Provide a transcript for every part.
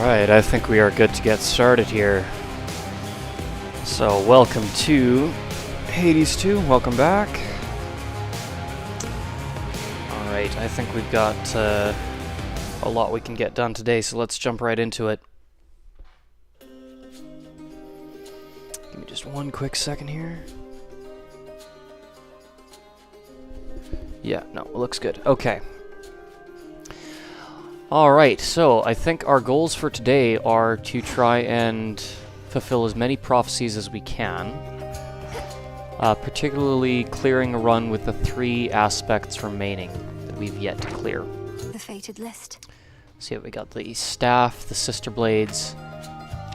Alright, I think we are good to get started here. So, welcome to Hades 2, welcome back. Alright, I think we've got a lot we can get done today, so let's jump right into it. Give me just one quick second here. Yeah, no, it looks good. Okay. Alright, so I think our goals for today are to try and fulfill as many prophecies as we can. Particularly clearing a run with the 3 aspects remaining that we've yet to clear. The fated list. So yeah, we got the staff, the sister blades,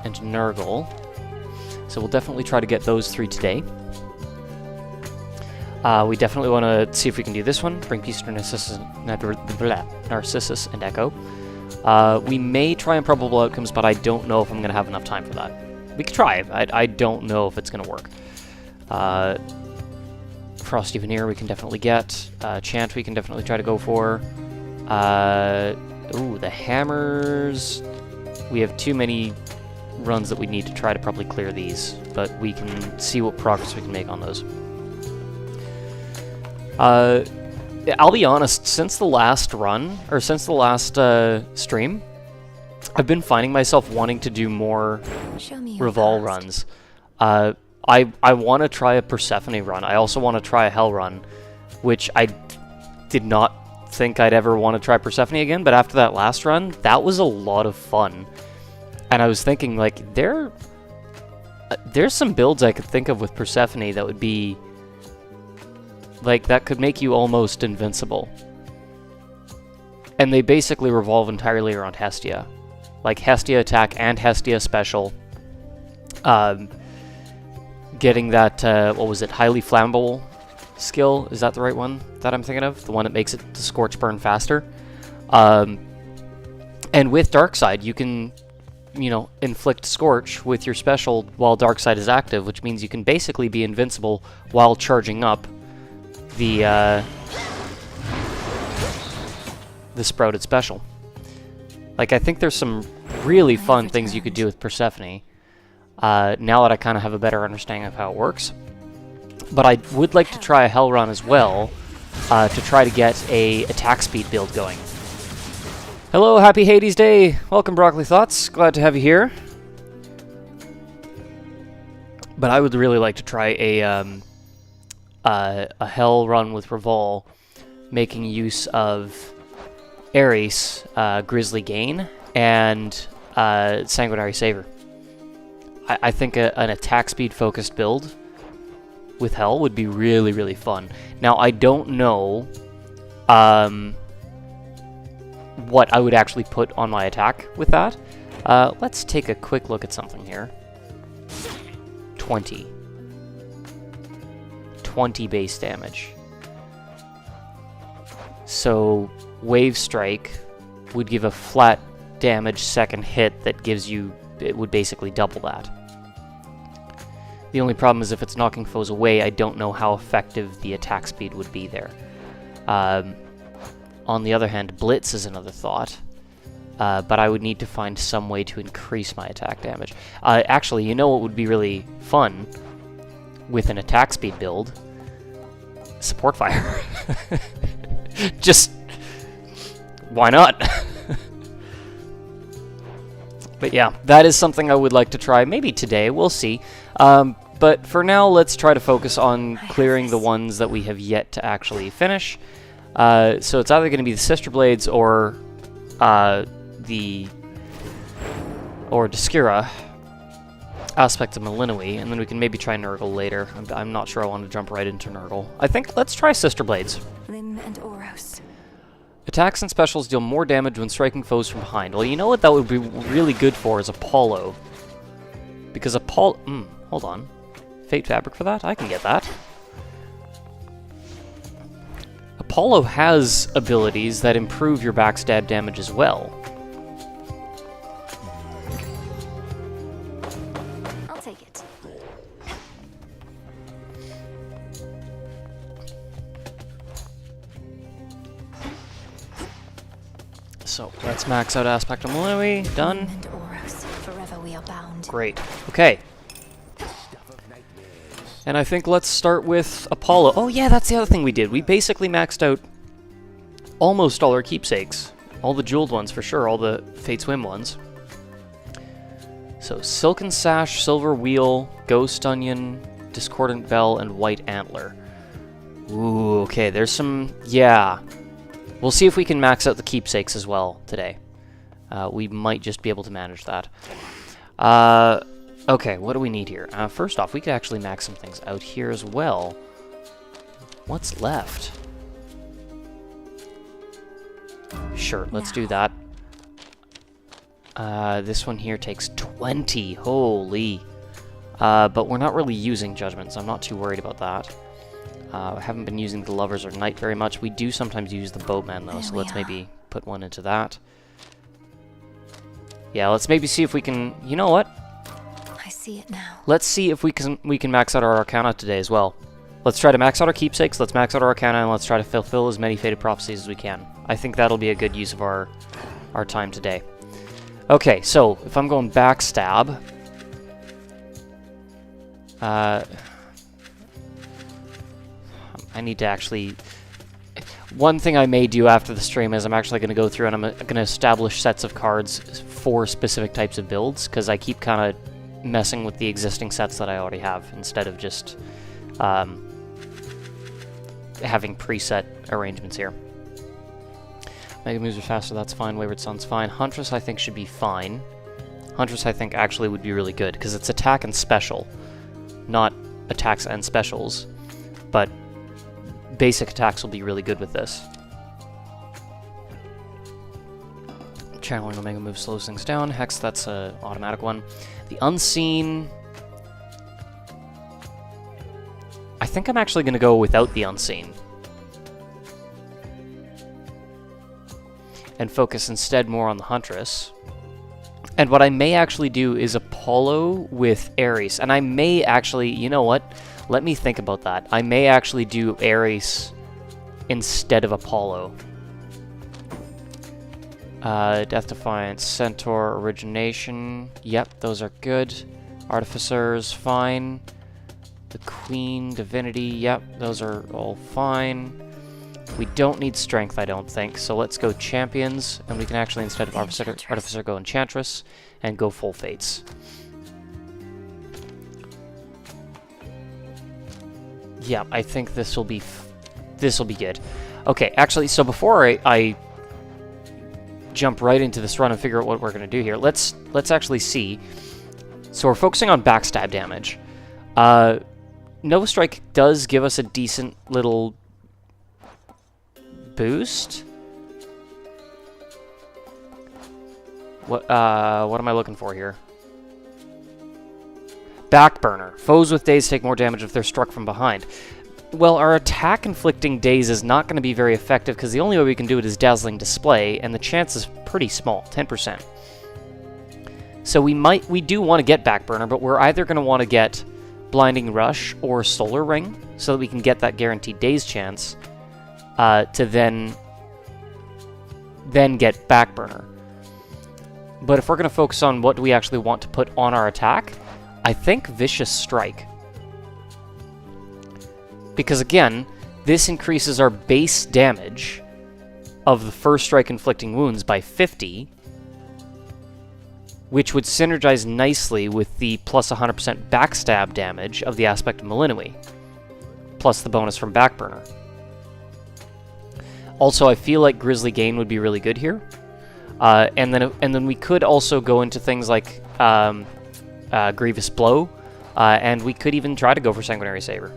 and Nurgle. So we'll definitely try to get those 3 today. We definitely want to see if we can do this one. Bring peace to Narcissus and Echo. We may try improbable outcomes, but I don't know if I'm going to have enough time for that. We could try. I don't know if it's going to work. Frosty Veneer we can definitely get. Chant we can definitely try to go for. Ooh, the hammers. We have too many runs that we need to try to probably clear these, but we can see what progress we can make on those. I'll be honest, since the last run, or since the last stream, I've been finding myself wanting to do more Revol runs. I want to try a Persephone run. I also want to try a Hell run, which I did not think I'd ever want to try Persephone again, but after that last run, that was a lot of fun. And I was thinking, like, there's some builds I could think of with Persephone that would be... like, that could make you almost invincible. And they basically revolve entirely around Hestia. Like, Hestia attack and Hestia special. Getting that, what was it, highly flammable skill? Is that the right one that I'm thinking of? The one that makes it to Scorch Burn faster? And with Darkside, you can, you know, inflict Scorch with your special while Darkside is active, which means you can basically be invincible while charging up the Sprouted special. Like, I think there's some really fun things you could do with Persephone, now that I kind of have a better understanding of how it works. But I would like to try a Hell run as well, to try to get a attack speed build going. Hello, happy Hades Day! Welcome, Broccoli Thoughts. Glad to have you here. But I would really like to try a Hell run with Revol, making use of Ares, Grizzly Gain, and Sanguinary Saver. I think an attack speed focused build with Hell would be really, really fun. Now, I don't know what I would actually put on my attack with that. Let's take a quick look at something here. 20 base damage. So Wave Strike would give a flat damage second hit that gives you, it would basically double that. The only problem is if it's knocking foes away, I don't know how effective the attack speed would be there. On the other hand, Blitz is another thought, but I would need to find some way to increase my attack damage. Actually, you know what would be really fun with an attack speed build? Support fire. Just, why not? But yeah, that is something I would like to try, maybe today, we'll see. But for now, let's try to focus on clearing the ones that we have yet to actually finish. So it's either going to be the Sister Blades or Discura aspects of Malinui, and then we can maybe try Nurgle later. I'm not sure I want to jump right into Nurgle. I think let's try Sister Blades. Lim and Oros. Attacks and specials deal more damage when striking foes from behind. Well, you know what that would be really good for is Apollo. Because Apollo... hold on. Fate Fabric for that? I can get that. Apollo has abilities that improve your backstab damage as well. I'll take it. So let's max out Aspect of Malinui. Done. mind. Great. Okay. And I think let's start with Apollo. Oh yeah, that's the other thing we did. We basically maxed out almost all our keepsakes. All the jeweled ones for sure, all the Fate Swim ones. So Silken Sash, Silver Wheel, Ghost Onion, Discordant Bell, and White Antler. Ooh, okay, there's some... yeah. We'll see if we can max out the keepsakes as well today. We might just be able to manage that. Okay, what do we need here? First off, we could actually max some things out here as well. What's left? Sure, let's do that. This one here takes 20. Holy. But we're not really using Judgment, so I'm not too worried about that. I haven't been using the Lovers or Knight very much. We do sometimes use the Boatman, though, so let's maybe put one into that. Yeah, let's maybe see if we can... you know what? I see it now. Let's see if we can max out our Arcana today as well. Let's try to max out our keepsakes, let's max out our Arcana, and let's try to fulfill as many Fated Prophecies as we can. I think that'll be a good use of our time today. Okay, so if I'm going backstab... I need to actually... one thing I may do after the stream is I'm actually going to go through and I'm going to establish sets of cards for specific types of builds, because I keep kind of messing with the existing sets that I already have, instead of just having preset arrangements here. Mega moves are faster, that's fine. Wayward Son's fine. Huntress, I think, should be fine. Huntress, I think, actually would be really good, because it's attack and special. Not attacks and specials, but basic attacks will be really good with this. Channeling Omega move slows things down. Hex, that's an automatic one. The Unseen... I think I'm actually going to go without the Unseen. And focus instead more on the Huntress. And what I may actually do is Apollo with Ares. And I may actually, you know what? Let me think about that. I may actually do Ares instead of Apollo. Death Defiance, Centaur, Origination. Yep, those are good. Artificers, fine. The Queen, Divinity, yep, those are all fine. We don't need Strength, I don't think, so let's go Champions, and we can actually, instead of Artificer, go Enchantress, and go full Fates. Yeah, I think this will be good. Okay, actually, so before I jump right into this run and figure out what we're going to do here, let's actually see. So we're focusing on backstab damage. Nova Strike does give us a decent little boost. What am I looking for here? Backburner. Foes with Daze take more damage if they're struck from behind. Well, our attack inflicting Daze is not going to be very effective because the only way we can do it is Dazzling Display, and the chance is pretty small, 10%. So we do want to get Backburner, but we're either going to want to get Blinding Rush or Solar Ring so that we can get that guaranteed Daze chance to then get Backburner. But if we're going to focus on what do we actually want to put on our attack, I think Vicious Strike. Because again, this increases our base damage of the first strike inflicting wounds by 50, which would synergize nicely with the plus 100% backstab damage of the Aspect of Malinui, plus the bonus from Backburner. Also, I feel like Grisly Gain would be really good here. And then we could also go into things like Grievous Blow, and we could even try to go for Sanguinary Saber.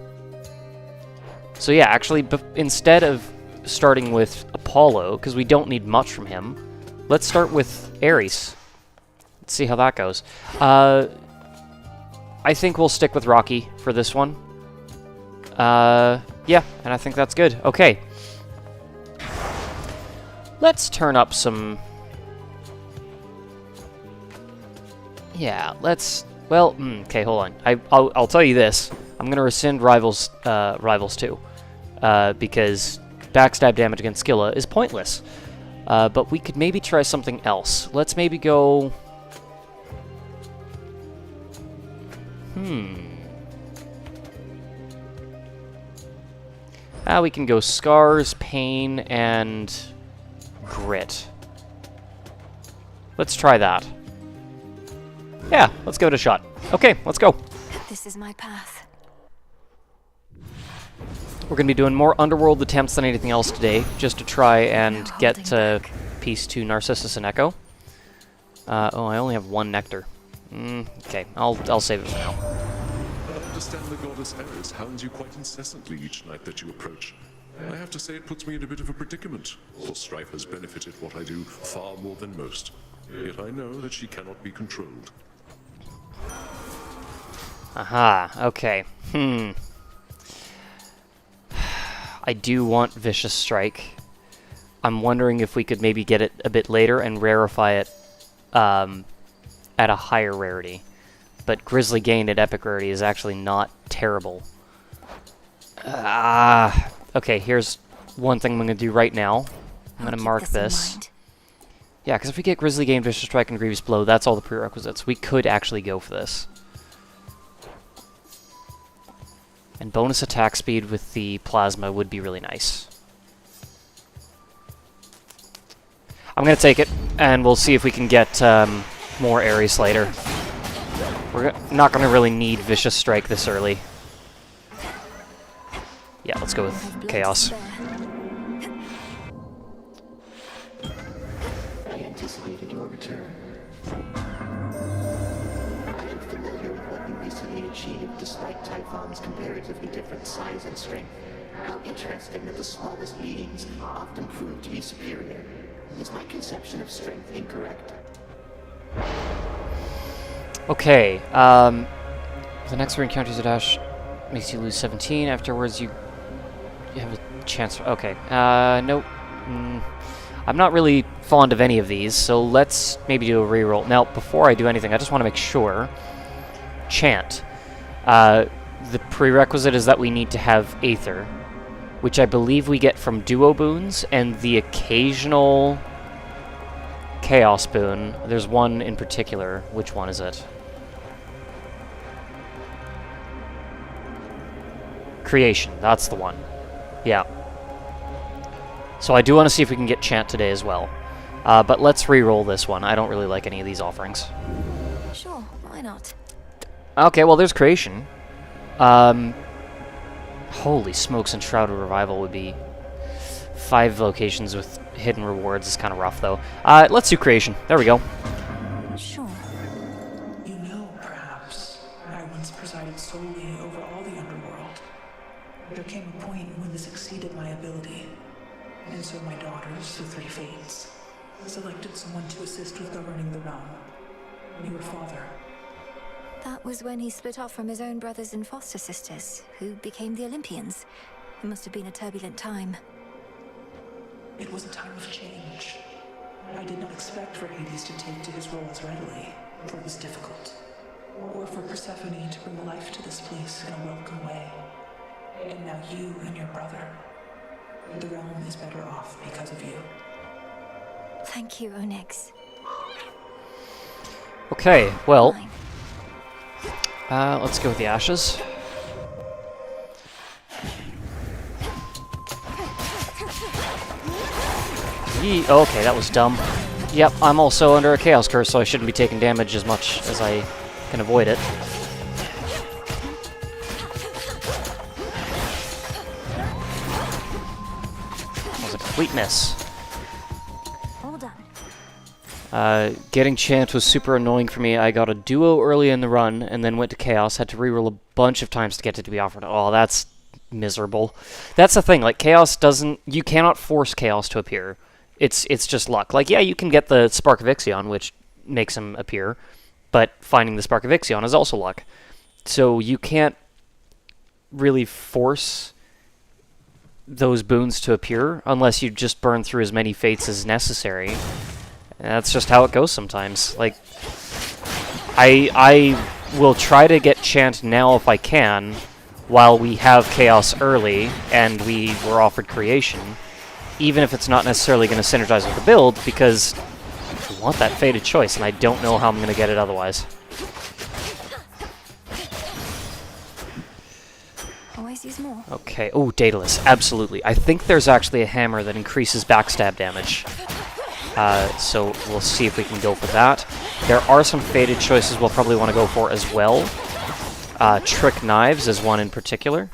So yeah, actually, instead of starting with Apollo, because we don't need much from him, let's start with Ares. Let's see how that goes. I think we'll stick with Rocky for this one. Yeah, and I think that's good. Okay. Let's turn up some... Yeah, let's... Well, okay, hold on. I'll tell you this. I'm going to rescind Rivals 2. Because backstab damage against Skilla is pointless. But we could maybe try something else. Let's maybe go... We can go Scars, Pain, and Grit. Let's try that. Yeah, let's give it a shot. Okay, let's go. This is my path. We're going to be doing more Underworld attempts than anything else today, just to try and get Piece 2 Narcissus and Echo. Oh, I only have 1 Nectar. Okay, I'll save it for now. I understand the goddess Eris hounds you quite incessantly each night that you approach. I have to say it puts me in a bit of a predicament, for Strife has benefited what I do far more than most. Yet I know that she cannot be controlled. Aha, okay. I do want Vicious Strike. I'm wondering if we could maybe get it a bit later and rarify it at a higher rarity. But Grizzly Gain at epic rarity is actually not terrible. Okay, here's one thing I'm going to do right now. I'm going to mark this. Yeah, because if we get Grizzly Gain, Vicious Strike, and Grievous Blow, that's all the prerequisites. We could actually go for this. And bonus attack speed with the Plasma would be really nice. I'm going to take it, and we'll see if we can get more Ares later. We're not going to really need Vicious Strike this early. Yeah, let's go with Chaos. I anticipated your return. I am familiar with what you recently achieved despite Typhon's comparatively different size and strength. How interesting that the smallest beings often prove to be superior. Is my conception of strength incorrect? Okay, the next 3 encounters a dash makes you lose 17. Afterwards, you have a chance. Okay, nope. I'm not really fond of any of these, so let's maybe do a reroll. Now, before I do anything, I just want to make sure. Chant. The prerequisite is that we need to have Aether, which I believe we get from duo boons and the occasional Chaos boon. There's one in particular. Which one is it? Creation. That's the one. Yeah. So I do want to see if we can get Chant today as well. But let's re-roll this one. I don't really like any of these offerings. Sure, why not? Okay, well, there's Creation. Holy smokes, and Shrouded Revival would be 5 locations with hidden rewards. Is kind of rough, though. Let's do Creation. There we go. Sure. You know, perhaps, I once presided solely over all the underworld. There came a point when this exceeded my ability, and so my daughters, the 3 Fates, selected someone to assist with governing the realm. Your father. That was when he split off from his own brothers and foster sisters, who became the Olympians. It must have been a turbulent time. It was a time of change. I did not expect for Hades to take to his role as readily, for it was difficult. Or for Persephone to bring life to this place in a welcome way. And now you and your brother. The realm is better off because of you. Thank you, Onyx. Okay, well, Fine. let's go with the Ashes. Okay, that was dumb. Yep, I'm also under a Chaos Curse, so I shouldn't be taking damage as much as I can avoid it. That was a complete miss. All done. Getting Chant was super annoying for me. I got a duo early in the run, and then went to Chaos, had to reroll a bunch of times to get it to be offered. Oh, that's miserable. That's the thing, like, Chaos doesn't... You cannot force Chaos to appear. It's just luck. Like, yeah, you can get the Spark of Ixion, which makes him appear, but finding the Spark of Ixion is also luck. So you can't really force those boons to appear unless you just burn through as many fates as necessary. And that's just how it goes sometimes. Like, I will try to get Chant now if I can, while we have Chaos early and we were offered Creation, even if it's not necessarily going to synergize with the build, because I want that fated choice, and I don't know how I'm going to get it otherwise. Always use more. Okay. Oh, Daedalus. Absolutely. I think there's actually a hammer that increases backstab damage. So we'll see if we can go for that. There are some faded choices we'll probably want to go for as well. Trick knives is one in particular.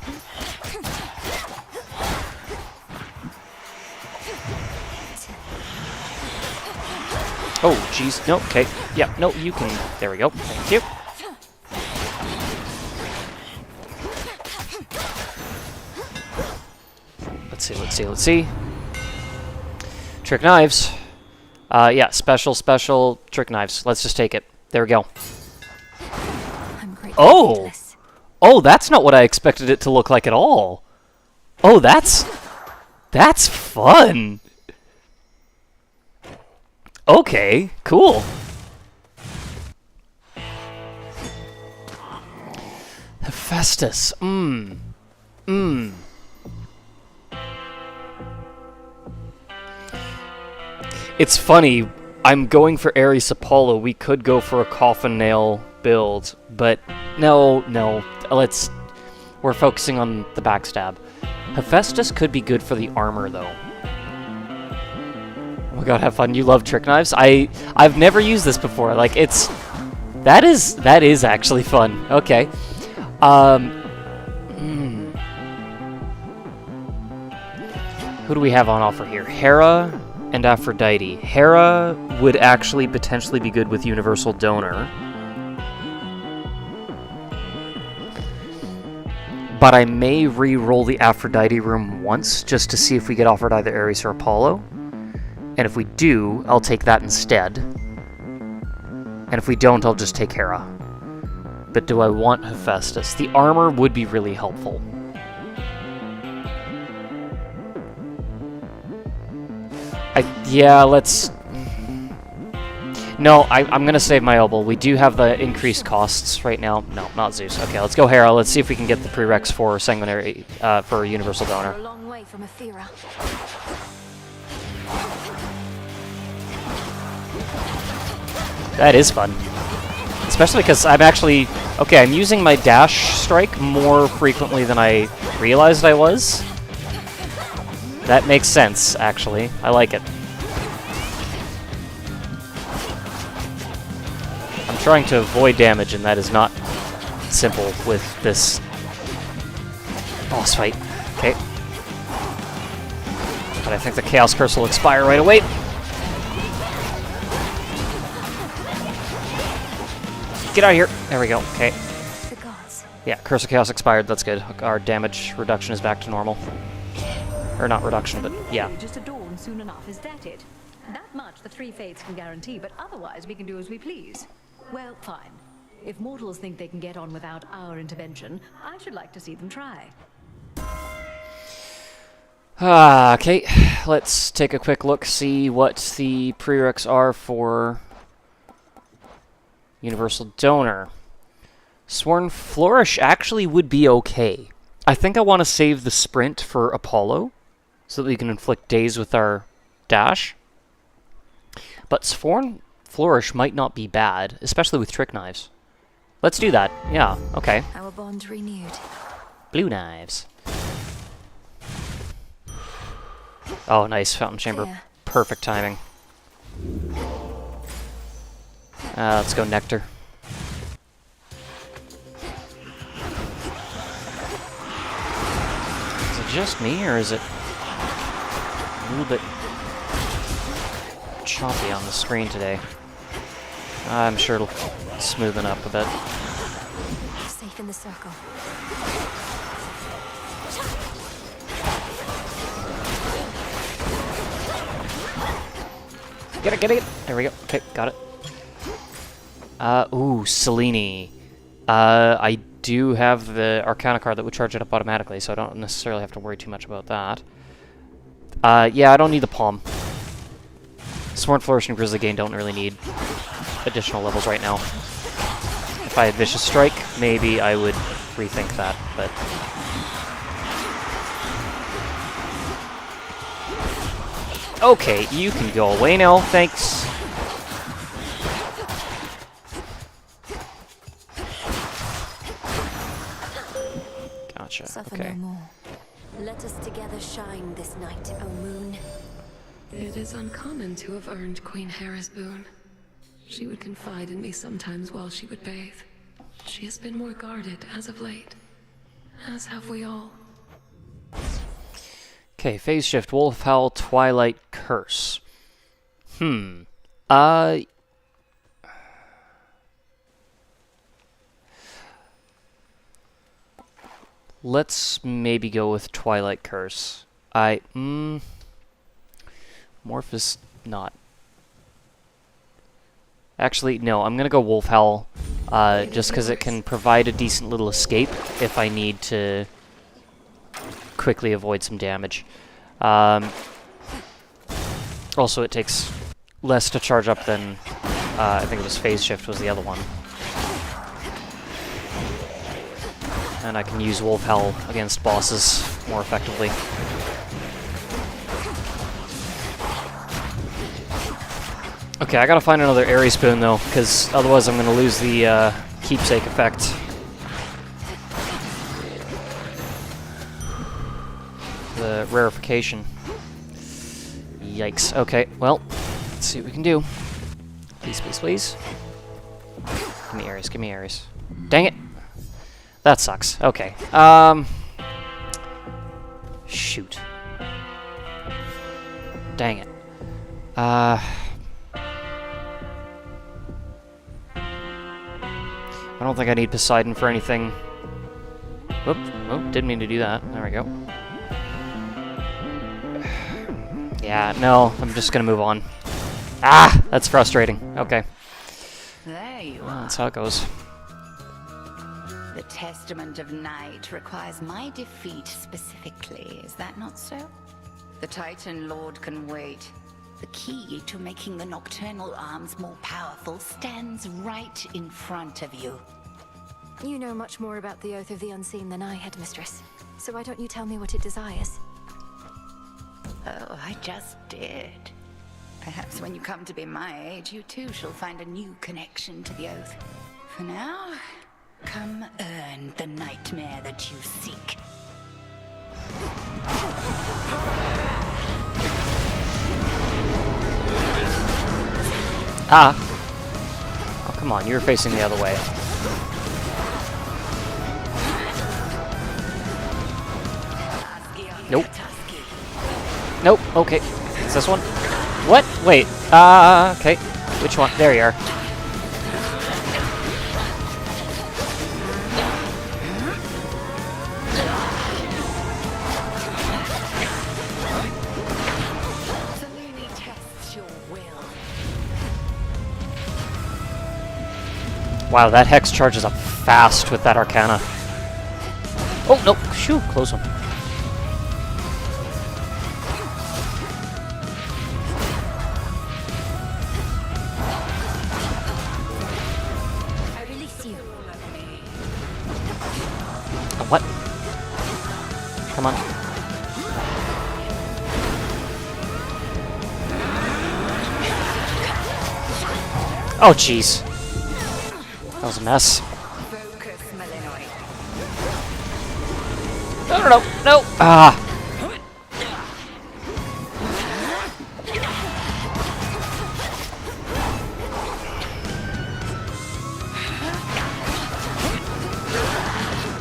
Oh, jeez. No, okay. Yeah, no, you can. There we go. Thank you. Let's see, let's see, let's see. Trick knives. Yeah, special trick knives. Let's just take it. There we go. I'm grateful. Oh! Oh, that's not what I expected it to look like at all. Oh, that's fun. Okay, cool. Hephaestus. It's funny. I'm going for Ares Apollo. We could go for a coffin nail build, but no. We're focusing on the backstab. Hephaestus could be good for the armor, though. Oh my god, have fun. You love trick knives? I've never used this before. Like, that is actually fun. Okay. Who do we have on offer here? Hera and Aphrodite. Hera would actually potentially be good with Universal Donor. But I may re-roll the Aphrodite room once, just to see if we get offered either Ares or Apollo. And if we do, I'll take that instead. And if we don't, I'll just take Hera. But do I want Hephaestus? The armor would be really helpful. Yeah, let's... No, I'm going to save my elbow. We do have the increased costs right now. No, not Zeus. Okay, let's go Hera. Let's see if we can get the prereqs for Sanguinary, for Universal Donor. We're a long way from Athera. That is fun. Especially because I'm actually... Okay, I'm using my dash strike more frequently than I realized I was. That makes sense, actually. I like it. I'm trying to avoid damage, and that is not simple with this boss fight. Okay. But I think the Chaos Curse will expire right away. Get out of here. There we go. Okay. The gods. Yeah, Curse of Chaos expired. That's good. Our damage reduction is back to normal. Or not reduction, but yeah. Just a dawn soon enough, is that it? That much the three fates can guarantee, but otherwise we can do as we please. Well, fine. If mortals think they can get on without our intervention, I should like to see them try. Okay, let's take a quick look, see what the prereqs are for Universal Donor. Sworn Flourish actually would be okay. I think I want to save the sprint for Apollo, so that we can inflict daze with our dash. But Sworn Flourish might not be bad, especially with trick knives. Let's do that. Yeah, okay. Our bond renewed. Blue knives. Oh, nice. Fountain Chamber. Clear. Perfect timing. Let's go Nectar. Is it just me, or is it a little bit choppy on the screen today? I'm sure it'll smoothen up a bit. Safe in the circle. Get it! There we go. Okay, got it. Ooh, Selene. I do have the Arcana card that would charge it up automatically, so I don't necessarily have to worry too much about that. Yeah, I don't need the Palm. Sworn Flourish and Grizzly Gain don't really need additional levels right now. If I had Vicious Strike, maybe I would rethink that, but... Okay, you can go away now, thanks. God Gotcha. Suffer Okay. no more. Let us together shine this night, O moon. It is uncommon to have earned Queen Hera's boon. She would confide in me sometimes while she would bathe. She has been more guarded as of late, as have we all. Okay, phase shift, Wolf Howl, Twilight Curse. Let's maybe go with Twilight Curse. Morph is not. Actually, no, I'm gonna go Wolf Howl, just because it can provide a decent little escape if I need to quickly avoid some damage. Also, it takes less to charge up than, I think it was Phase Shift was the other one. And I can use Wolf Howl against bosses more effectively. Okay, I gotta find another Airy Spoon though, because otherwise I'm gonna lose the keepsake effect. The rarefication. Yikes. Okay, well, let's see what we can do. Please, please, please. Give me Ares, give me Ares. Dang it! That sucks. Okay. Shoot. Dang it. I don't think I need Poseidon for anything. Whoop. Oh, didn't mean to do that. There we go. Yeah, no, I'm just gonna move on. Ah! That's frustrating. Okay. There you Well, are. that's how it goes. The Testament of Night requires my defeat specifically, is that not so? The Titan Lord can wait. The key to making the Nocturnal Arms more powerful stands right in front of you. You know much more about the Oath of the Unseen than I, Headmistress. So why don't you tell me what it desires? Oh, I just did. Perhaps when you come to be my age, you too shall find a new connection to the Oath. For now, come earn the nightmare that you seek. Ah! Oh, come on, you were facing the other way. Nope. Nope, okay. Is this one? What? Wait, okay. Which one? There you are. Saluni tests your will. Wow, that Hex charges up fast with that Arcana. Oh, nope. Shoo, close one. I release you. What? Come on. Oh, jeez. That was a mess. Focus, Malinois. No, no, no, no! Ah!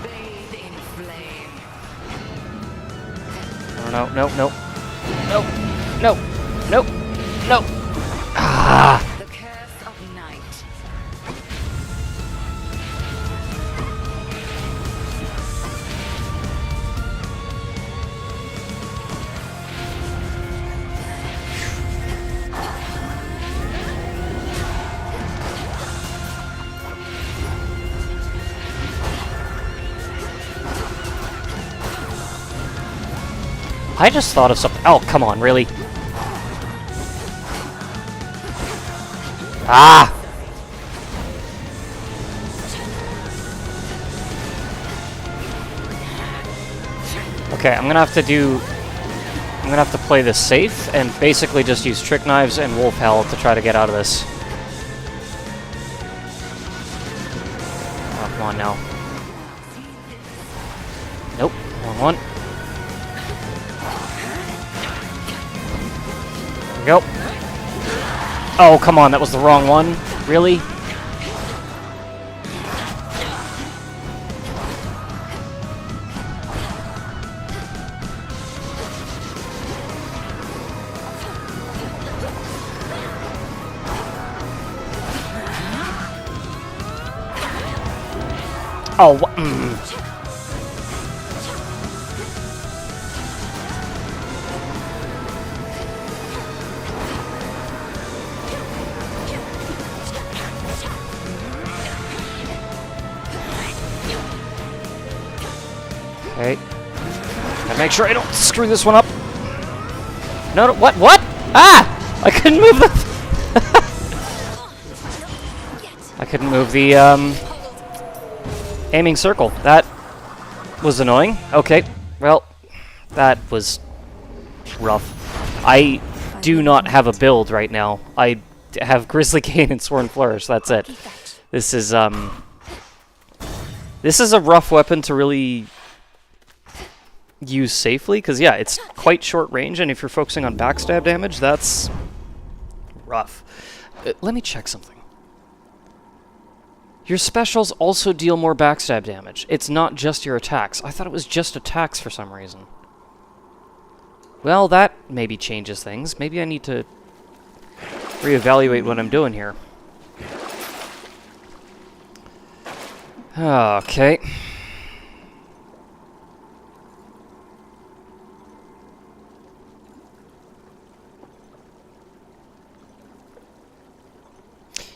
Bathe in flame. No, no, no, no, no, no, no! Ah! The curse of night. I just thought of something. Oh, come on, really? Ah! Okay, I'm gonna have to play this safe and basically just use Trick Knives and Wolf Howl to try to get out of this. Oh, come on now. Nope, wrong one. There we go. Oh, come on, that was the wrong one. Really? Oh, okay. Gotta make sure I don't screw this one up. No, no, what? Ah! I couldn't move the... I couldn't move the, aiming circle. That was annoying. Okay, well, that was rough. I do not have a build right now. I have Grizzly Cane and Sworn Flourish. That's it. This is a rough weapon to really use safely, because yeah, it's quite short range, and if you're focusing on backstab damage, that's rough. Let me check something. Your specials also deal more backstab damage. It's not just your attacks. I thought it was just attacks for some reason. Well, that maybe changes things. Maybe I need to reevaluate what I'm doing here. Okay.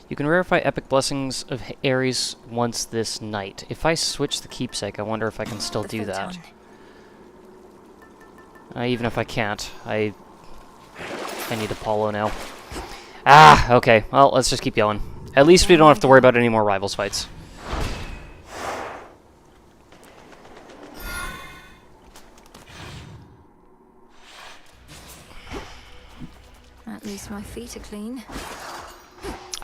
You can verify Epic Blessings of Ares once this night. If I switch the keepsake, I wonder if I can still do that. Even if I can't, I need Apollo now. Ah, okay. Well, let's just keep going. At least we don't have to worry about any more rivals fights. At least my feet are clean.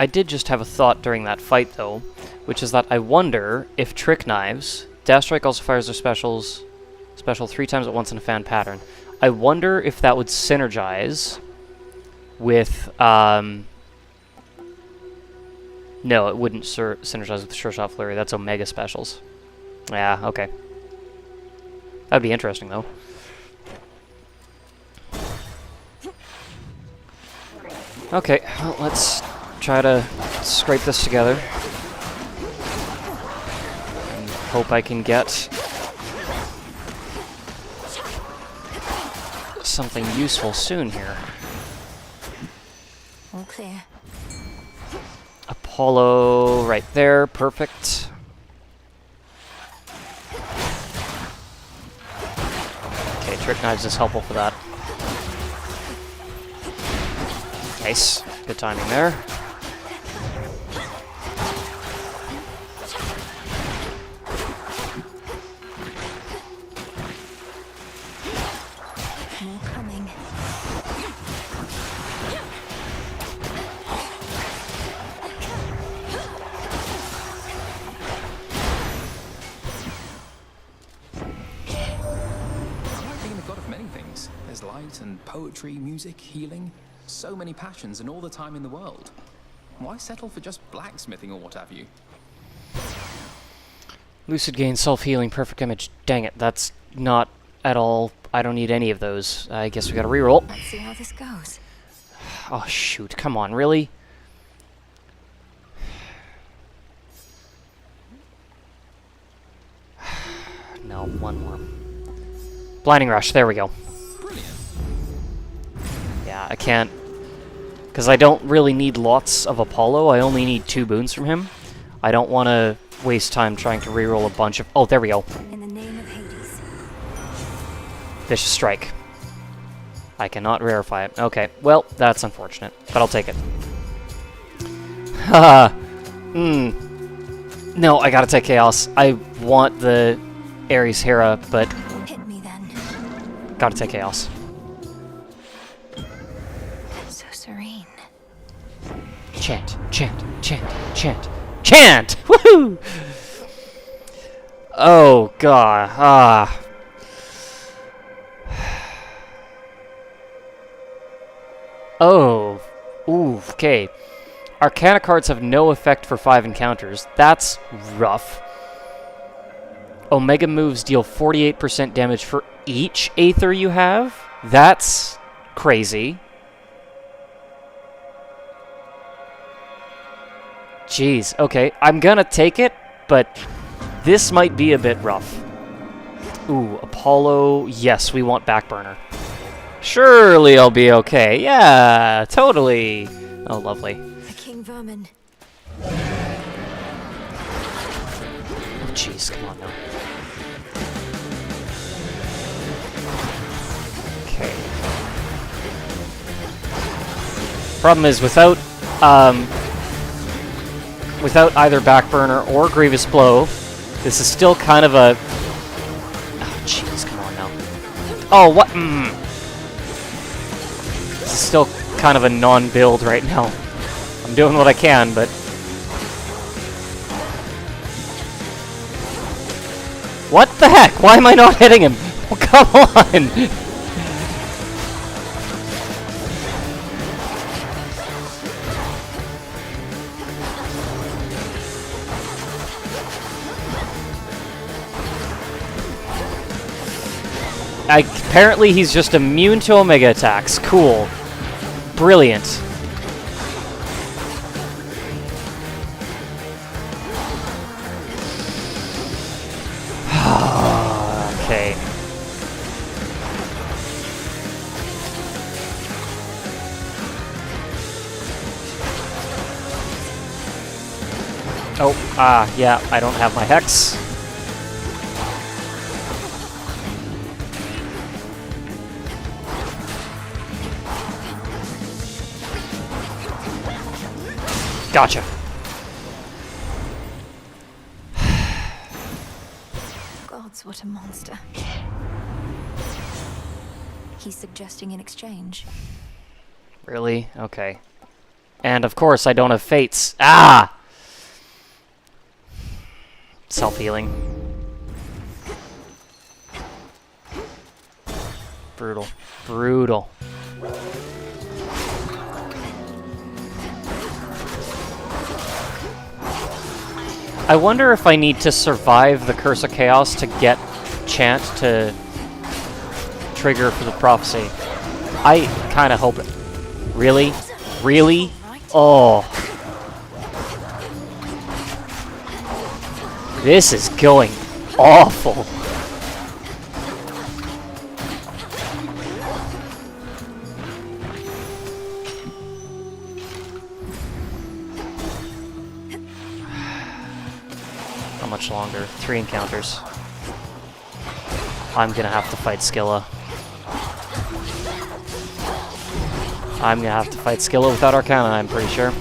I did just have a thought during that fight, though, which is that I wonder if Trick Knives... Dash Strike also fires their special 3 times at once in a fan pattern. I wonder if that would synergize with... No, it wouldn't synergize with Sure Shot Flurry. That's Omega specials. Yeah, okay. That'd be interesting, though. Okay, well, let's try to scrape this together. And hope I can get something useful soon here. All clear. Apollo right there, perfect. Okay, Trick Knives is helpful for that. Nice. Good timing there. More coming. Being the god of many things. There's light and poetry, music, healing. So many passions and all the time in the world. Why settle for just blacksmithing or what have you? Lucid Gain, Self-Healing, Perfect Image. Dang it, that's not at all... I don't need any of those. I guess we gotta reroll. Let's see how this goes. Oh, shoot. Come on, really? No, one more. Blinding Rush, there we go. Brilliant. Yeah, I can't... Because I don't really need lots of Apollo. I only need 2 boons from him. I don't want to waste time trying to reroll a bunch of... Oh, there we go. In the name of Hades. Vicious Strike. I cannot verify it. Okay, well, that's unfortunate, but I'll take it. Haha. No, I gotta take Chaos. I want the Ares Hera, but... Hit me then. Gotta take Chaos. So serene. Chant, chant, chant, chant, chant! Woohoo! Oh, God. Oh. Ooh, okay. Arcana cards have no effect for 5 encounters. That's rough. Omega moves deal 48% damage for each Aether you have? That's crazy. Jeez, okay. I'm gonna take it, but this might be a bit rough. Ooh, Apollo. Yes, we want Backburner. Surely I'll be okay. Yeah, totally. Oh, lovely. The king vermin. Oh, jeez, come on now. Okay. Problem is, without either Backburner or Grievous Blow, this is still kind of a... Oh, jeez, come on now. Oh, what? This is still kind of a non-build right now. I'm doing what I can, but... What the heck? Why am I not hitting him? Oh, come on! Apparently he's just immune to Omega attacks. Cool. Brilliant. Okay. Oh, yeah, I don't have my Hex. Gotcha. Gods, what a monster. He's suggesting an exchange. Really? Okay. And of course I don't have fates. Ah! Self-healing. Brutal. Brutal. I wonder if I need to survive the Curse of Chaos to get Chant to trigger for the prophecy. I kind of hope it. Really? Really? Oh. This is going awful. How much longer? 3 encounters. I'm gonna have to fight Skilla. I'm gonna have to fight Skilla without Arcana, I'm pretty sure.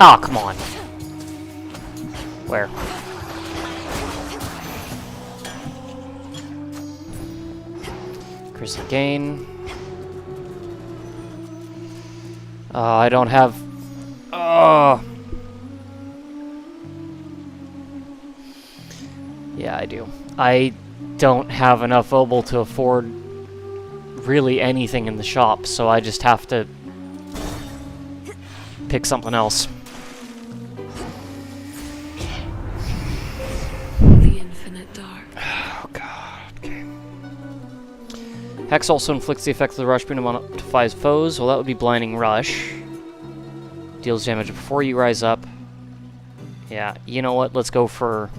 Oh, come on. Where? Crystal Gain. Oh, I don't have... Oh! Yeah, I do. I don't have enough obol to afford really anything in the shop, so I just have to pick something else. Hex also inflicts the effect of the Rush Boon on up to 5 foes. Well, that would be Blinding Rush. Deals damage before you rise up. Yeah, you know what? Let's go for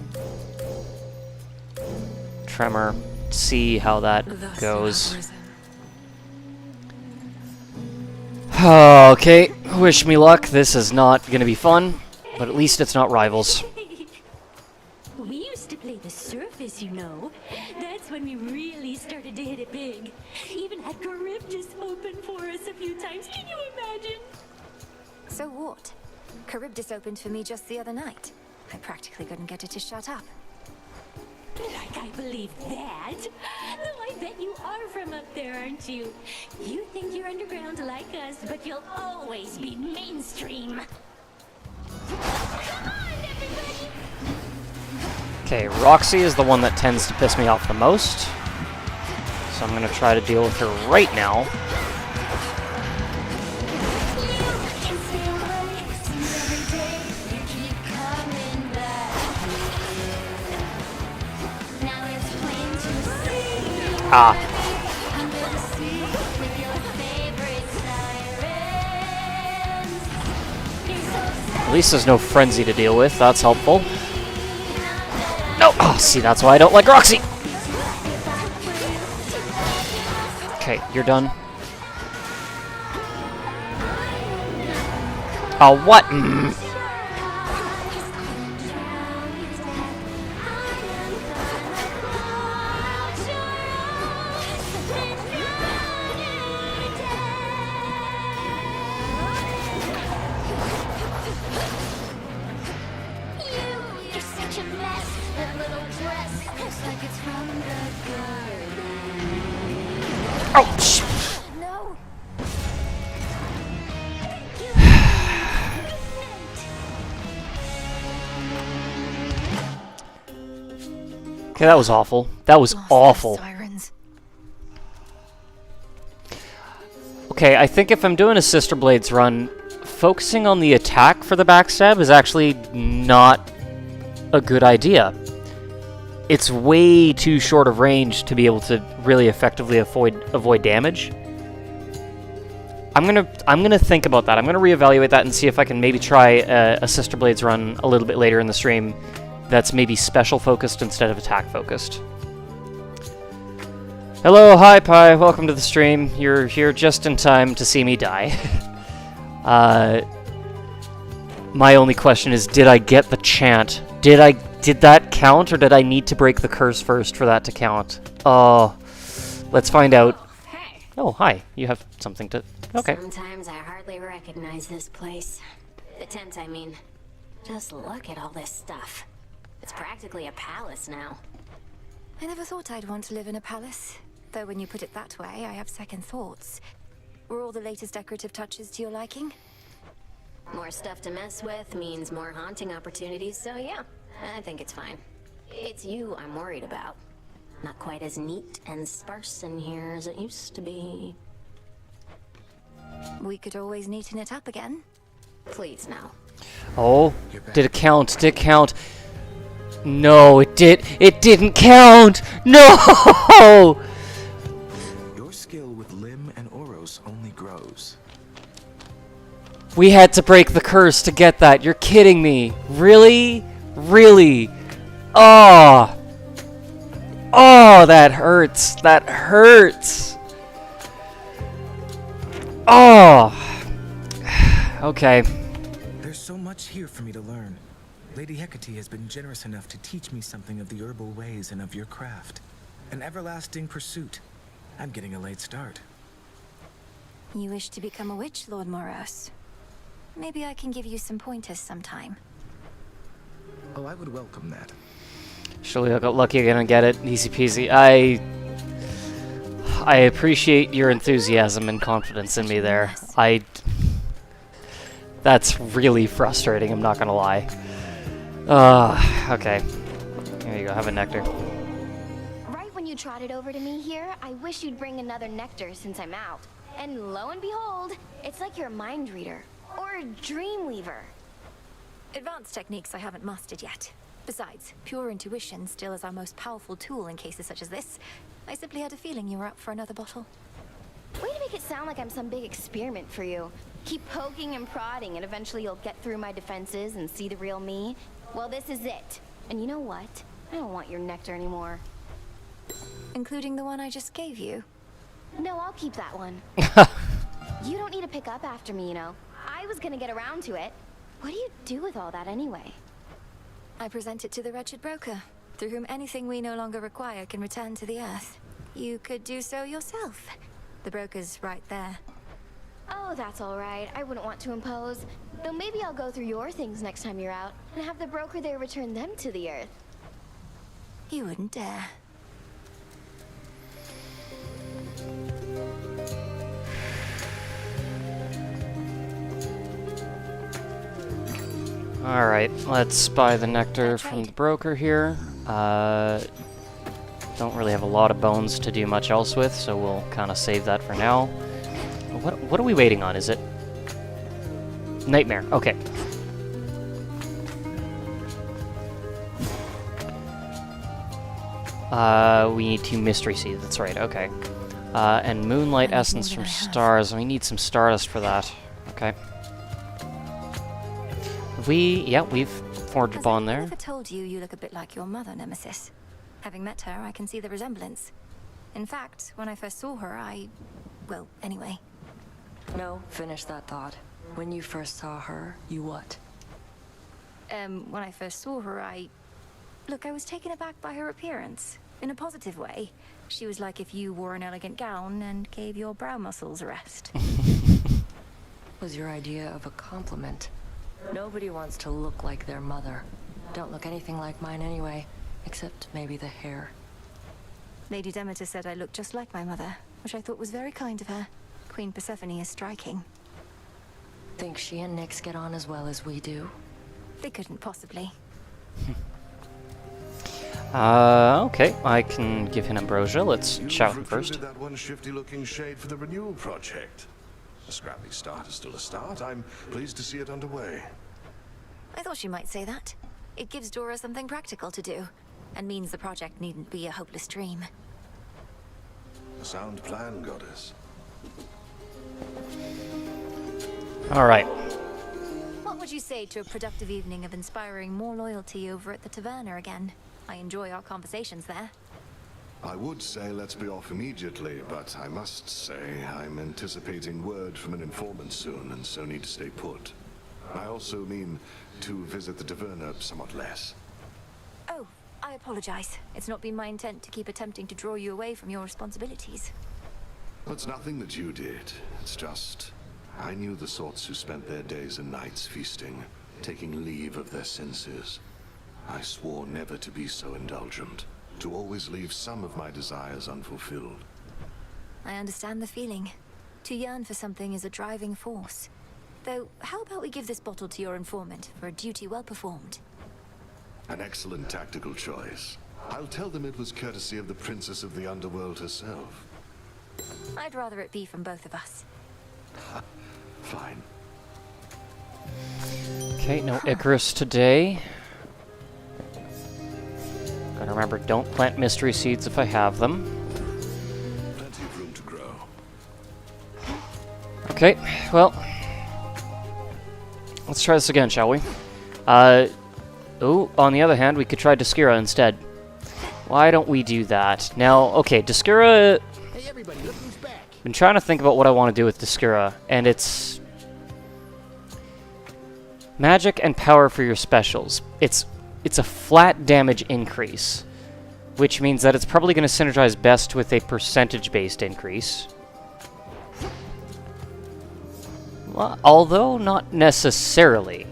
Tremor. See how that goes. Okay, wish me luck. This is not going to be fun, but at least it's not Rivals. We used to play the surface, you know. That's when we really started to hit it big. Even had Charybdis open for us a few times. Can you imagine? So what? Charybdis opened for me just the other night. I practically couldn't get it to shut up. Like I believe that. Though I bet you are from up there, aren't you? You think you're underground like us, but you'll always be mainstream. Come on, everybody! Okay, Roxy is the one that tends to piss me off the most. So I'm gonna try to deal with her right now. Ah. At least there's no frenzy to deal with, that's helpful. No! Oh, see, that's why I don't like Roxy! Okay, you're done. Oh, what? You're such a mess. That little dress looks like it's from the garden. Ouch! No. Okay, that was awful. That was awful. Sirens. Okay, I think if I'm doing a Sister Blades run, focusing on the attack for the backstab is actually not a good idea. It's way too short of range to be able to really effectively avoid damage. I'm gonna think about that. I'm gonna reevaluate that and see if I can maybe try a Sister Blades run a little bit later in the stream that's maybe special focused instead of attack focused. Hello, hi Pi, welcome to the stream. You're here just in time to see me die. My only question is, did I get the chant? Did that count, or did I need to break the curse first for that to count? Oh, let's find out. Hey. Oh, hi. You have something to... Okay. Sometimes I hardly recognize this place. The tent, I mean. Just look at all this stuff. It's practically a palace now. I never thought I'd want to live in a palace. Though when you put it that way, I have second thoughts. Were all the latest decorative touches to your liking? More stuff to mess with means more haunting opportunities, so yeah, I think it's fine. It's you I'm worried about. Not quite as neat and sparse in here as it used to be. We could always neaten it up again. Please, now. Oh, did it count? Did it count? No, it didn't count! No! Your skill with Lim and Oros only grows. We had to break the curse to get that. You're kidding me. Really? Really? Oh. Oh, that hurts. That hurts. Oh. Okay. There's so much here for me to learn. Lady Hecate has been generous enough to teach me something of the herbal ways and of your craft. An everlasting pursuit. I'm getting a late start. You wish to become a witch, Lord Moros? Maybe I can give you some pointers sometime. Oh, I would welcome that. Surely I got lucky gonna get it. Easy peasy. I appreciate your enthusiasm and confidence in me there. That's really frustrating, I'm not gonna lie. Okay. Here you go, have a nectar. Right when you trotted over to me here, I wish you'd bring another nectar since I'm out. And lo and behold, it's like you're a mind reader. Or a dream weaver. Advanced techniques I haven't mastered yet. Besides, pure intuition still is our most powerful tool in cases such as this. I simply had a feeling you were up for another bottle. Way to make it sound like I'm some big experiment for you. Keep poking and prodding and eventually you'll get through my defenses and see the real me. Well, this is it. And you know what? I don't want your nectar anymore. Including the one I just gave you? No, I'll keep that one. You don't need to pick up after me, you know. I was gonna get around to it. What do you do with all that anyway? I present it to the wretched broker, through whom anything we no longer require can return to the earth. You could do so yourself. The broker's right there. Oh, that's all right. I wouldn't want to impose. Though maybe I'll go through your things next time you're out, and have the broker there return them to the earth. You wouldn't dare. Alright, let's buy the nectar from the broker here. Don't really have a lot of bones to do much else with, so we'll kind of save that for now. What are we waiting on? Is it Nightmare? Okay. We need 2 mystery seeds, that's right, okay. And Moonlight Essence from Stars, we need some Stardust for that. Okay. We've forged a bond there. Has anyone ever told you you look a bit like your mother, Nemesis? Having met her, I can see the resemblance. In fact, when I first saw her, well, anyway. No, finish that thought. When you first saw her, you what? When I first saw her, Look, I was taken aback by her appearance. In a positive way. She was like if you wore an elegant gown and gave your brow muscles a rest. Was your idea of a compliment? Nobody wants to look like their mother. Don't look anything like mine anyway, except maybe the hair. Lady Demeter said I looked just like my mother, which I thought was very kind of her. Queen Persephone is striking. Think she and Nyx get on as well as we do? They couldn't possibly. Okay, I can give him ambrosia. Let's shout him first. That one shifty-looking shade for the renewal project. A scrappy start is still a start. I'm pleased to see it underway. I thought she might say that. It gives Dora something practical to do, and means the project needn't be a hopeless dream. A sound plan, Goddess. Alright. What would you say to a productive evening of inspiring more loyalty over at the Taverna again? I enjoy our conversations there. I would say let's be off immediately, but I must say I'm anticipating word from an informant soon, and so need to stay put. I also mean to visit the Taverna somewhat less. Oh, I apologize. It's not been my intent to keep attempting to draw you away from your responsibilities. It's nothing that you did. It's just I knew the sorts who spent their days and nights feasting, taking leave of their senses. I swore never to be so indulgent, to always leave some of my desires unfulfilled. I understand the feeling. To yearn for something is a driving force. Though, how about we give this bottle to your informant for a duty well performed? An excellent tactical choice. I'll tell them it was courtesy of the Princess of the Underworld herself. I'd rather it be from both of us. Fine. Okay, no Icarus today. Gotta remember, don't plant mystery seeds if I have them. Plenty of room to grow. Okay, well, let's try this again, shall we? On the other hand, we could try Deskira instead. Why don't we do that? Now, okay, Deskira... Hey everybody, look who's back. Been trying to think about what I want to do with Deskira, and it's... magic and power for your specials. It's a flat damage increase, which means that it's probably going to synergize best with a percentage-based increase. Well, although not necessarily,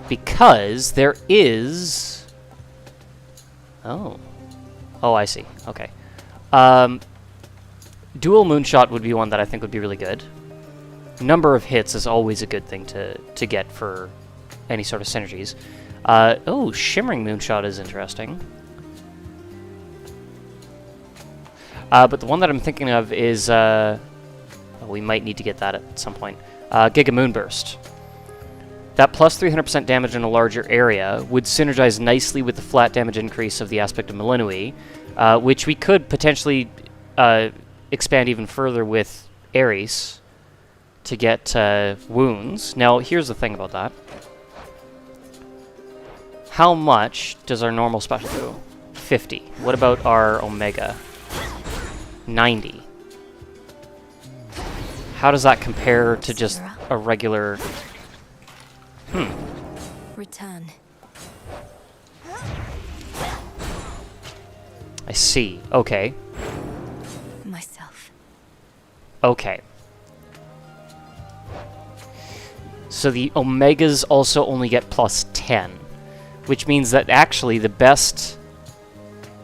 because there is... Oh, I see. Okay. Dual Moonshot would be one that I think would be really good. Number of hits is always a good thing to get for any sort of synergies. Shimmering Moonshot is interesting. But the one that I'm thinking of is, we might need to get that at some point. Giga Moonburst. That plus 300% damage in a larger area would synergize nicely with the flat damage increase of the aspect of Melinui, which we could potentially expand even further with Ares to get wounds. Now, here's the thing about that. How much does our normal special do? 50. What about our Omega? 90. How does that compare to just a regular... Return. I see. Okay. Myself. Okay. So the Omegas also only get plus 10. Which means that actually the best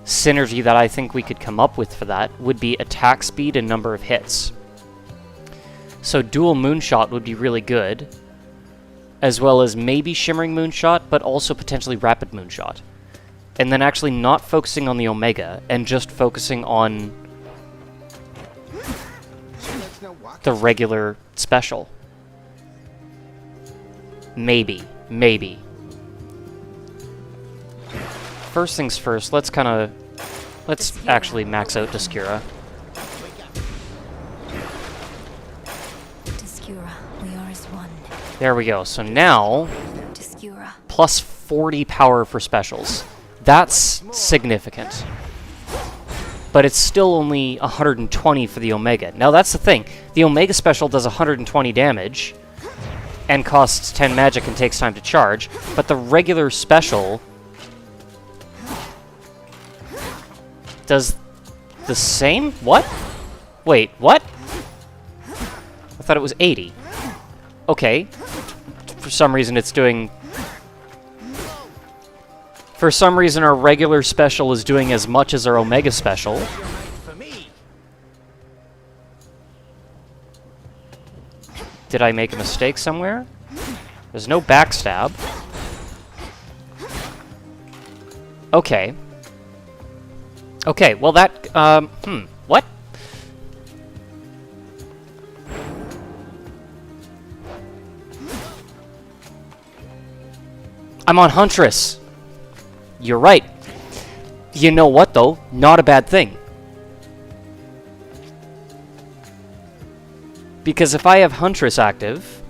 synergy that I think we could come up with for that would be attack speed and number of hits. So dual Moonshot would be really good, as well as maybe Shimmering Moonshot, but also potentially Rapid Moonshot. And then actually not focusing on the Omega, and just focusing on the regular special. Maybe. First things first, let's actually max out Descura. Descura, we are as one. There we go. So now, Descura. plus 40 power for specials. That's significant. But it's still only 120 for the Omega. Now that's the thing. The Omega special does 120 damage, and costs 10 magic and takes time to charge, but the regular special does the same? What? Wait, what? I thought it was 80. Okay. For some reason it's doing... For some reason our regular special is doing as much as our Omega special. Did I make a mistake somewhere? There's no backstab. Okay. Okay, well that, what? I'm on Huntress. You're right. You know what, though? Not a bad thing. Because if I have Huntress active,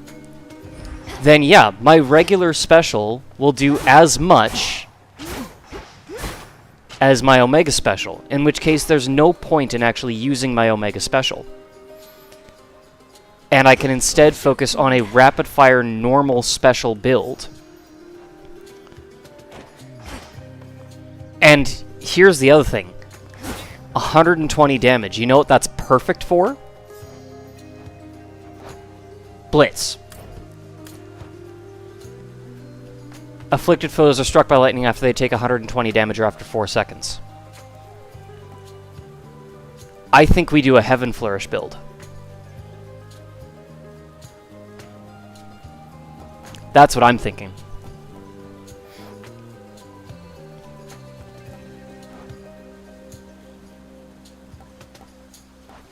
then yeah, my regular special will do as much as my Omega special, in which case there's no point in actually using my Omega special. And I can instead focus on a rapid-fire normal special build. And here's the other thing. 120 damage. You know what that's perfect for? Blitz. Afflicted foes are struck by lightning after they take 120 damage or after 4 seconds. I think we do a Heaven Flourish build. That's what I'm thinking.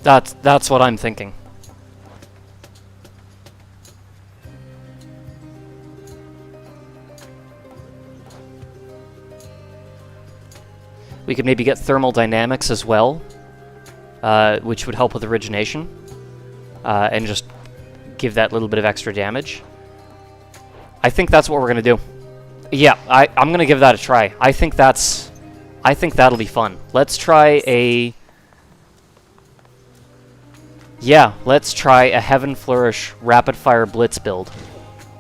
That's what I'm thinking. We could maybe get Thermal Dynamics as well, which would help with origination, and just give that little bit of extra damage. I think that's what we're gonna do. Yeah, I'm gonna give that a try. I think that'll be fun. Let's try a... Yeah, let's try a Heaven Flourish Rapid Fire Blitz build.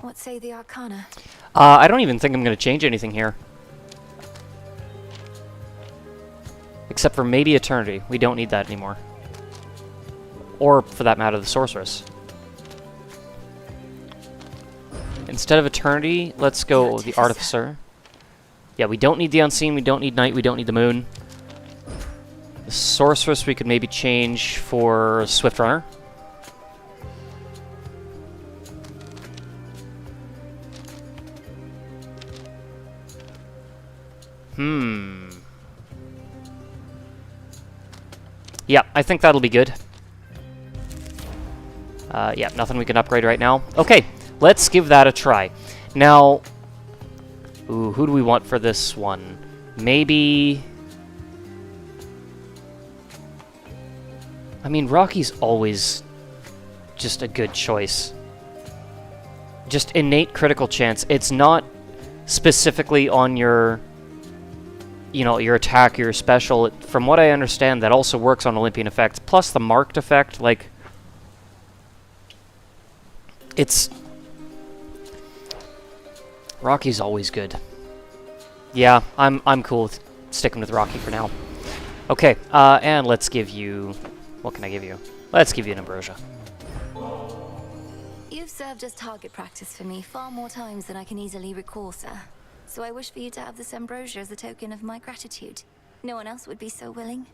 What say the Arcana? I don't even think I'm gonna change anything here. Except for maybe Eternity. We don't need that anymore. Or, for that matter, the Sorceress. Instead of Eternity, let's go with the Artificer. Yeah, we don't need the Unseen, we don't need Night, we don't need the Moon. The Sorceress we could maybe change for Swift Runner. Yeah, I think that'll be good. Yeah, nothing we can upgrade right now. Okay, let's give that a try. Now, ooh, who do we want for this one? Maybe... I mean, Rocky's always just a good choice. Just innate critical chance. It's not specifically on your... you know, your attack, your special. From what I understand, that also works on Olympian effects. Plus the marked effect, like... It's... Rocky's always good. Yeah, I'm cool with sticking with Rocky for now. Okay, and let's give you... What can I give you? Let's give you an Ambrosia. You've served as target practice for me far more times than I can easily recall, sir. So I wish for you to have this ambrosia as a token of my gratitude. No one else would be so willing.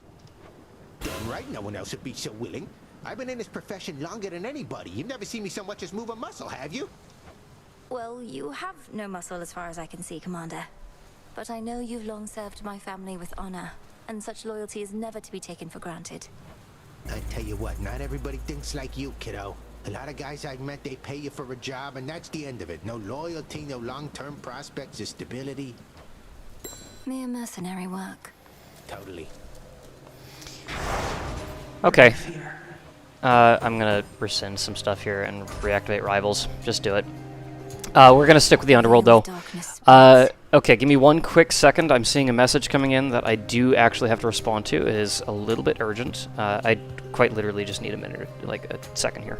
Damn right, no one else would be so willing. I've been in this profession longer than anybody. You've never seen me so much as move a muscle, have you? Well, you have no muscle as far as I can see, Commander. But I know you've long served my family with honor, and such loyalty is never to be taken for granted. I tell you what, not everybody thinks like you, kiddo. A lot of guys I've met, they pay you for a job, and that's the end of it. No loyalty, no long-term prospects or stability. Mere mercenary work. Totally. Okay. I'm gonna rescind some stuff here and reactivate rivals. Just do it. We're gonna stick with the underworld, though. Okay, give me one quick second. I'm seeing a message coming in that I do actually have to respond to. It is a little bit urgent. I quite literally just need a minute, like a second here.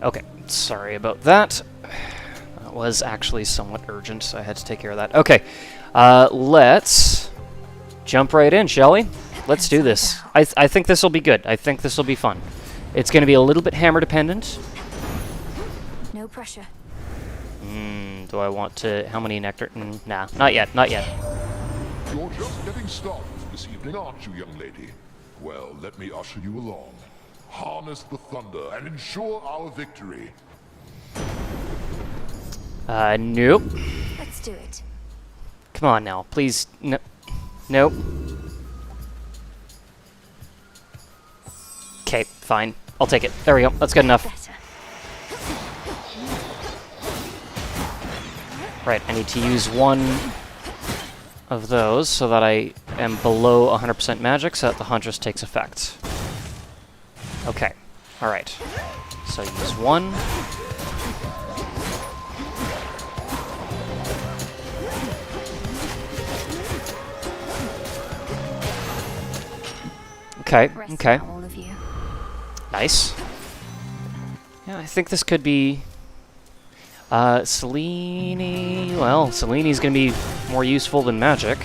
Okay, sorry about that. That was actually somewhat urgent, so I had to take care of that. Okay, let's jump right in, shall we? Let's do this. I think this will be good. I think this will be fun. It's going to be a little bit hammer dependent. No pressure. Do I want to... How many nectar? Nah, not yet, not yet. You're just getting started this evening, aren't you, young lady? Well, let me usher you along. Harness the thunder and ensure our victory. Nope. Let's do it. Come on now, please. No. Nope. Okay, fine. I'll take it. There we go. That's good enough. Right, I need to use one of those so that I am below 100% magic so that the Huntress takes effect. Okay, alright. So use one. Okay, okay. Nice. Yeah, I think this could be... Selene... Well, Selene's gonna be more useful than magic.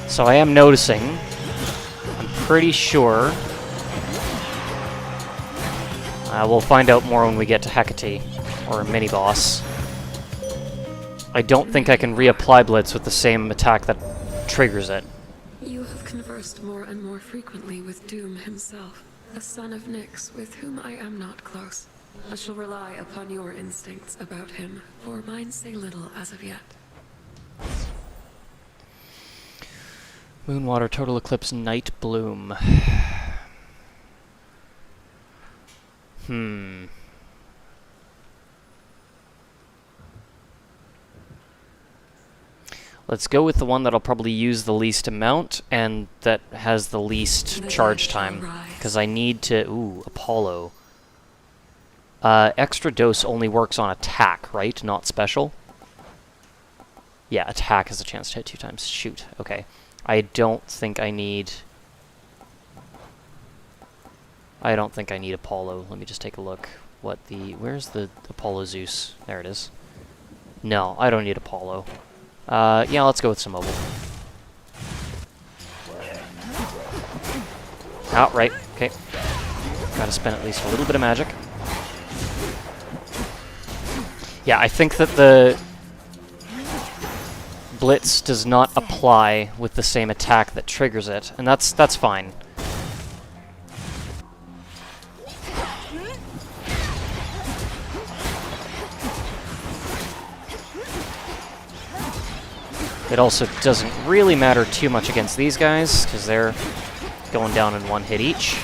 So I am noticing, I'm pretty sure, we'll find out more when we get to Hecate, or a mini-boss. I don't think I can reapply Blitz with the same attack that triggers it. You have conversed more and more frequently with Doom himself, a son of Nyx with whom I am not close. I shall rely upon your instincts about him, for mine say little as of yet. Moonwater, Total Eclipse, Night Bloom. Let's go with the one that'll probably use the least amount and that has the least charge time. Because I need to... Ooh, Apollo. Extra dose only works on attack, right? Not special? Yeah, attack has a chance to hit 2 times. Shoot, okay. I don't think I need Apollo. Let me just take a look. Where's the Apollo Zeus? There it is. No, I don't need Apollo. Yeah, let's go with some mobile. Oh, right, okay. Gotta spend at least a little bit of magic. Yeah, I think that the Blitz does not apply with the same attack that triggers it, and that's fine. It also doesn't really matter too much against these guys, because they're going down in 1 hit each.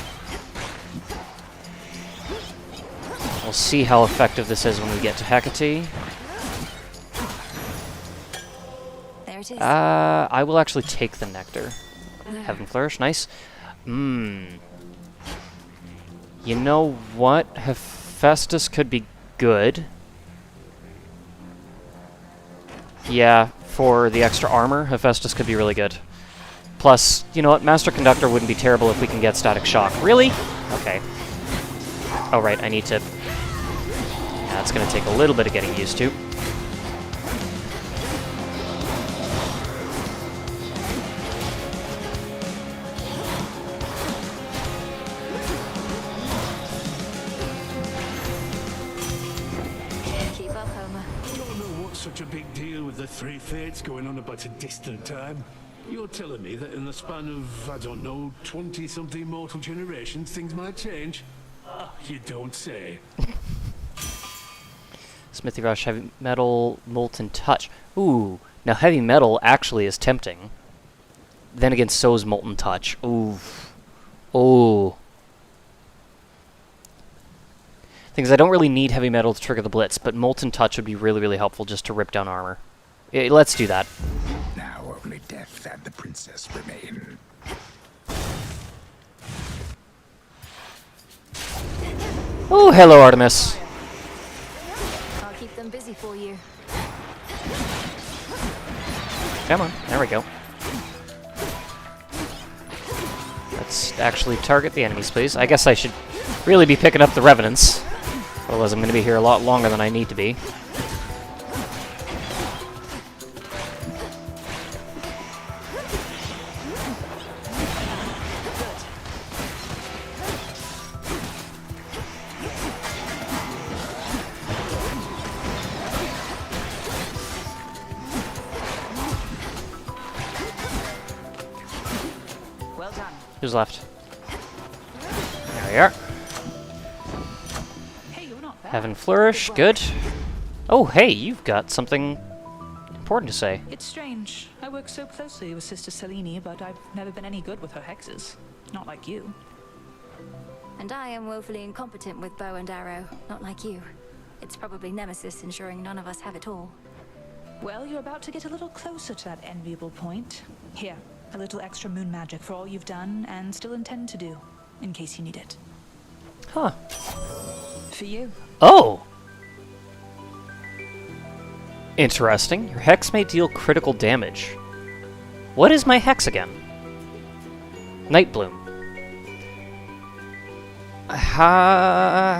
We'll see how effective this is when we get to Hecate. I will actually take the Nectar. Heaven Flourish, nice. You know what? Hephaestus could be good. Yeah, for the extra armor, Hephaestus could be really good. Plus, you know what? Master Conductor wouldn't be terrible if we can get Static Shock. Really? Okay. Oh, right, I need to... Yeah, it's going to take a little bit of getting used to. Such a big deal with the three fates going on about a distant time. You're telling me that in the span of, I don't know, 20-something mortal generations, things might change? Ah, you don't say. Smithy Rush, Heavy Metal, Molten Touch. Ooh, now Heavy Metal actually is tempting. Then again, so is Molten Touch. Ooh. Oh. Things I don't really need Heavy Metal to trigger the Blitz, but Molten Touch would be really, really helpful just to rip down armor. Let's do that. Now only death and the princess remain. Oh, hello, Artemis. I'll keep them busy for you. Come on, there we go. Let's actually target the enemies, please. I guess I should really be picking up the Revenants. Otherwise I'm going to be here a lot longer than I need to be. Well done. Who's left? There we are. Heaven Flourish, good. Oh, hey, you've got something important to say. It's strange. I work so closely with Sister Selene, but I've never been any good with her hexes. Not like you. And I am woefully incompetent with bow and arrow, not like you. It's probably Nemesis ensuring none of us have it all. Well, you're about to get a little closer to that enviable point. Here, a little extra moon magic for all you've done and still intend to do, in case you need it. Huh. For you. Oh! Interesting. Your hex may deal critical damage. What is my hex again? Nightbloom. How...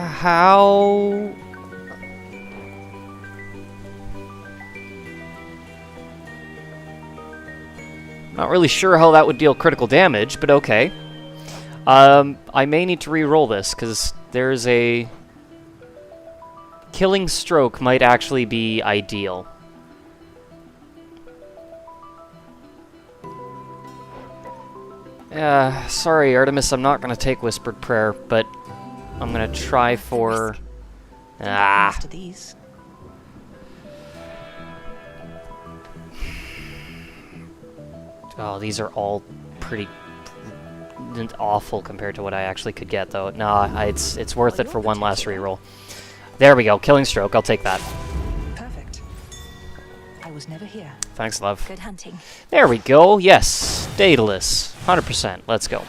Not really sure how that would deal critical damage, but okay. I may need to re-roll this, because there's a... Killing Stroke might actually be ideal. Sorry, Artemis, I'm not going to take Whispered Prayer, but I'm going to try for... These. Oh, these are all pretty awful compared to what I actually could get, though. Nah, it's worth it for one last reroll. There we go, Killing Stroke, I'll take that. Perfect. I was never here. Thanks, love. Good hunting. There we go, yes. Daedalus, 100%, let's go.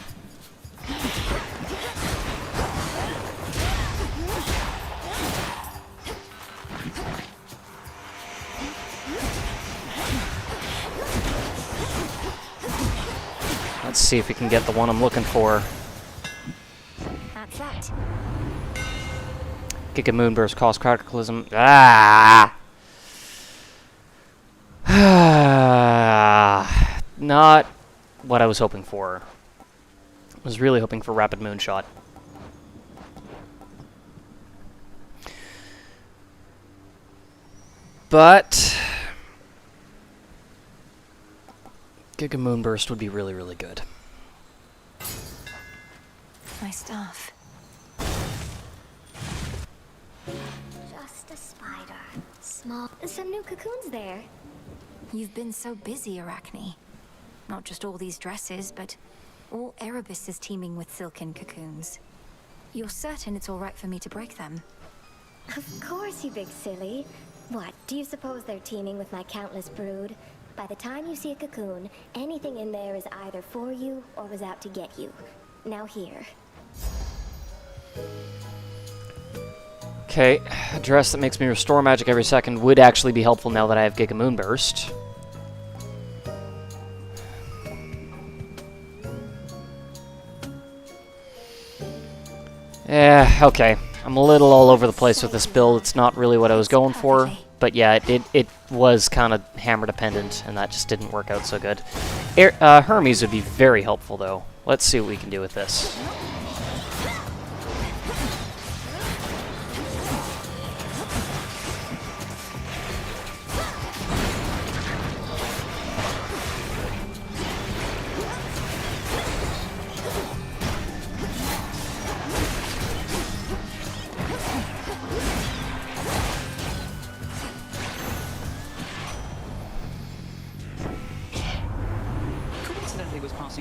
Let's see if we can get the one I'm looking for. That's that. Giga Moonburst, Cause Cataclysm. Ah! Not what I was hoping for. I was really hoping for Rapid Moonshot. But Giga Moonburst would be really, really good. My staff. Just a spider. Small. Some new cocoons there. You've been so busy, Arachne. Not just all these dresses, but all Erebus is teeming with silken cocoons. You're certain it's all right for me to break them? Of course, you big silly. What, do you suppose they're teeming with my countless brood? By the time you see a cocoon, anything in there is either for you or was out to get you. Now here. Okay, a dress that makes me restore magic every second would actually be helpful now that I have Giga Moonburst. Okay. I'm a little all over the place with this build. It's not really what I was going for. But yeah, it was kind of hammer dependent, and that just didn't work out so good. Hermes would be very helpful, though. Let's see what we can do with this.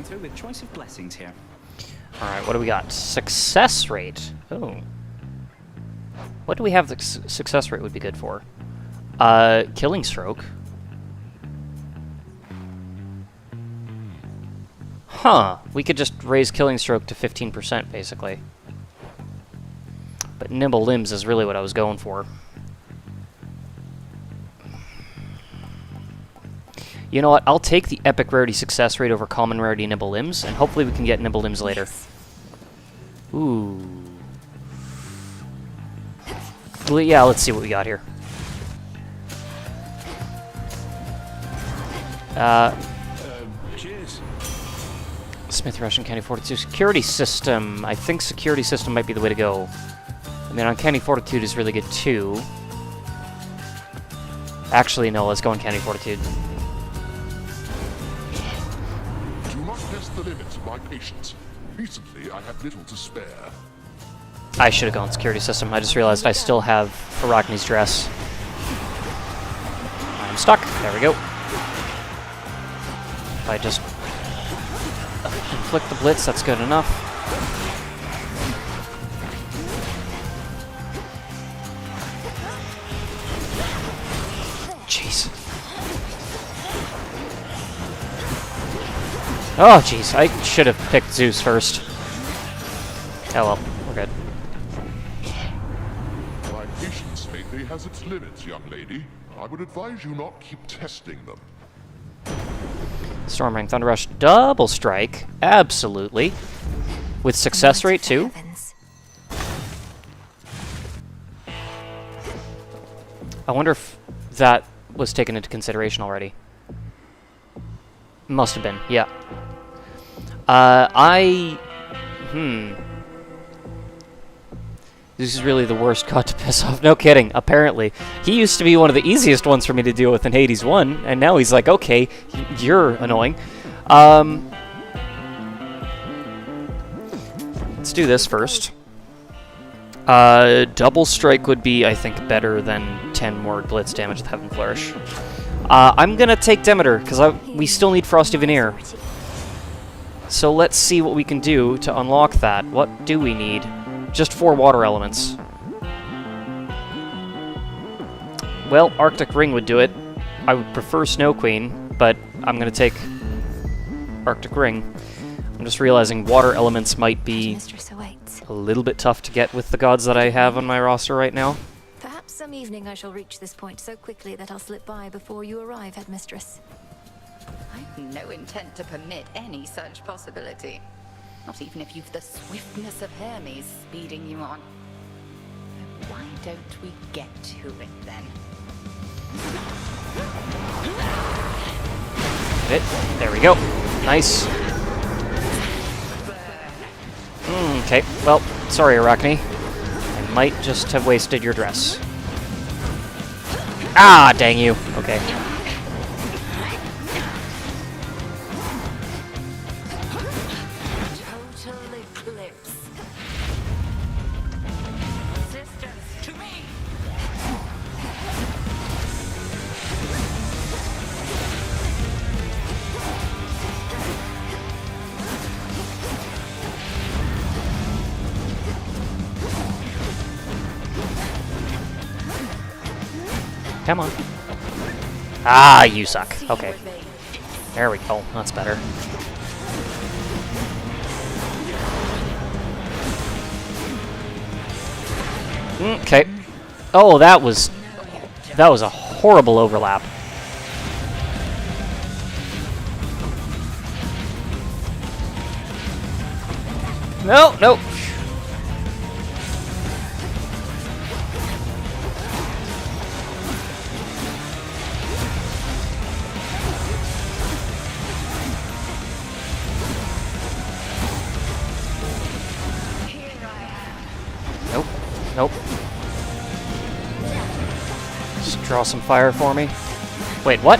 Through with choice of blessings here. Alright, what do we got? Success rate. Oh. What do we have the success rate would be good for? Killing Stroke. Huh. We could just raise Killing Stroke to 15%, basically. But Nimble Limbs is really what I was going for. You know what? I'll take the epic rarity success rate over common rarity Nimble Limbs, and hopefully we can get Nimble Limbs later. Ooh. Well, yeah, let's see what we got here. Cheers. Smith Rush and Candy Fortitude. Security system. I think security system might be the way to go. I mean, Uncanny Fortitude is really good too. Actually, no, let's go Uncanny Fortitude. The limits of my patience. Recently, I had little to spare. I should have gone security system. I just realized I still have Arachne's dress. I'm stuck. There we go. If I just inflict the blitz, that's good enough. Jeez. Oh, jeez. I should have picked Zeus first. Oh well, we're good. My patience lately has its limits, young lady. I would advise you not keep testing them. Stormring Thunder Rush double strike. Absolutely. With success rate too. I wonder if that was taken into consideration already. Must have been, yeah. This is really the worst god to piss off. No kidding, apparently. He used to be one of the easiest ones for me to deal with in Hades 1, and now he's like, okay, you're annoying. Let's do this first. Double strike would be, I think, better than 10 more blitz damage with Heaven Flourish. I'm gonna take Demeter, because we still need Frosty Veneer. So let's see what we can do to unlock that. What do we need? Just 4 water elements. Well, Arctic Ring would do it. I would prefer Snow Queen, but I'm gonna take Arctic Ring. I'm just realizing water elements might be a little bit tough to get with the gods that I have on my roster right now. Perhaps some evening I shall reach this point so quickly that I'll slip by before you arrive, Headmistress. I've no intent to permit any such possibility. Not even if you've the swiftness of Hermes speeding you on. But why don't we get to it then? Hit. There we go. Nice. Okay, well, sorry, Arachne. I might just have wasted your dress. Ah, dang you. Okay. Total eclipse. Sisters, to me! Come on. Ah, you suck. Okay. There we go. That's better. Okay. Oh, that was a horrible overlap. No, no. Nope. Nope. Just draw some fire for me. Wait, what?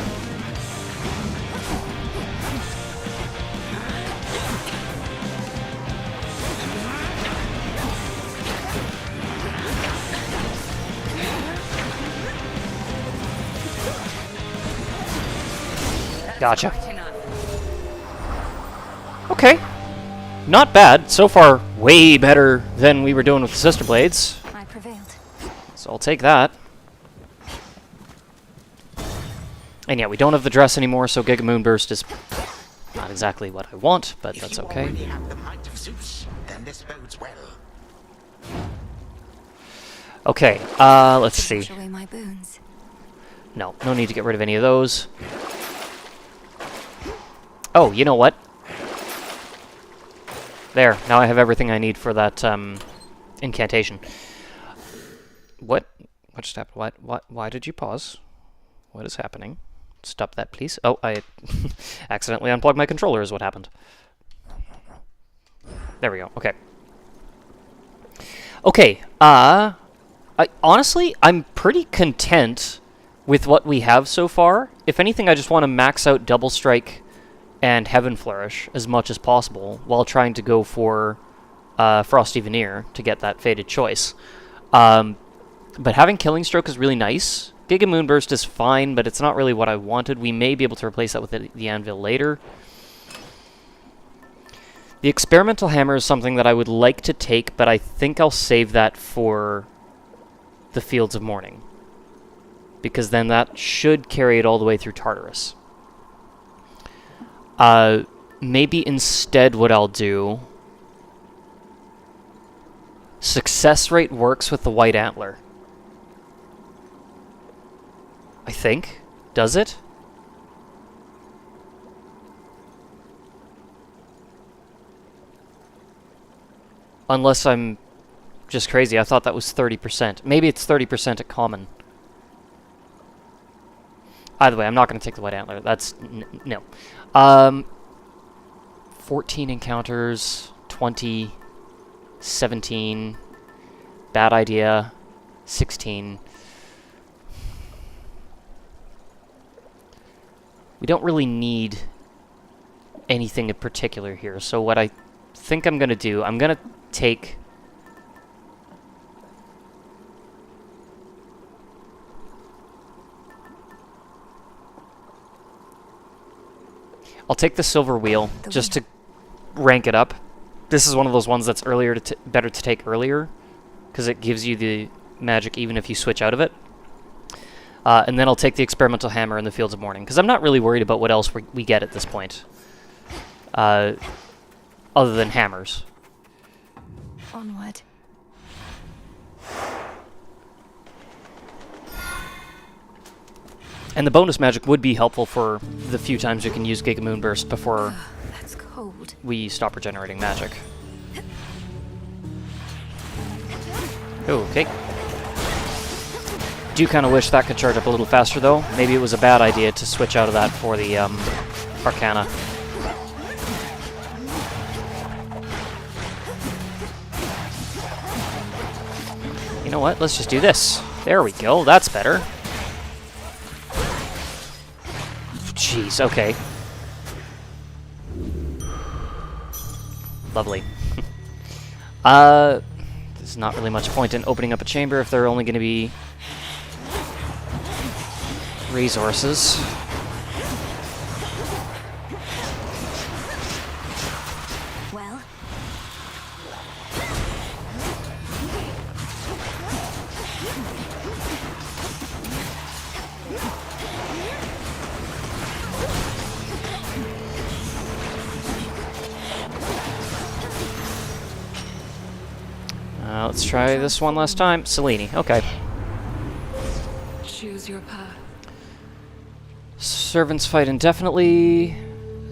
Gotcha. Okay. Not bad. So far, way better than we were doing with the Sister Blades. I prevailed. So I'll take that. And yeah, we don't have the dress anymore, so Giga Moonburst is not exactly what I want, but that's okay. If you already have the might of Zeus, then this bodes well. Okay, let's see. Wash away my boons. No, no need to get rid of any of those. Oh, you know what? There, now I have everything I need for that incantation. What just happened? Why did you pause? What is happening? Stop that, please. Oh, I accidentally unplugged my controller is what happened. There we go. Okay. Okay, honestly, I'm pretty content with what we have so far. If anything, I just want to max out Double Strike and Heaven Flourish as much as possible while trying to go for Frosty Veneer to get that Fated Choice. But having Killing Stroke is really nice. Giga Moonburst is fine, but it's not really what I wanted. We may be able to replace that with the Anvil later. The Experimental Hammer is something that I would like to take, but I think I'll save that for the Fields of Morning, because then that should carry it all the way through Tartarus. Maybe instead what I'll do... Success rate works with the White Antler. I think. Does it? Unless I'm just crazy. I thought that was 30%. Maybe it's 30% at common. Either way, I'm not going to take the White Antler. That's... no. 14 encounters, 20, 17, bad idea, 16. We don't really need anything in particular here, so what I think I'm going to do, I'm going to take... I'll take the Silver Wheel, just to rank it up. This is one of those ones that's better to take earlier, because it gives you the magic even if you switch out of it. And then I'll take the Experimental Hammer in the Fields of Morning, because I'm not really worried about what else we get at this point. Other than hammers. Onward. And the bonus magic would be helpful for the few times you can use Giga Moonburst before That's cold. we stop regenerating magic. Okay. Do kind of wish that could charge up a little faster, though. Maybe it was a bad idea to switch out of that for the Arcana. You know what? Let's just do this. There we go. That's better. Jeez, okay. Lovely. There's not really much point in opening up a chamber if they're only going to be resources. Well, let's try this one last time. Selene, okay. Choose your path. Servants fight indefinitely.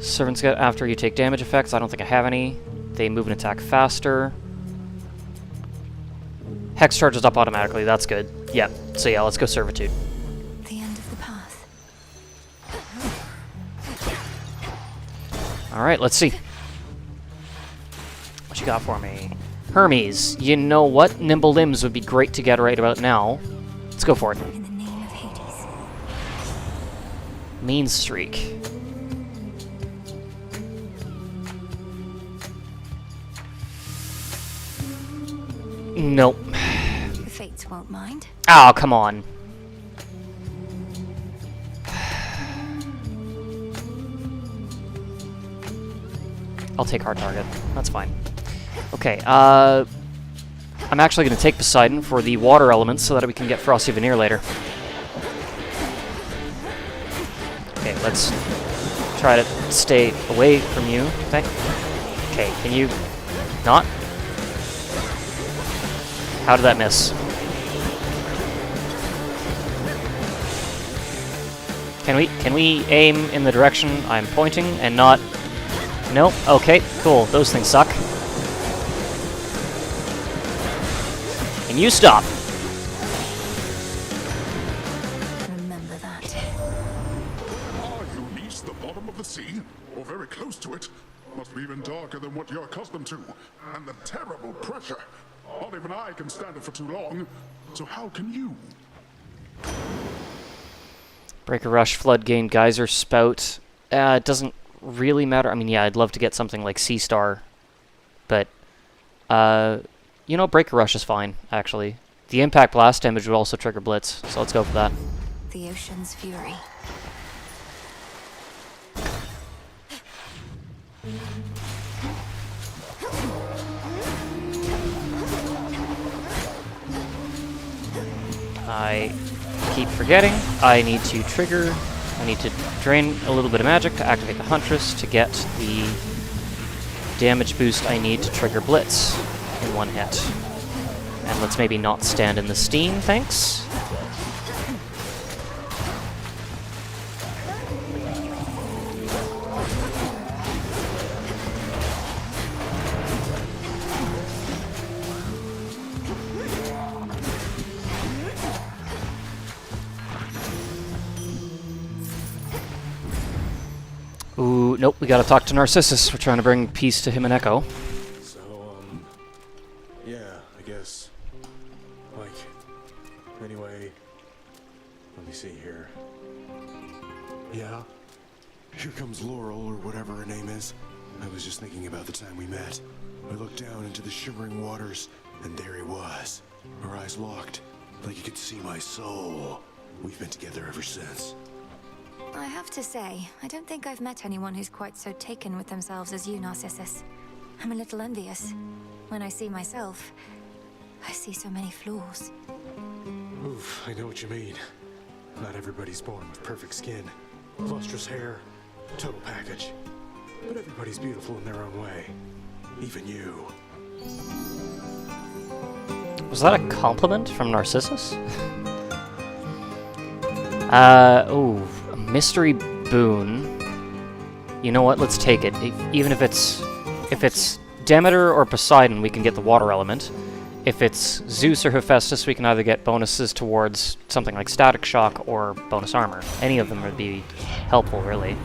Servants get after you take damage effects. I don't think I have any. They move and attack faster. Hex charges up automatically, that's good. Yeah, so yeah, let's go Servitude. The end of the path. Alright, let's see. What you got for me? Hermes, you know what? Nimble Limbs would be great to get right about now. Let's go for it. In the name of Hades. Mean Streak. Nope. The Fates won't mind. Oh, come on. I'll take hard target. That's fine. Okay, I'm actually going to take Poseidon for the water elements so that we can get Frosty Veneer later. Okay, let's try to stay away from you. Okay, can you not? How did that miss? Can we aim in the direction I'm pointing and not? Nope. Okay, cool. Those things suck. Can you stop? Remember that. Are you east the bottom of the sea? Or very close to it? Must be even darker than what you're accustomed to. And the terrible pressure. Not even I can stand it for too long. So how can you? Breaker Rush, Flood Gain, Geyser, Spout. It doesn't really matter. I mean, yeah, I'd love to get something like Sea Star. But, you know, Breaker Rush is fine, actually. The Impact Blast damage would also trigger Blitz, so let's go for that. The ocean's fury. I keep forgetting. I need to trigger. I need to drain a little bit of magic to activate the Huntress to get the damage boost I need to trigger Blitz in one hit. And let's maybe not stand in the steam, thanks. Ooh, nope, we gotta talk to Narcissus. We're trying to bring peace to him and Echo. So, yeah, I guess. Like, anyway, let me see here. Yeah? Here comes Laurel, or whatever her name is. I was just thinking about the time we met. I looked down into the shimmering waters, and there he was. Our eyes locked, like he could see my soul. We've been together ever since. I have to say, I don't think I've met anyone who's quite so taken with themselves as you, Narcissus. I'm a little envious. When I see myself, I see so many flaws. Oof, I know what you mean. Not everybody's born with perfect skin, lustrous hair, total package. But everybody's beautiful in their own way. Even you. Was that a compliment from Narcissus? Ooh. Mystery boon. You know what? Let's take it. Even if it's Demeter or Poseidon, we can get the water element. If it's Zeus or Hephaestus, we can either get bonuses towards something like Static Shock or bonus armor. Any of them would be helpful, really.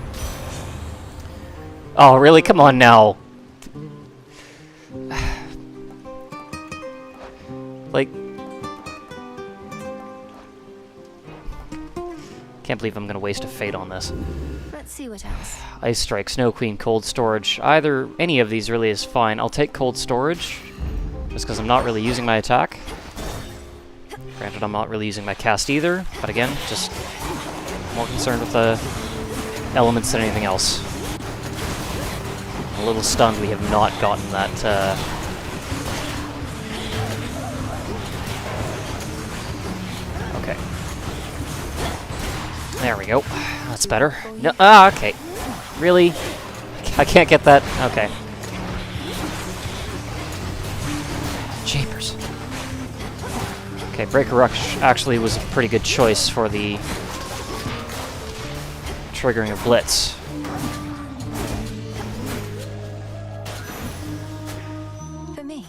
Oh, really? Come on now. Like, can't believe I'm going to waste a fate on this. Let's see what else. Ice Strike, Snow Queen, Cold Storage. Any of these really is fine. I'll take Cold Storage, just because I'm not really using my attack. Granted, I'm not really using my cast either, but again, just more concerned with the elements than anything else. I'm a little stunned we have not gotten that, Okay. There we go. That's better. No, okay. Really? I can't get that? Okay. Chambers. Okay, Breaker Rush actually was a pretty good choice for the triggering of Blitz. For me.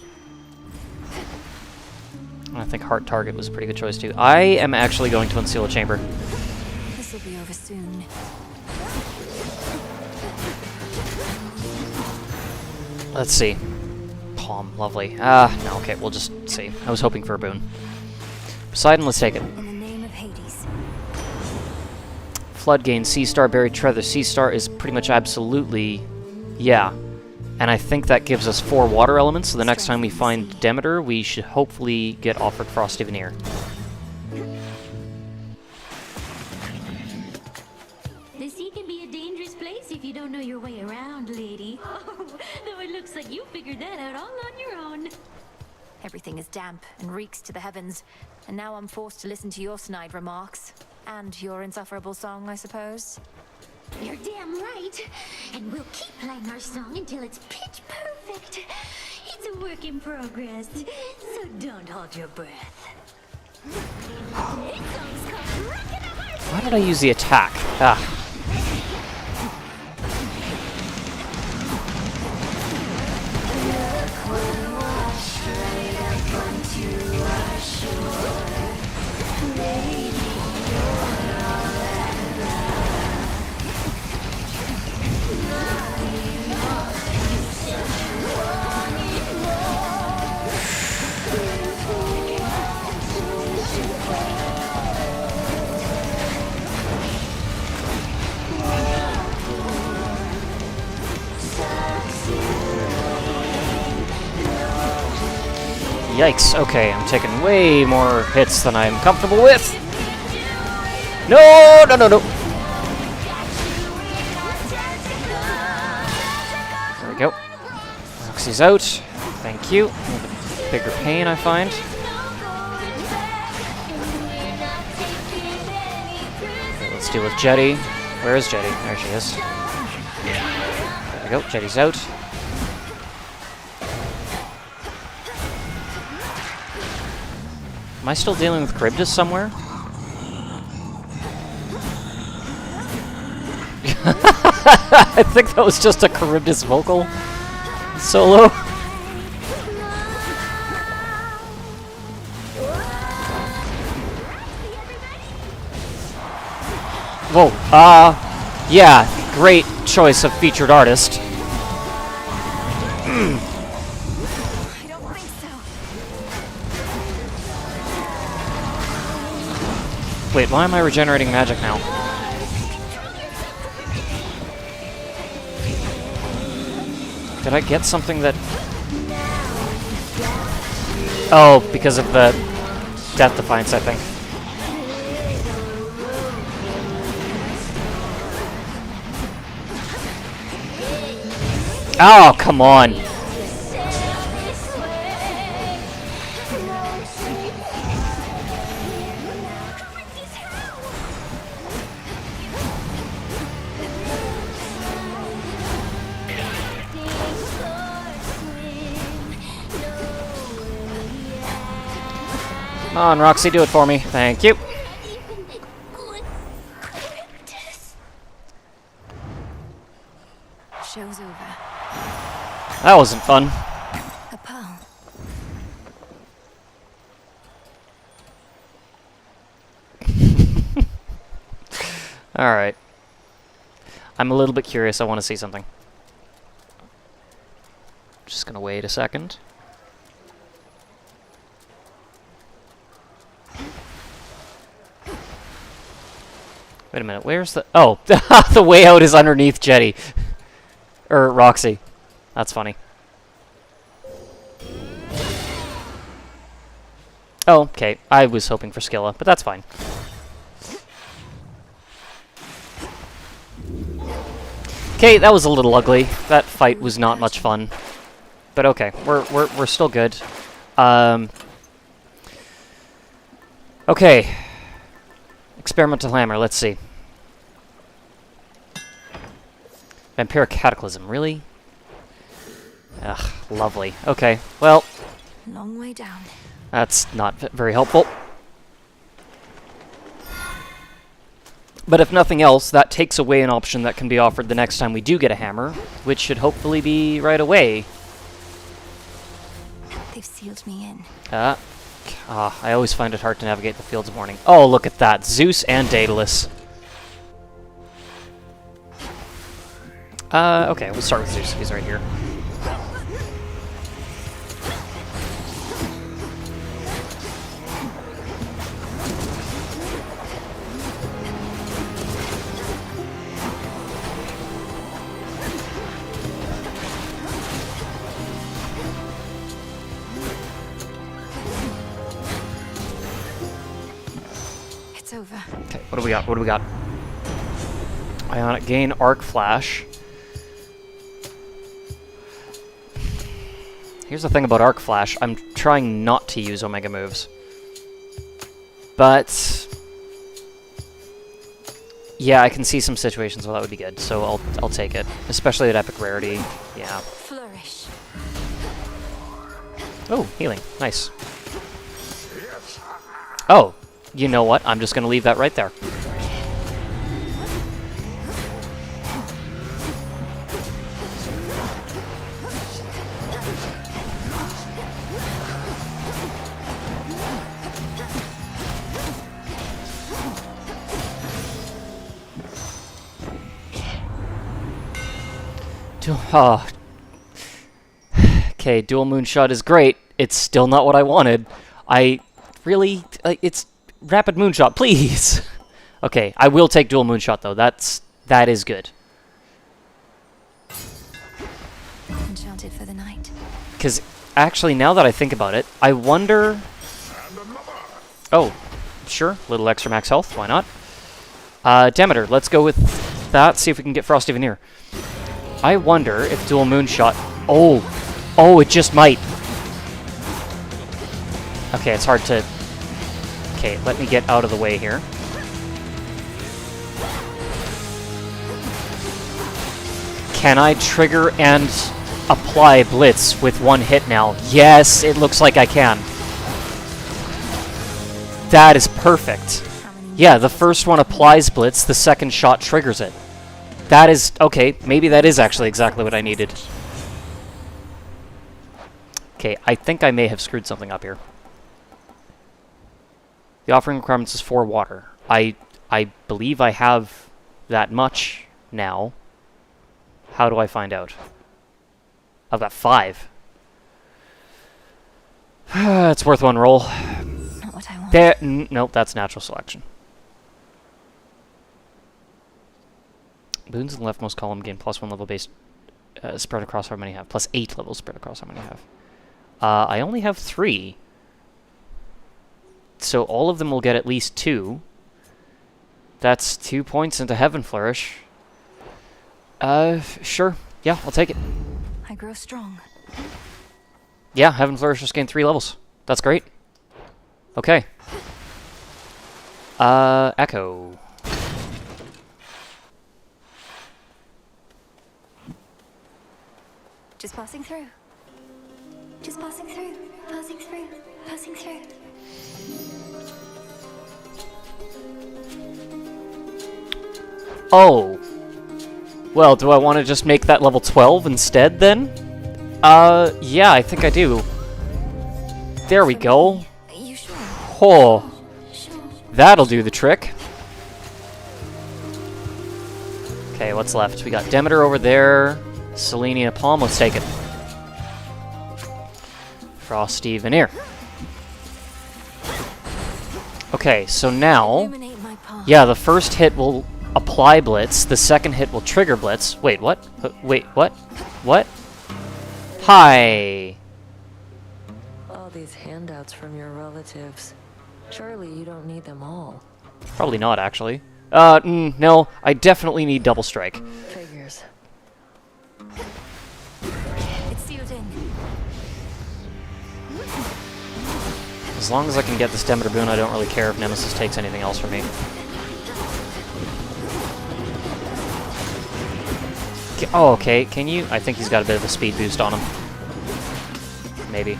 I think Heart Target was a pretty good choice too. I am actually going to unseal a chamber. This will be over soon. Let's see. Palm, lovely. Ah, no, okay, we'll just see. I was hoping for a boon. Poseidon, let's take it. In the name of Hades. Flood gain, Sea Star, Buried Treasure. Sea Star is pretty much absolutely... yeah. And I think that gives us 4 water elements, so the next time we find Demeter, we should hopefully get offered Frosty Veneer. The sea can be a dangerous place if you don't know your way around, lady. Oh, though it looks like you figured that out all on your own. Everything is damp and reeks to the heavens, and now I'm forced to listen to your snide remarks. And your insufferable song, I suppose. You're damn right. And we'll keep playing our song until it's pitch perfect. It's a work in progress, so don't hold your breath. This song's called Rockin' a Heart. Why did I use the attack? Ah. Yikes, okay, I'm taking way more hits than I'm comfortable with. No, no, no, no. There we go. Roxy's out. Thank you. A little bit bigger pain, I find. Okay, let's deal with Jetty. Where is Jetty? There she is. There we go, Jetty's out. Am I still dealing with Charybdis somewhere? I think that was just a Charybdis vocal solo. Whoa, yeah, great choice of featured artist. Wait, why am I regenerating magic now? Did I get something that... oh, because of the Death Defiance, I think. Oh, come on. Come on, Roxy, do it for me. Thank you. Show's over. That wasn't fun. A pearl. Alright. I'm a little bit curious. I want to see something. Just gonna wait a second. Wait a minute, where's the... oh, the way out is underneath Jetty. Or Roxy. That's funny. Oh, okay. I was hoping for Skilla, but that's fine. Okay, that was a little ugly. That fight was not much fun. But okay, we're still good. Okay. Experimental Hammer, let's see. Vampiric Cataclysm, really? Ugh, lovely. Okay, well... long way down. That's not very helpful. But if nothing else, that takes away an option that can be offered the next time we do get a hammer, which should hopefully be right away. They've sealed me in. I always find it hard to navigate the fields of morning. Oh, look at that. Zeus and Daedalus. Okay, we'll start with Zeus. He's right here. It's over. Okay, what do we got? What do we got? Ionic Gain, Arc Flash. Here's the thing about Arc Flash. I'm trying not to use Omega moves. But yeah, I can see some situations where that would be good, so I'll take it. Especially at epic rarity. Yeah. Flourish. Oh, healing. Nice. Oh, you know what? I'm just gonna leave that right there. Okay, dual moonshot is great. It's still not what I wanted. It's rapid moonshot, please. Okay, I will take dual moonshot though. That is good. Enchanted for the night. Because actually, now that I think about it, I wonder. Oh, sure, little extra max health. Why not? Demeter. Let's go with that. See if we can get Frosty Veneer. I wonder if dual moonshot. Oh, it just might. Okay, it's hard to. Okay, let me get out of the way here. Can I trigger and apply Blitz with one hit now? Yes, it looks like I can. That is perfect. Yeah, the first one applies Blitz, the second shot triggers it. That is... okay, maybe that is actually exactly what I needed. Okay, I think I may have screwed something up here. The offering requirements is 4 water. I believe I have that much now. How do I find out? I've got 5. It's worth one roll. Not what I want. Nope, that's natural selection. Boons in the leftmost column gain +1 level base spread across how many you have. +8 levels spread across how many you have. I only have 3. So all of them will get at least 2. That's 2 points into Heaven Flourish. Sure. Yeah, I'll take it. I grow strong. Yeah, Heaven Flourish just gained 3 levels. That's great. Okay. Echo. Just passing through. Just passing through. Passing through. Passing through. Oh. Well, do I want to just make that level 12 instead, then? Yeah, I think I do. There we go. Oh. That'll do the trick. Okay, what's left? We got Demeter over there. Selenia Palm, let's take it. Frosty Veneer. Okay, so now... yeah, the first hit will apply Blitz, the second hit will trigger Blitz. Wait, what? Wait, what? What? Hi! All these handouts from your relatives. Surely you don't need them all. Probably not, actually. No, I definitely need Double Strike. Figures. It's sealed in. As long as I can get this Demeter boon, I don't really care if Nemesis takes anything else from me. Oh, okay. Can you? I think he's got a bit of a speed boost on him. Maybe.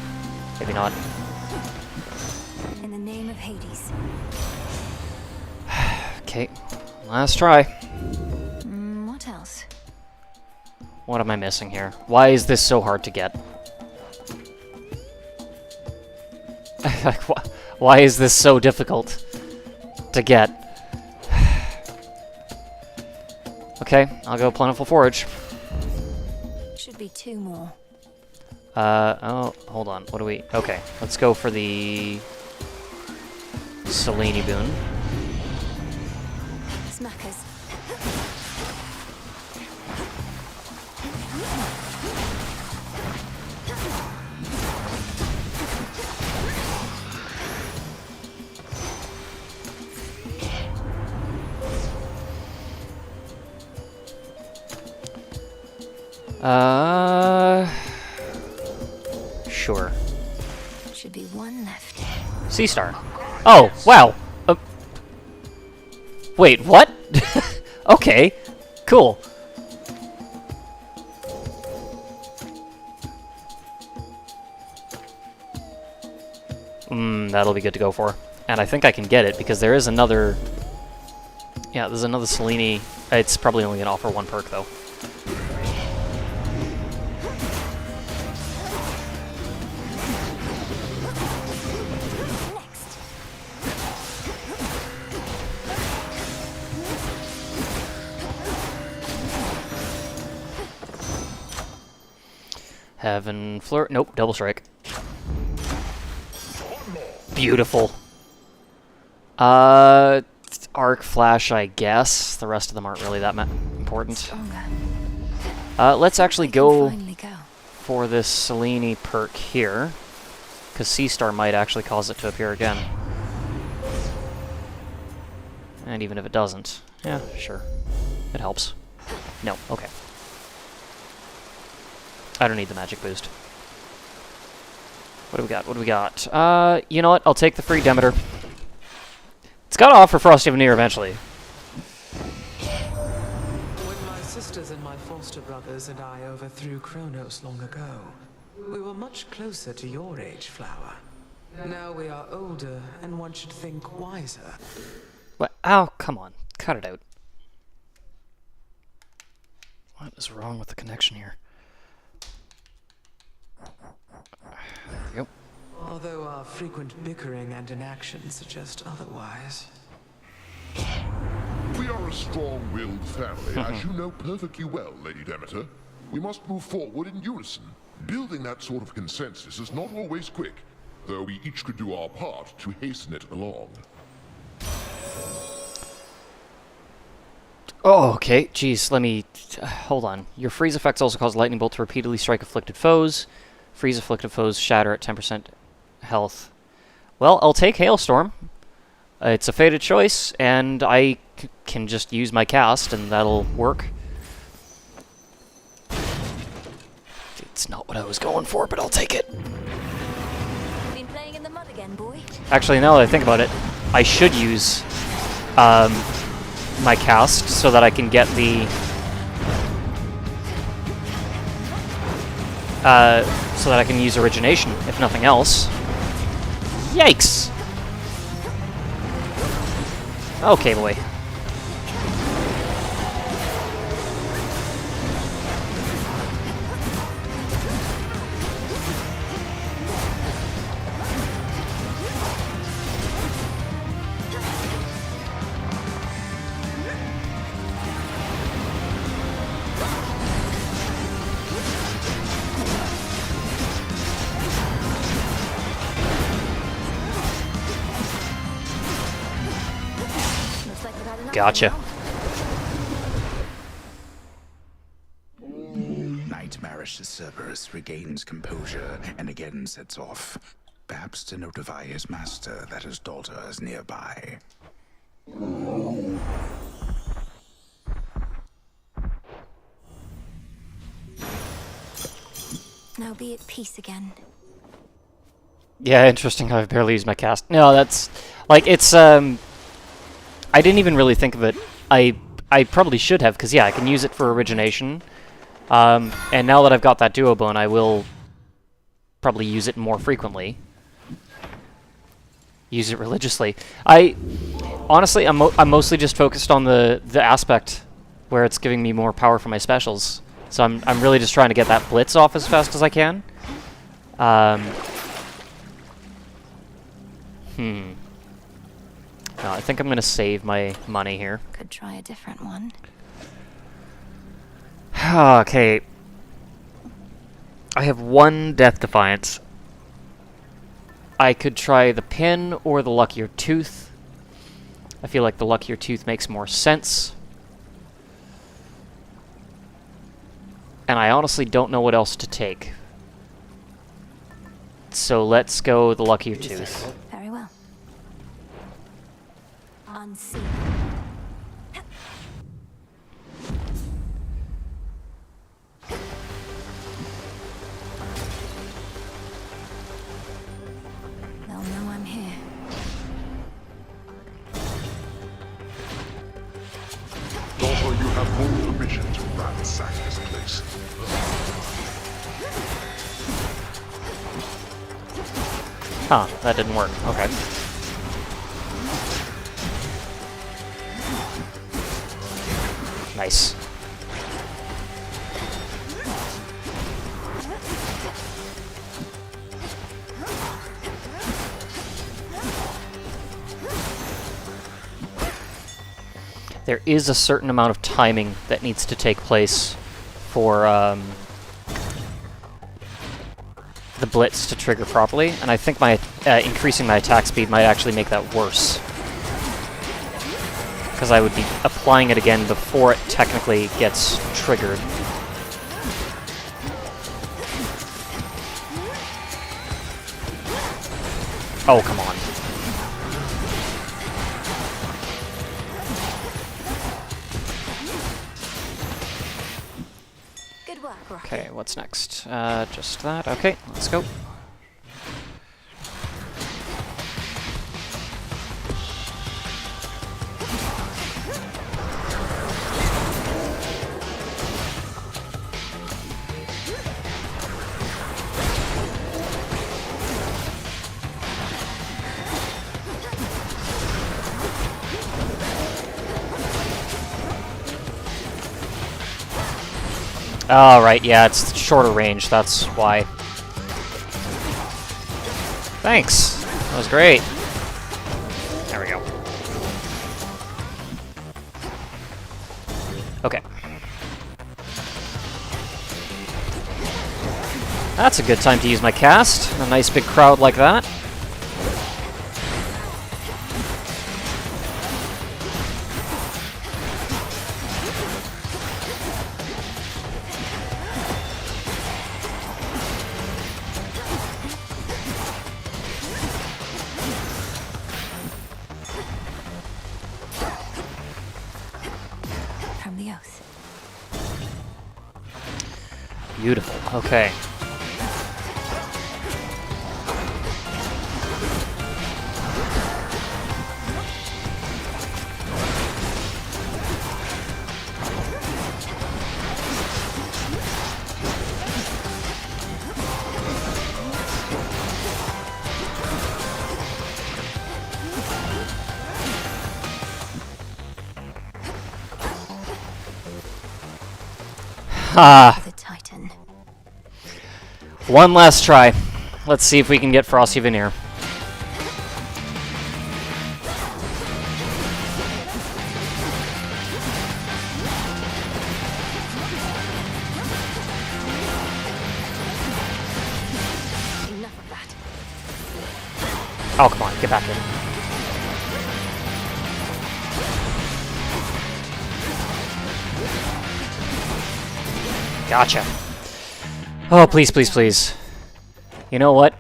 Maybe not. name of Hades. Okay, last try. What else? What am I missing here? Why is this so hard to get? Like, why is this so difficult to get? Okay, I'll go Plentiful Forage. Should be 2 more. Oh, hold on. What do we... Okay, let's go for the... Selene boon. Smackers. Sure. Should be 1 left. Sea Star. Oh, wow. Wait, what? Okay, cool. That'll be good to go for. And I think I can get it, because there is another... Yeah, there's another Selene. It's probably only going to offer 1 perk, though. Heaven Fleur. Nope, double strike. Beautiful. Arc Flash, I guess. The rest of them aren't really that important. Let's actually go for this Selene perk here, because Sea Star might actually cause it to appear again. And even if it doesn't, yeah, sure. It helps. No, okay. I don't need the magic boost. What do we got? What do we got? You know what? I'll take the free Demeter. It's got to offer Frosty Veneer eventually. When my sisters and my foster brothers and I overthrew Kronos long ago, we were much closer to your age, Flower. Now we are older, and one should think wiser. What? Ow, come on. Cut it out. What is wrong with the connection here? Yep. Although our frequent bickering and inaction suggest otherwise. We are a strong-willed family, as you know perfectly well, Lady Demeter. We must move forward in unison. Building that sort of consensus is not always quick, though we each could do our part to hasten it along. Oh, okay. Jeez, let me... hold on. Your freeze effects also cause lightning bolt to repeatedly strike afflicted foes. Freeze afflicted foes shatter at 10% health. Well, I'll take Hailstorm. It's a fated choice, and I can just use my cast, and that'll work. It's not what I was going for, but I'll take it. Been playing in the mud again, boy? Actually, now that I think about it, I should use my cast so that I can get the... so that I can use Origination, if nothing else. Yikes! Okay, boy. Gotcha. Nightmarish Cerberus regains composure and again sets off, perhaps to notify his master that his daughter is nearby. Now be at peace again. Yeah, interesting how I've barely used my cast. No, that's... like, it's, I didn't even really think of it. I probably should have, because, yeah, I can use it for Origination. And now that I've got that Duo Bone, I will probably use it more frequently. use it religiously. Honestly, I'm mostly just focused on the aspect where it's giving me more power for my specials. So I'm really just trying to get that blitz off as fast as I can. No, I think I'm gonna save my money here. Could try a different one. Okay. I have one Death Defiance. I could try the pin or the luckier tooth. I feel like the luckier tooth makes more sense. And I honestly don't know what else to take. So let's go the luckier tooth. Very well. Unseen. They'll know I'm here. Daughter, you have full permission to ransack this place. Huh, that didn't work. Okay. Nice. There is a certain amount of timing that needs to take place for the blitz to trigger properly, and I think my increasing my attack speed might actually make that worse. Because I would be applying it again before it technically gets triggered. Oh, come on. Good work, Rocky. Okay, what's next? Just that. Okay, let's go. Oh, right, yeah, it's shorter range, that's why. Thanks! That was great. There we go. Okay. That's a good time to use my cast. A nice big crowd like that. From the oath. Beautiful. Okay. Ah. The Titan. One last try. Let's see if we can get Frosty Veneer. Enough of that. Oh, come on, get back in. Gotcha. Oh, please, please, please. You know what?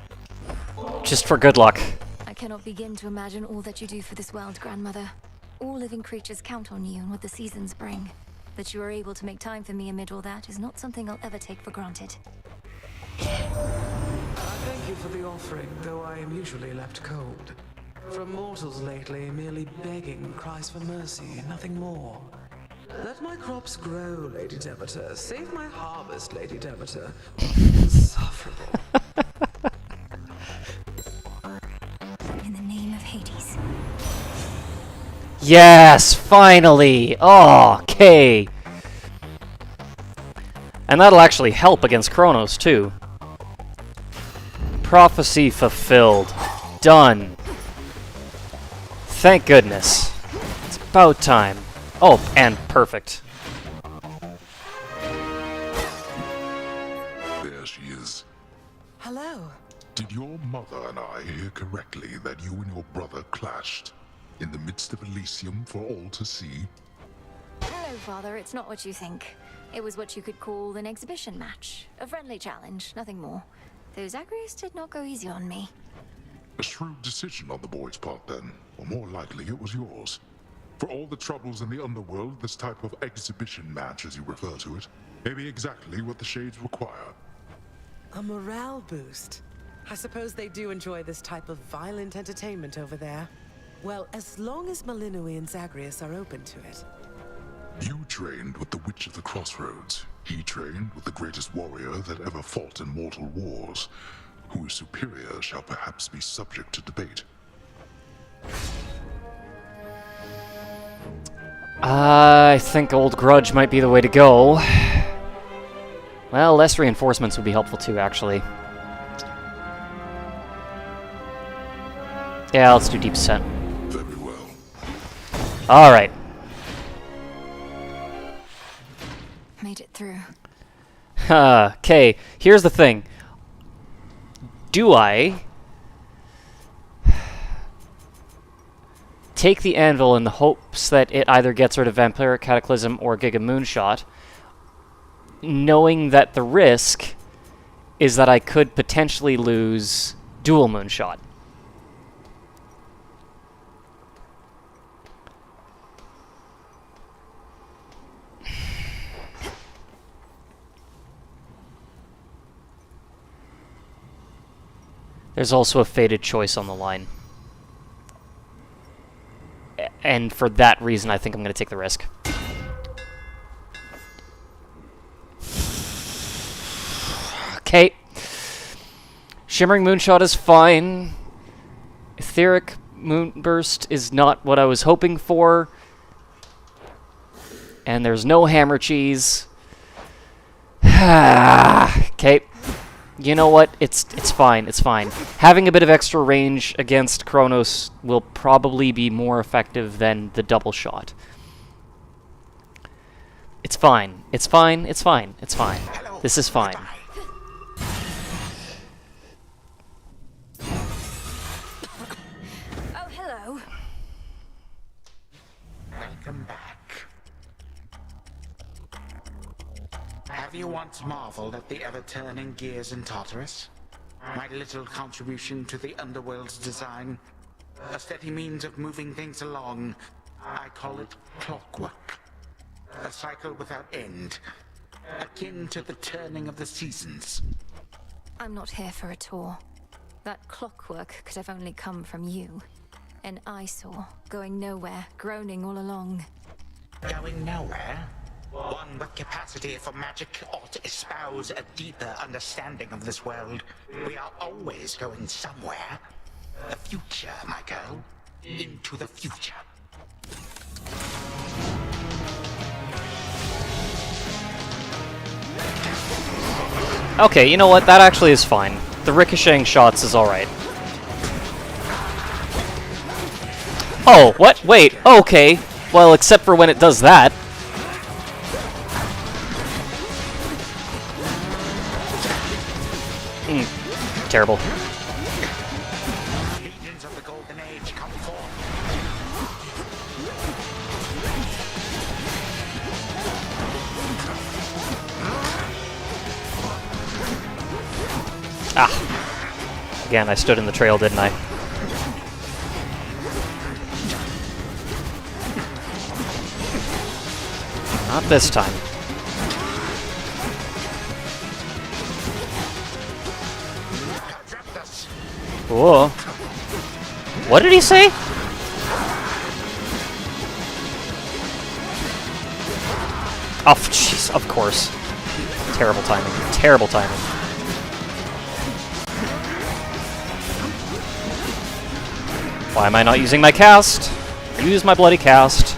Just for good luck. I cannot begin to imagine all that you do for this world, Grandmother. All living creatures count on you and what the seasons bring. That you are able to make time for me amid all that is not something I'll ever take for granted. Thank you for the offering, though I am usually left cold. From mortals lately, merely begging cries for mercy, nothing more. Let my crops grow, Lady Demeter. Save my harvest, Lady Demeter. Insufferable. In the name of Yes, finally! Oh, okay. And that'll actually help against Kronos, too. Prophecy fulfilled. Done. Thank goodness. It's about time. Oh, and perfect. There she is. Hello. Did your mother and I hear correctly that you and your brother clashed in the midst of Elysium for all to see? No, Father, it's not what you think. It was what you could call an exhibition match. A friendly challenge, nothing more. Though Zagreus did not go easy on me. A shrewd decision on the boy's part, then. Or more likely, it was yours. For all the troubles in the underworld, this type of exhibition match, as you refer to it, may be exactly what the Shades require. A morale boost. I suppose they do enjoy this type of violent entertainment over there. Well, as long as Malinui and Zagreus are open to it. You trained with the Witch of the Crossroads. He trained with the greatest warrior that ever fought in mortal wars. Whose superior shall perhaps be subject to debate. I think Old Grudge might be the way to go. Well, less reinforcements would be helpful too, actually. Yeah, let's do Deep Descent. Very well. Alright. Made it through. Okay, here's the thing. Do I take the anvil in the hopes that it either gets rid of Vampiric Cataclysm or Giga Moonshot, knowing that the risk is that I could potentially lose Dual Moonshot? There's also a fated choice on the line. And for that reason, I think I'm going to take the risk. Okay. Shimmering Moonshot is fine. Etheric Moonburst is not what I was hoping for. And there's no Hammer Cheese. Okay. You know what? It's fine. It's fine. Having a bit of extra range against Kronos will probably be more effective than the double shot. It's fine. It's fine. It's fine. It's fine. This is fine. Oh, hello. Welcome back. Have you once marveled at the ever-turning gears in Tartarus? My little contribution to the underworld's design? A steady means of moving things along. I call it clockwork. A cycle without end. Akin to the turning of the seasons. I'm not here for a tour. That clockwork could have only come from you. An eyesore, going nowhere, groaning all along. Going nowhere? One with capacity for magic ought to espouse a deeper understanding of this world. We are always going somewhere. The future, my girl. Into the future. Okay, you know what? That actually is fine. The ricocheting shots is alright. Oh, what? Wait, okay. Well, except for when it does that. Terrible. Legions of the Golden Age come forth. Ah. Again, I stood in the trail, didn't I? Not this time. Whoa. What did he say? Oh, jeez, of course. Terrible timing. Terrible timing. Why am I not using my cast? Use my bloody cast.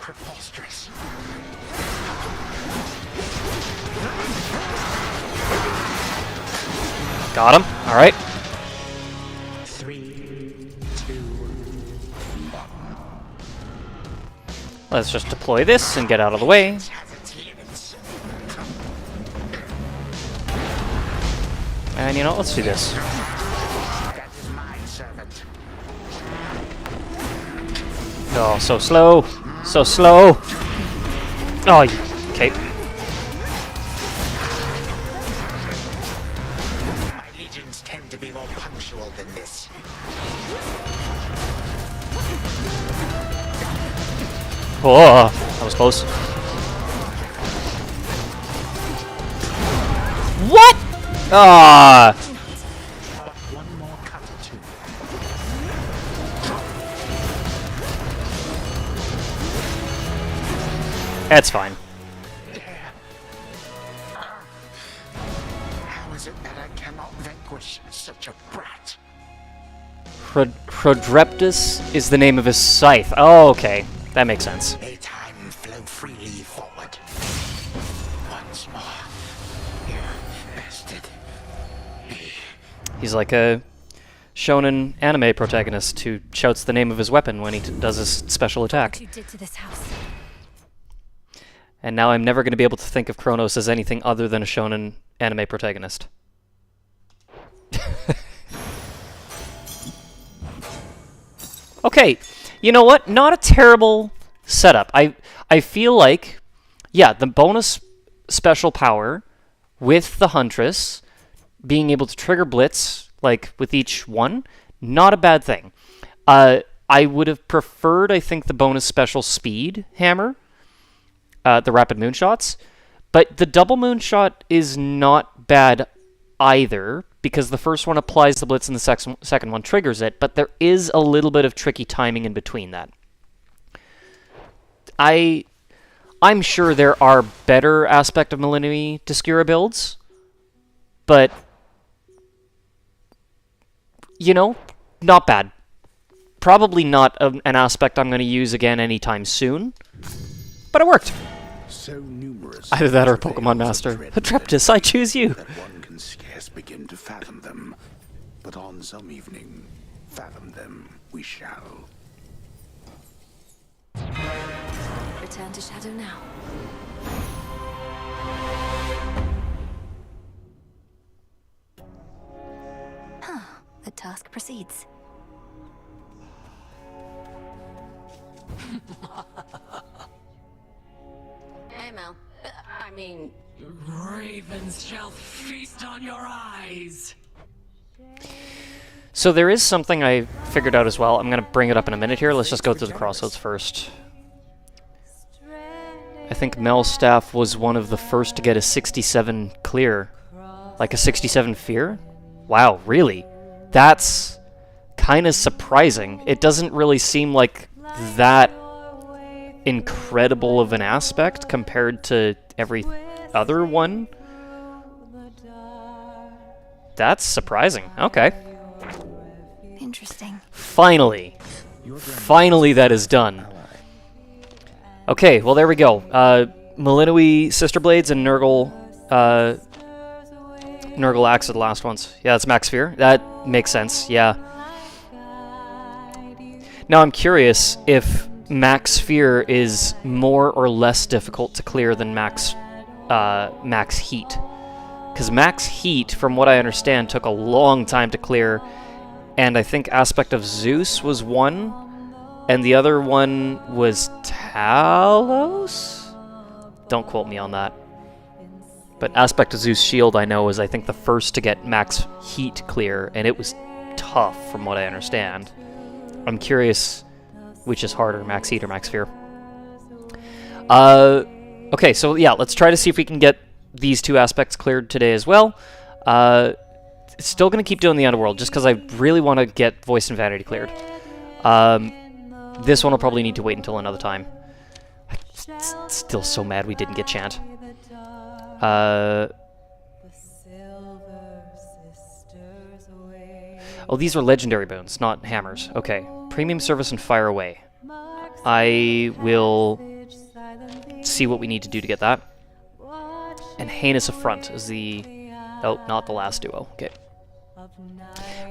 Preposterous. Got him. All right. 3, 2, 1. Let's just deploy this and get out of the way. And you know, let's do this. That is my servant. Oh, so slow. So slow. Oh, okay. My legions tend to be more punctual than this. Oh, that was close. What? Ah. One more cut or two. That's fine. How is it that I cannot vanquish such a brat? Prodreptus is the name of his scythe. Oh, okay. That makes sense. May time flow freely forward. Once more. You bested me. He's like a shonen anime protagonist who shouts the name of his weapon when he does his special attack. What you did to this house. And now I'm never going to be able to think of Kronos as anything other than a shonen anime protagonist. Okay, you know what? Not a terrible setup. I feel like, yeah, the bonus special power with the Huntress, being able to trigger Blitz, like, with each one, not a bad thing. I would have preferred, I think, the bonus special speed hammer, the rapid moonshots, but the double moonshot is not bad either, because the first one applies the Blitz and the second one triggers it, but there is a little bit of tricky timing in between that. I'm sure there are better Aspect of Millennium Discura builds, but, you know, not bad. Probably not an aspect I'm going to use again anytime soon, but it worked. So numerous. Either that or a Pokemon Master. Atreptus, I choose you. That one can scarce begin to fathom them. But on some evening, fathom them we shall. Return to Shadow now. Huh. The task proceeds. Hey, Mel. I mean... Ravens shall feast on your eyes! So there is something I figured out as well. I'm going to bring it up in a minute here. Let's just go through the crossroads first. I think Melstaff was one of the first to get a 67 clear. Like a 67 fear? Wow, really? That's kind of surprising. It doesn't really seem like that incredible of an aspect compared to every other one. That's surprising. Okay. Interesting. Finally. Finally that is done. Okay, well there we go. Malinui Sister Blades and Nurgle Nurgle Axe are the last ones. Yeah, that's Max Fear. That makes sense, yeah. Now I'm curious if Max Fear is more or less difficult to clear than Max Heat. Because Max Heat, from what I understand, took a long time to clear, and I think Aspect of Zeus was one, and the other one was Talos? Don't quote me on that. But Aspect of Zeus Shield, I know, was, I think, the first to get Max Heat clear, and it was tough, from what I understand. I'm curious which is harder, Max Heat or Max Fear. Okay, so yeah, let's try to see if we can get these two aspects cleared today as well. Still gonna keep doing the Underworld, just because I really want to get Voice and Vanity cleared. This one will probably need to wait until another time. I'm still so mad we didn't get Chant. Oh, these are legendary boons, not hammers. Okay. Premium service and fire away. I will see what we need to do to get that. And Heinous Affront is the... Oh, not the last duo. Okay.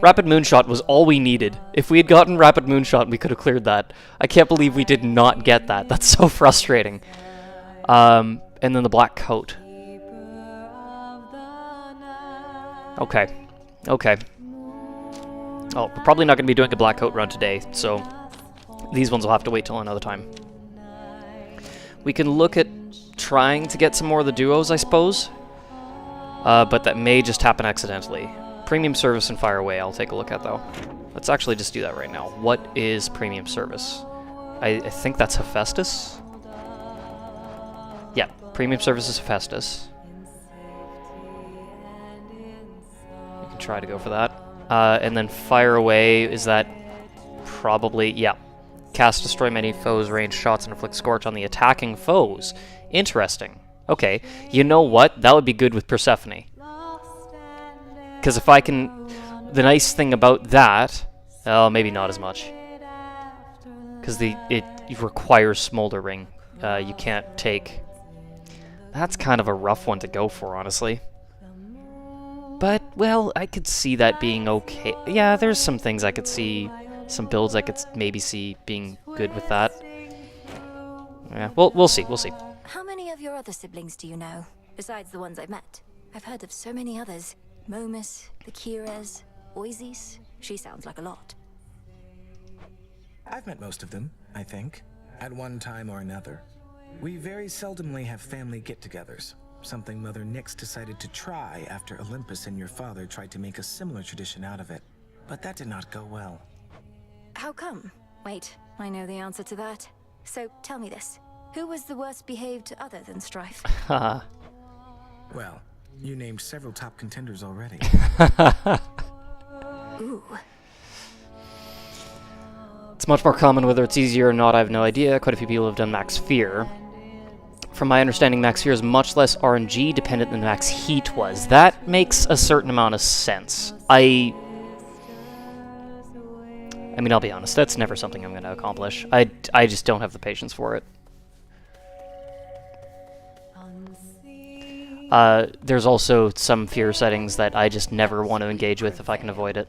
Rapid Moonshot was all we needed. If we had gotten Rapid Moonshot, we could have cleared that. I can't believe we did not get that. That's so frustrating. And then the Black Coat. Okay. Okay. Oh, we're probably not going to be doing a Black Coat run today, so these ones will have to wait till another time. We can look at trying to get some more of the duos, I suppose. But that may just happen accidentally. Premium Service and Fire Away I'll take a look at, though. Let's actually just do that right now. What is Premium Service? I think that's Hephaestus? Yeah, Premium Service is Hephaestus. We can try to go for that. And then Fire Away, is that probably... Yeah. Cast Destroy many foes' ranged shots and inflict Scorch on the attacking foes. Interesting. Okay. You know what? That would be good with Persephone. Because if I can... The nice thing about that... Oh, maybe not as much. Because it requires Smolder Ring. You can't take... That's kind of a rough one to go for, honestly. But, well, I could see that being okay. Yeah, there's some things I could see, some builds I could maybe see being good with that. Yeah, we'll see, we'll see. How many of your other siblings do you know, besides the ones I've met? I've heard of so many others. Momus, the Kires, Oisis. She sounds like a lot. I've met most of them, I think, at one time or another. We very seldomly have family get-togethers. Something Mother Nyx decided to try after Olympus and your father tried to make a similar tradition out of it. But that did not go well. How come? Wait, I know the answer to that. So tell me this. Who was the worst behaved other than Strife? Well, you named several top contenders already. Ooh. It's much more common. Whether it's easier or not, I have no idea. Quite a few people have done Max Fear. From my understanding, Max Fear is much less RNG dependent than Max Heat was. That makes a certain amount of sense. I mean, I'll be honest, that's never something I'm going to accomplish. I just don't have the patience for it. There's also some fear settings that I just never want to engage with if I can avoid it.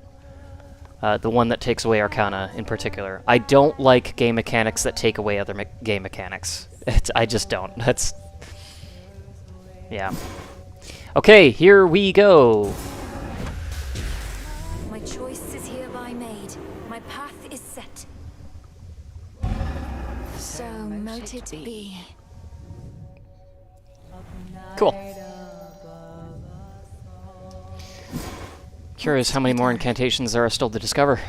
The one that takes away Arcana, in particular. I don't like game mechanics that take away other game mechanics. I just don't. That's... Yeah. Okay, here we go! My choice is hereby made. My path is set. So mote it be. Cool. Curious how many more incantations there are still to discover.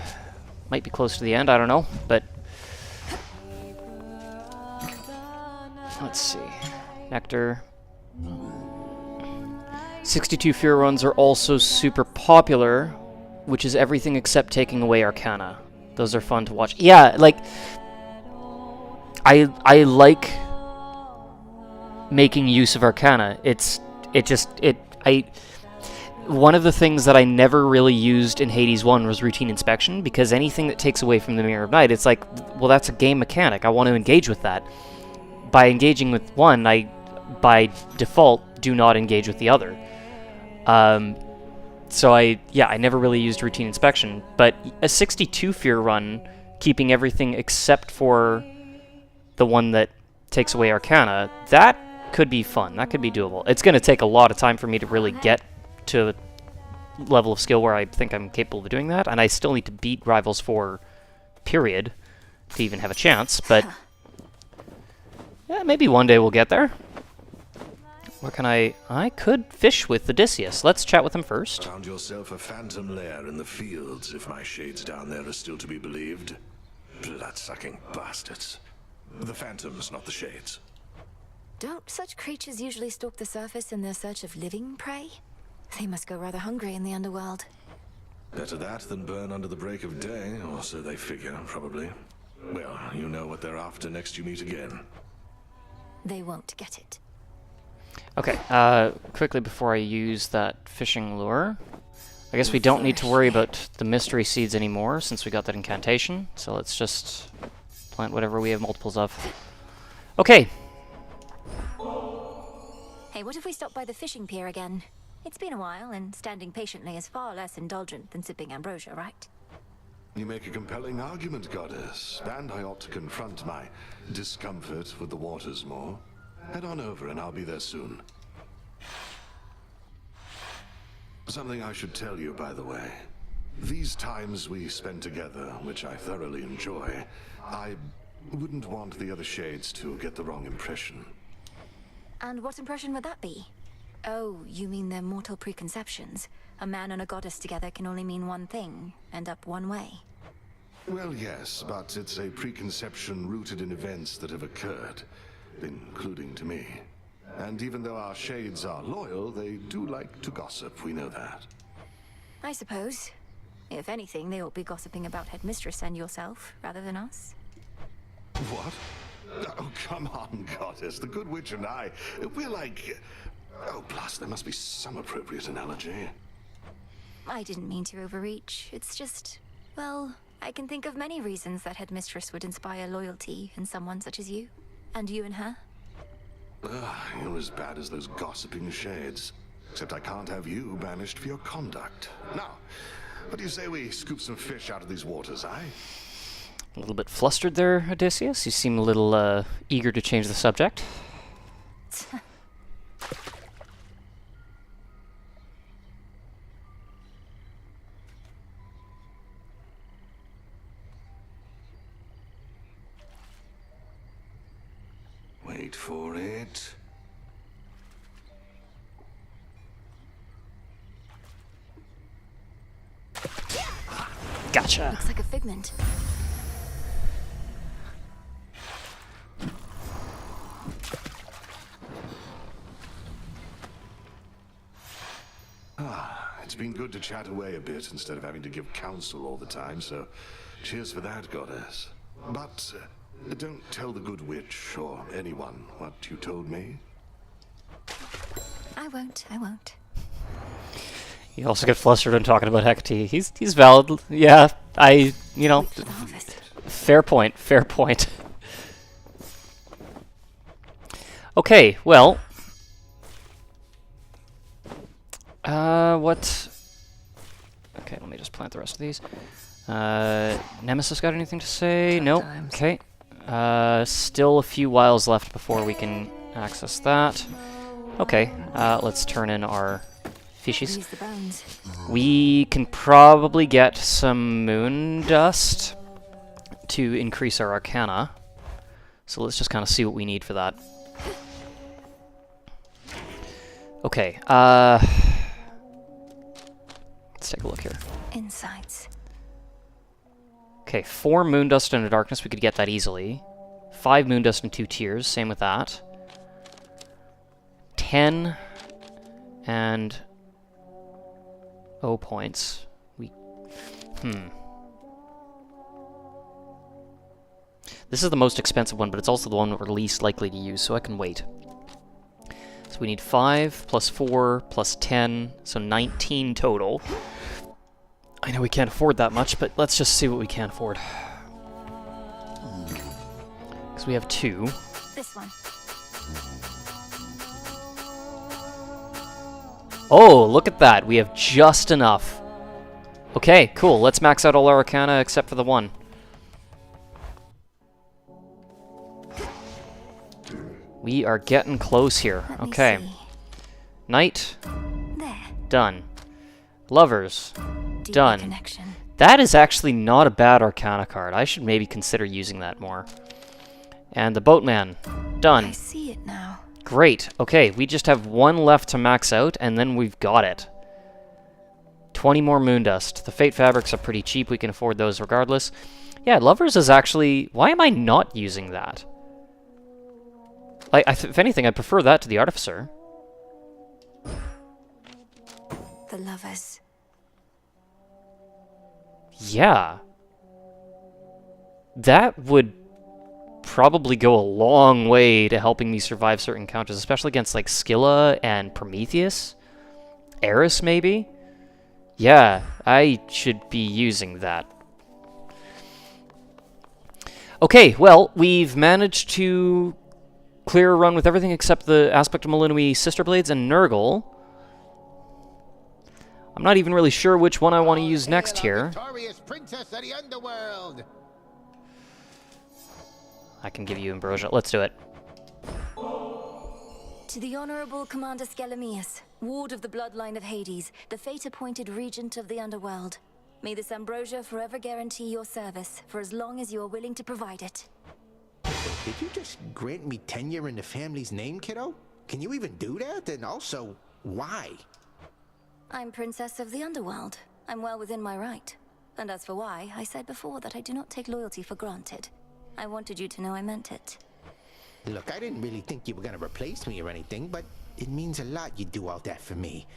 Might be close to the end, I don't know, but... Let's see. Nectar. 62 Fear runs are also super popular, which is everything except taking away Arcana. Those are fun to watch. Yeah, like... I like making use of Arcana. One of the things that I never really used in Hades 1 was routine inspection, because anything that takes away from the Mirror of Night, it's like, well, that's a game mechanic. I want to engage with that. By engaging with one, I, by default, do not engage with the other. So I never really used routine inspection, but a 62 Fear run, keeping everything except for the one that takes away Arcana, that could be fun. That could be doable. It's going to take a lot of time for me to really get to a level of skill where I think I'm capable of doing that, and I still need to beat Rivals 4, period, to even have a chance, but yeah, maybe one day we'll get there. Where can I could fish with Odysseus. Let's chat with him first. Found yourself a phantom lair in the fields, if my shades down there are still to be believed. Blood-sucking bastards. The phantoms, not the shades. Don't such creatures usually stalk the surface in their search of living prey? They must go rather hungry in the underworld. Better that than burn under the break of day, or so they figure, probably. Well, you know what they're after next you meet again. They won't get it. Okay, quickly before I use that fishing lure, I guess we don't need to worry about the mystery seeds anymore since we got that incantation, so let's just plant whatever we have multiples of. Okay. Hey, what if we stop by the fishing pier again? It's been a while, and standing patiently is far less indulgent than sipping ambrosia, right? You make a compelling argument, Goddess, and I ought to confront my discomfort with the waters more. Head on over and I'll be there soon. Something I should tell you, by the way. These times we spend together, which I thoroughly enjoy, I wouldn't want the other shades to get the wrong impression. And what impression would that be? Oh, you mean their mortal preconceptions? A man and a goddess together can only mean one thing, end up one way. Well, yes, but it's a preconception rooted in events that have occurred, including to me. And even though our shades are loyal, they do like to gossip, we know that. I suppose. If anything, they ought be gossiping about Headmistress and yourself, rather than us. What? Oh, come on, Goddess. The Good Witch and I, we're like... Oh, plus there must be some appropriate analogy. I didn't mean to overreach. It's just... Well, I can think of many reasons that Headmistress would inspire loyalty in someone such as you. And you and her. You're as bad as those gossiping shades. Except I can't have you banished for your conduct. Now, what do you say we scoop some fish out of these waters, eh? A little bit flustered there, Odysseus. You seem a little eager to change the subject. Wait for it. Gotcha. Looks like a figment. It's been good to chat away a bit instead of having to give counsel all the time, so cheers for that, Goddess. But don't tell the Good Witch or anyone what you told me. I won't. You also get flustered when talking about Hecate. He's valid. Yeah, you know, fair point. Okay, well, what? Okay, let me just plant the rest of these. Nemesis got anything to say? Nope. Okay. Still a few whiles left before we can access that. Okay, let's turn in our fishies. We can probably get some moon dust to increase our arcana. So let's just kind of see what we need for that. Okay, let's take a look here. Insights. Okay, 4 moon dust and a darkness, we could get that easily. 5 moon dust and 2 tears, same with that. 10 and O points. This is the most expensive one, but it's also the one we're least likely to use, so I can wait. So we need 5 plus 4 plus 10, so 19 total. I know we can't afford that much, but let's just see what we can afford. Because we have 2. This one. Oh, look at that. We have just enough. Okay, cool. Let's max out all our arcana except for the 1. We are getting close here. Okay. Knight. There. Done. Lovers. Deeper Done. connection. That is actually not a bad arcana card. I should maybe consider using that more. And the boatman. Done. I see it now. Great. Okay, we just have 1 left to max out, and then we've got it. 20 more moon dust. The fate fabrics are pretty cheap. We can afford those regardless. Yeah, lovers is actually... Why am I not using that? If anything, I prefer that to the artificer. for lovers. Yeah. That would probably go a long way to helping me survive certain encounters, especially against like Scylla and Prometheus. Eris, maybe? Yeah, I should be using that. Okay, well, we've managed to clear a run with everything except the aspect of Malinui Sister Blades and Nurgle. I'm not even really sure which one I want to use next here. Victorious princess of the underworld. I can give you Ambrosia. Let's do it. To the Honorable Commander Skelemius, Ward of the Bloodline of Hades, the fate-appointed Regent of the Underworld. May this ambrosia forever guarantee your service, for as long as you are willing to provide it. Did you just grant me tenure in the family's name, kiddo? Can you even do that? And also, why? I'm Princess of the Underworld. I'm well within my right. And as for why, I said before that I do not take loyalty for granted. I wanted you to know I meant it. Look, I didn't really think you were gonna replace me or anything, but it means a lot you do all that for me.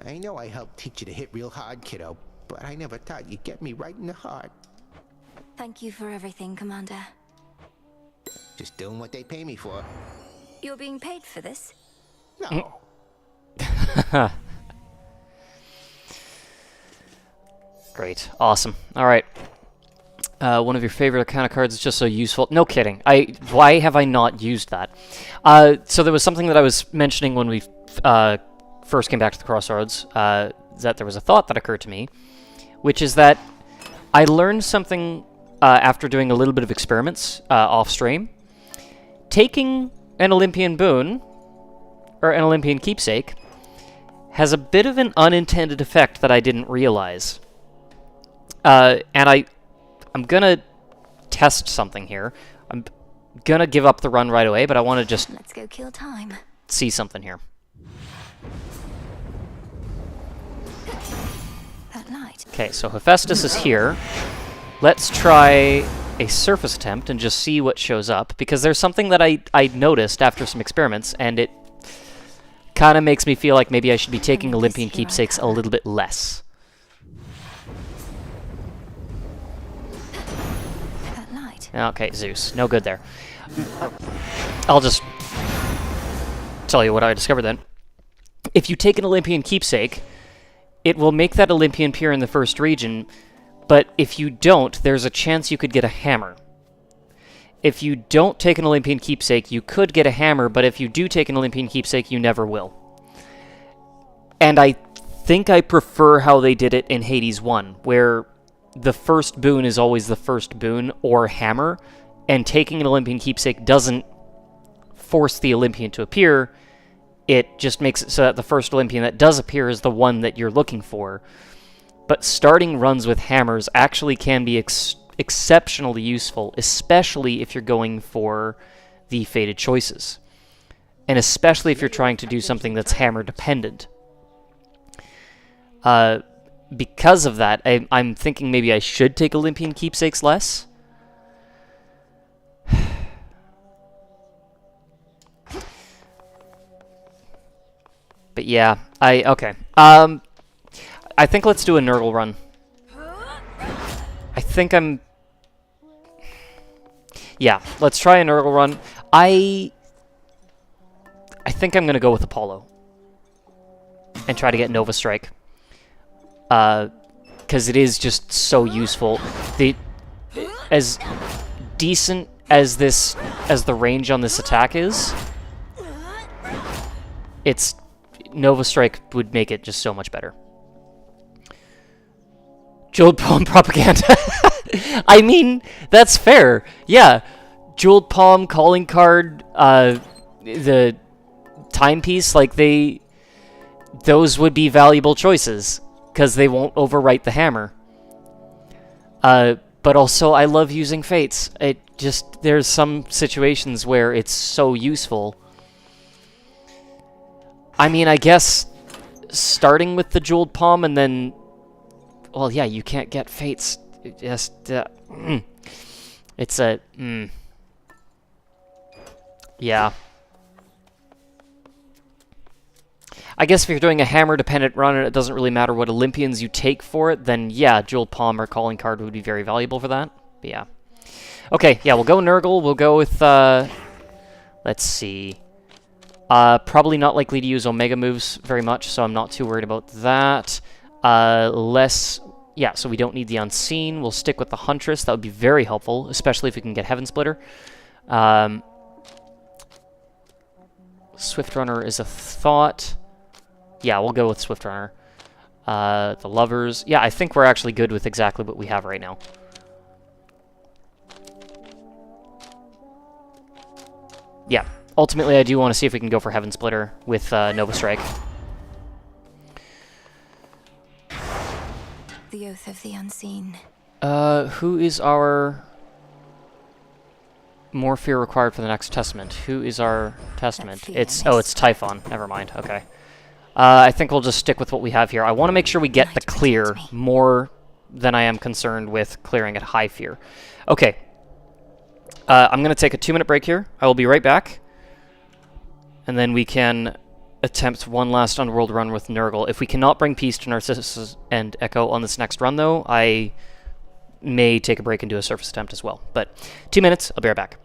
I know I helped teach you to hit real hard, kiddo, but I never thought you'd get me right in the heart. Thank you for everything, Commander. Just doing what they pay me for. You're being paid for this? No. Great. Awesome. All right. One of your favorite kind of cards is just so useful. No kidding. Why have I not used that? So there was something that I was mentioning when we first came back to the Crossroads, that there was a thought that occurred to me, which is that I learned something after doing a little bit of experiments off-stream. Taking an Olympian boon, or an Olympian keepsake, has a bit of an unintended effect that I didn't realize. And I'm gonna test something here. I'm gonna give up the run right away, but I want to just let's go kill time. See something here. That light. Okay, so Hephaestus is here. Let's try a surface attempt and just see what shows up, because there's something that I noticed after some experiments, and it kind of makes me feel like maybe I should be taking Olympian keepsakes a little bit less. Okay, Zeus. No good there. I'll just tell you what I discovered then. If you take an Olympian keepsake, it will make that Olympian appear in the first region, but if you don't, there's a chance you could get a hammer. If you don't take an Olympian keepsake, you could get a hammer, but if you do take an Olympian keepsake, you never will. And I think I prefer how they did it in Hades 1, where the first boon is always the first boon or hammer, and taking an Olympian keepsake doesn't force the Olympian to appear. It just makes it so that the first Olympian that does appear is the one that you're looking for. But starting runs with hammers actually can be exceptionally useful, especially if you're going for the fated choices. And especially if you're trying to do something that's hammer dependent. Because of that, I'm thinking maybe I should take Olympian keepsakes less. But yeah, okay. I think let's do a Nurgle run. I think yeah, let's try a Nurgle run. I think I'm gonna go with Apollo and try to get Nova Strike. Because it is just so useful. As decent as the range on this attack is, Nova Strike would make it just so much better. Jeweled Palm propaganda. I mean, that's fair. Yeah, Jeweled Palm, Calling Card, the Timepiece, like those would be valuable choices, because they won't overwrite the hammer. But also, I love using Fates. There's some situations where it's so useful. I mean, I guess starting with the Jeweled Palm and then, well, yeah, you can't get Fates. It's a, yeah. I guess if you're doing a hammer-dependent run and it doesn't really matter what Olympians you take for it, then yeah, Jewel Palm or Calling Card would be very valuable for that. But yeah. Okay, yeah, we'll go Nurgle. We'll go with, let's see. Probably not likely to use Omega moves very much, so I'm not too worried about that. Yeah, so we don't need the Unseen. We'll stick with the Huntress. That would be very helpful, especially if we can get Heaven Splitter. Swift Runner is a thought. Yeah, we'll go with Swift Runner. The Lovers. Yeah, I think we're actually good with exactly what we have right now. Yeah, ultimately I do want to see if we can go for Heaven Splitter with Nova Strike. The Oath of the Unseen. Who is our... More fear required for the next testament. Who is our testament? It's Typhon. Never mind. Okay. I think we'll just stick with what we have here. I want to make sure we get the clear more than I am concerned with clearing at high fear. Okay. I'm going to take a 2-minute break here. I will be right back. And then we can attempt one last Underworld run with Nurgle. If we cannot bring peace to Narcissus and Echo on this next run, though, I may take a break and do a surface attempt as well. But 2 minutes. I'll be right back.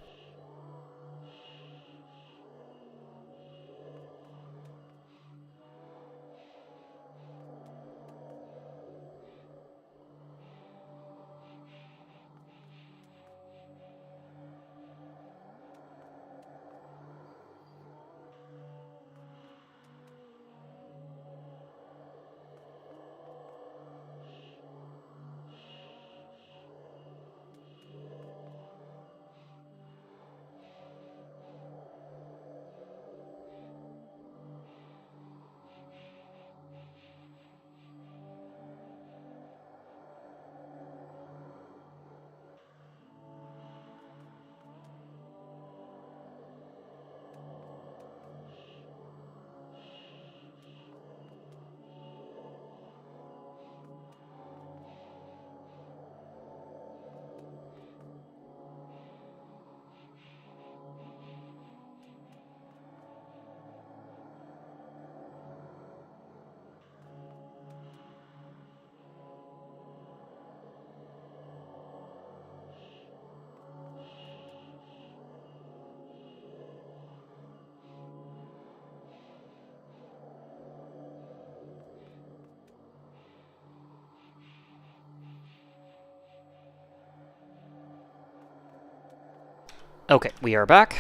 Okay, we are back.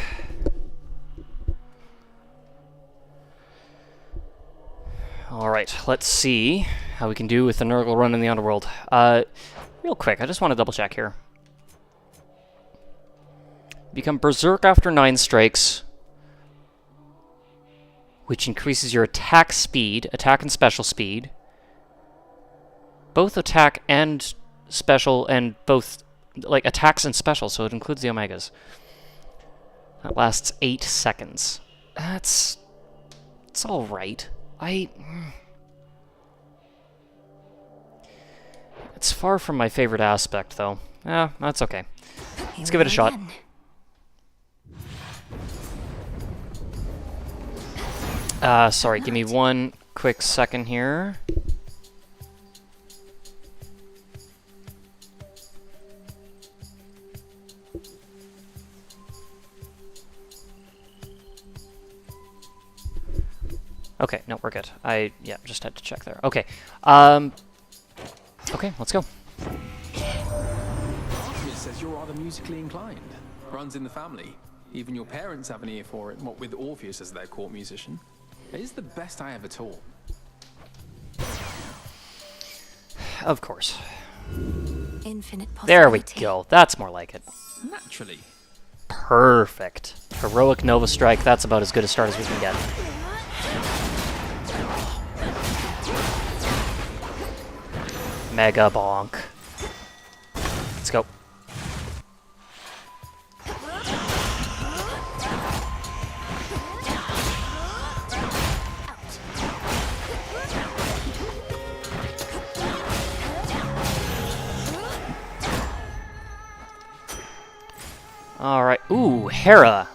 Alright, let's see how we can do with the Nurgle run in the Underworld. Real quick, I just want to double check here. Become Berserk after 9 strikes, which increases your attack speed, attack and special speed. Both attack and special, and both, like, attacks and special, so it includes the Omegas. That lasts 8 seconds. It's alright. It's far from my favorite aspect, though. That's okay. Let's give it a shot. Sorry, give me one quick second here. Okay, no, we're good. Yeah, just had to check there. Okay. Okay, let's go. Artemis says you're rather musically inclined. Runs in the family. Even your parents have an ear for it, what with Orpheus as their court musician. It is the best I ever taught. Of course. Infinite there we go. That's more like it. Naturally. Perfect. Heroic Nova Strike. That's about as good a start as we can get. Mega bonk. Let's go. All right. Ooh, Hera.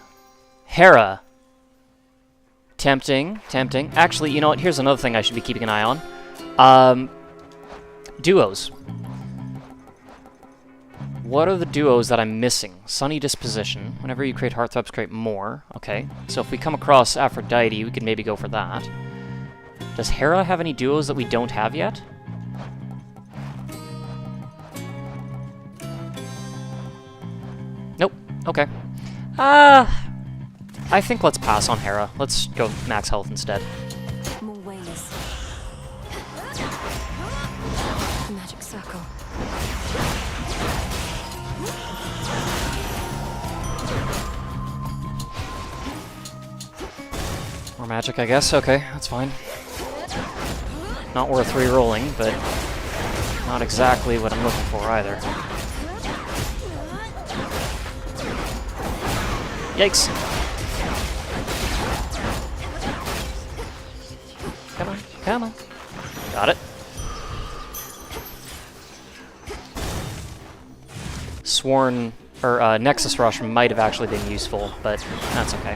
Hera. Tempting, tempting. Actually, you know what? Here's another thing I should be keeping an eye on. Duos. What are the duos that I'm missing? Sunny Disposition. Whenever you create heartthrobs, create more. Okay. So if we come across Aphrodite, we could maybe go for that. Does Hera have any duos that we don't have yet? Nope. Okay. I think let's pass on Hera. Let's go max health instead. More ways. Magic circle. More magic, I guess. Okay, that's fine. Not worth re-rolling, but not exactly what I'm looking for either. Yikes! Come on, come on. Got it. Sworn, or Nexus Rush might have actually been useful, but that's okay.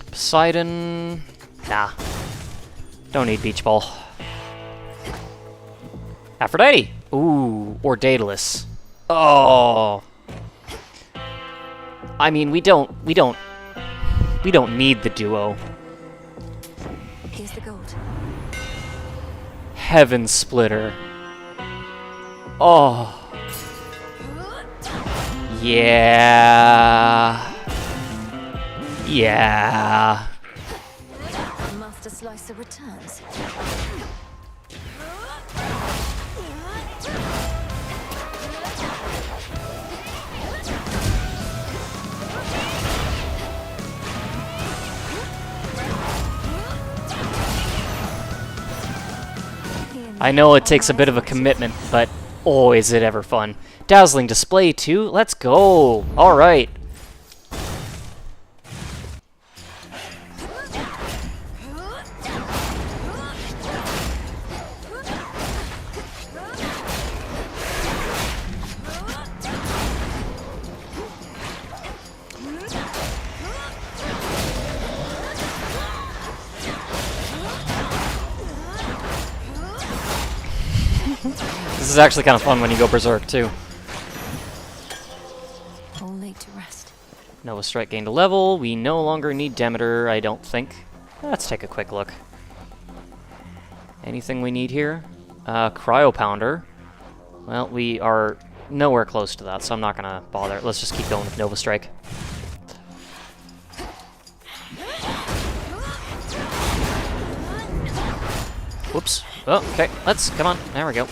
Poseidon... Nah. Don't need Beach Ball. Aphrodite! Ooh, or Daedalus. Oh! I mean, we don't need the duo. Here's the gold. Heaven Splitter. Oh. Yeah. Yeah. Master Slicer returns. I know it takes a bit of a commitment, but oh, is it ever fun. Dazzling Display too? Let's go! Alright. This is actually kind of fun when you go Berserk, too. All laid to rest. Nova Strike gained a level. We no longer need Demeter, I don't think. Let's take a quick look. Anything we need here? Cryo Pounder. Well, we are nowhere close to that, so I'm not going to bother. Let's just keep going with Nova Strike. Whoops. Oh, okay. Let's, come on. There we go.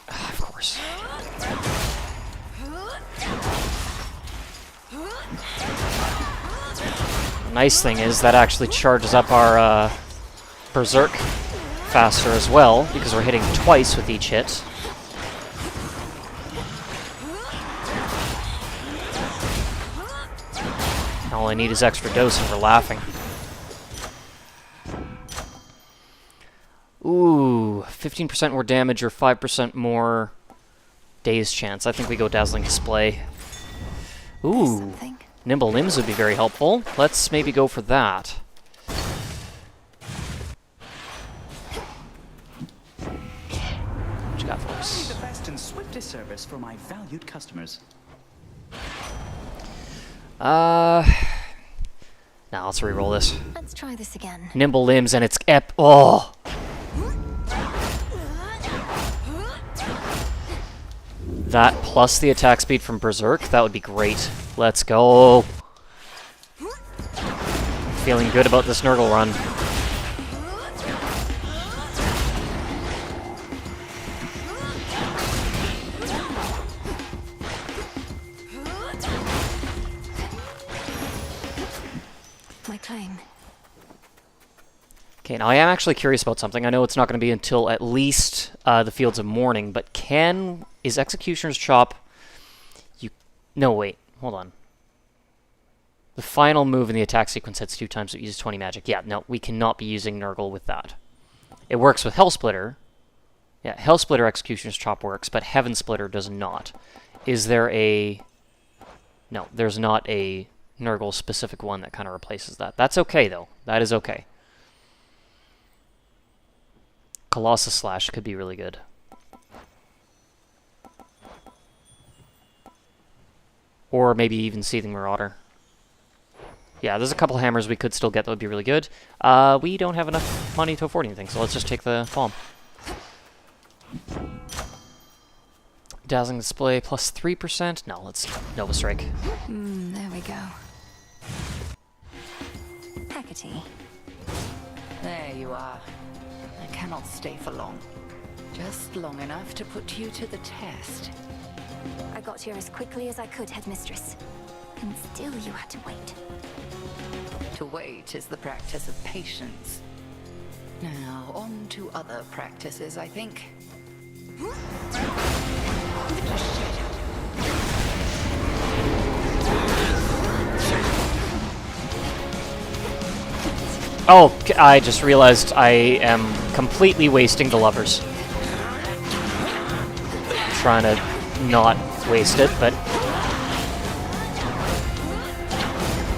Of course. The nice thing is that actually charges up our Berserk faster as well, because we're hitting twice with each hit. All I need is extra dose and we're laughing. Ooh, 15% more damage or 5% more daze chance. I think we go Dazzling Display. Ooh, Nimble Limbs would be very helpful. Let's maybe go for that. What you got for us? The best and swiftest service for my valued customers. Now let's re-roll this. Let's try this again. Nimble Limbs and it's oh! That plus the attack speed from Berserk, that would be great. Let's go. Feeling good about this Nurgle run. My claim. Okay, now I am actually curious about something. I know it's not going to be until at least the Fields of Mourning, but is Executioner's Chop... No, wait. Hold on. The final move in the attack sequence hits 2 times, so it uses 20 magic. Yeah, no, we cannot be using Nurgle with that. It works with Hellsplitter. Yeah, Hellsplitter Executioner's Chop works, but Heaven Splitter does not. Is there a... No, there's not a Nurgle-specific one that kind of replaces that. That's okay, though. That is okay. Colossus Slash could be really good. Or maybe even Seething Marauder. Yeah, there's a couple hammers we could still get that would be really good. We don't have enough money to afford anything, so let's just take the bomb. Dazzling Display plus 3%. No, let's Nova Strike. There we go. Hecate. There you are. I cannot stay for long. Just long enough to put you to the test. I got here as quickly as I could, Headmistress. And still you had to wait. To wait is the practice of patience. Now, on to other practices, I think. Oh, I just realized I am completely wasting the lovers. I'm trying to not waste it, but...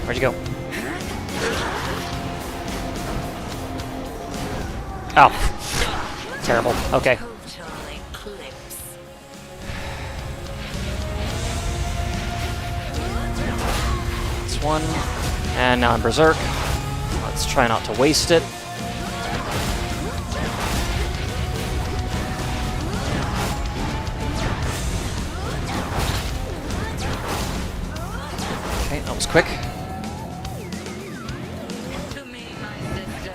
Where'd you go? Oh. Terrible. Okay. That's one. And now I'm Berserk. Let's try not to waste it. Okay, that was quick.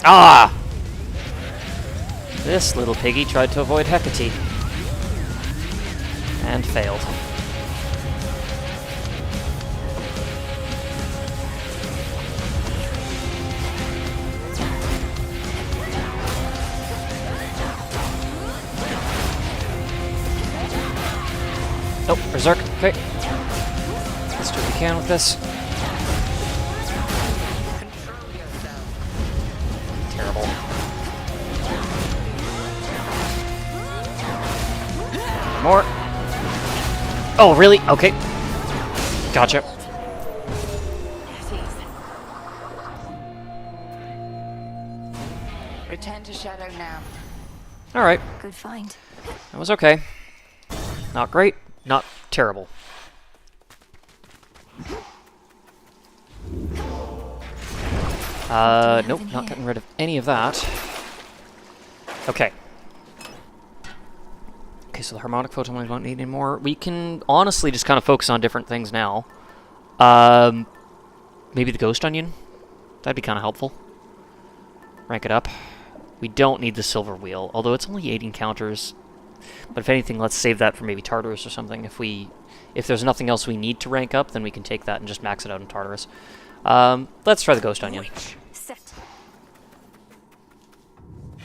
Ah! This little piggy tried to avoid Hecate. And failed. Oh, Berserk. Okay. Let's do what we can with this. Terrible. More. Oh, really? Okay. Gotcha. Return to Shadow now. Alright. Good find. That was okay. Not great. Not terrible. Nope, not getting rid of any of that. Okay. Okay, so the harmonic photon we won't need anymore. We can honestly just kind of focus on different things now. Maybe the ghost onion? That'd be kind of helpful. Rank it up. We don't need the silver wheel, although it's only 8 encounters. But if anything, let's save that for maybe Tartarus or something. If there's nothing else we need to rank up, then we can take that and just max it out in Tartarus. Let's try the Ghost Onion. Set.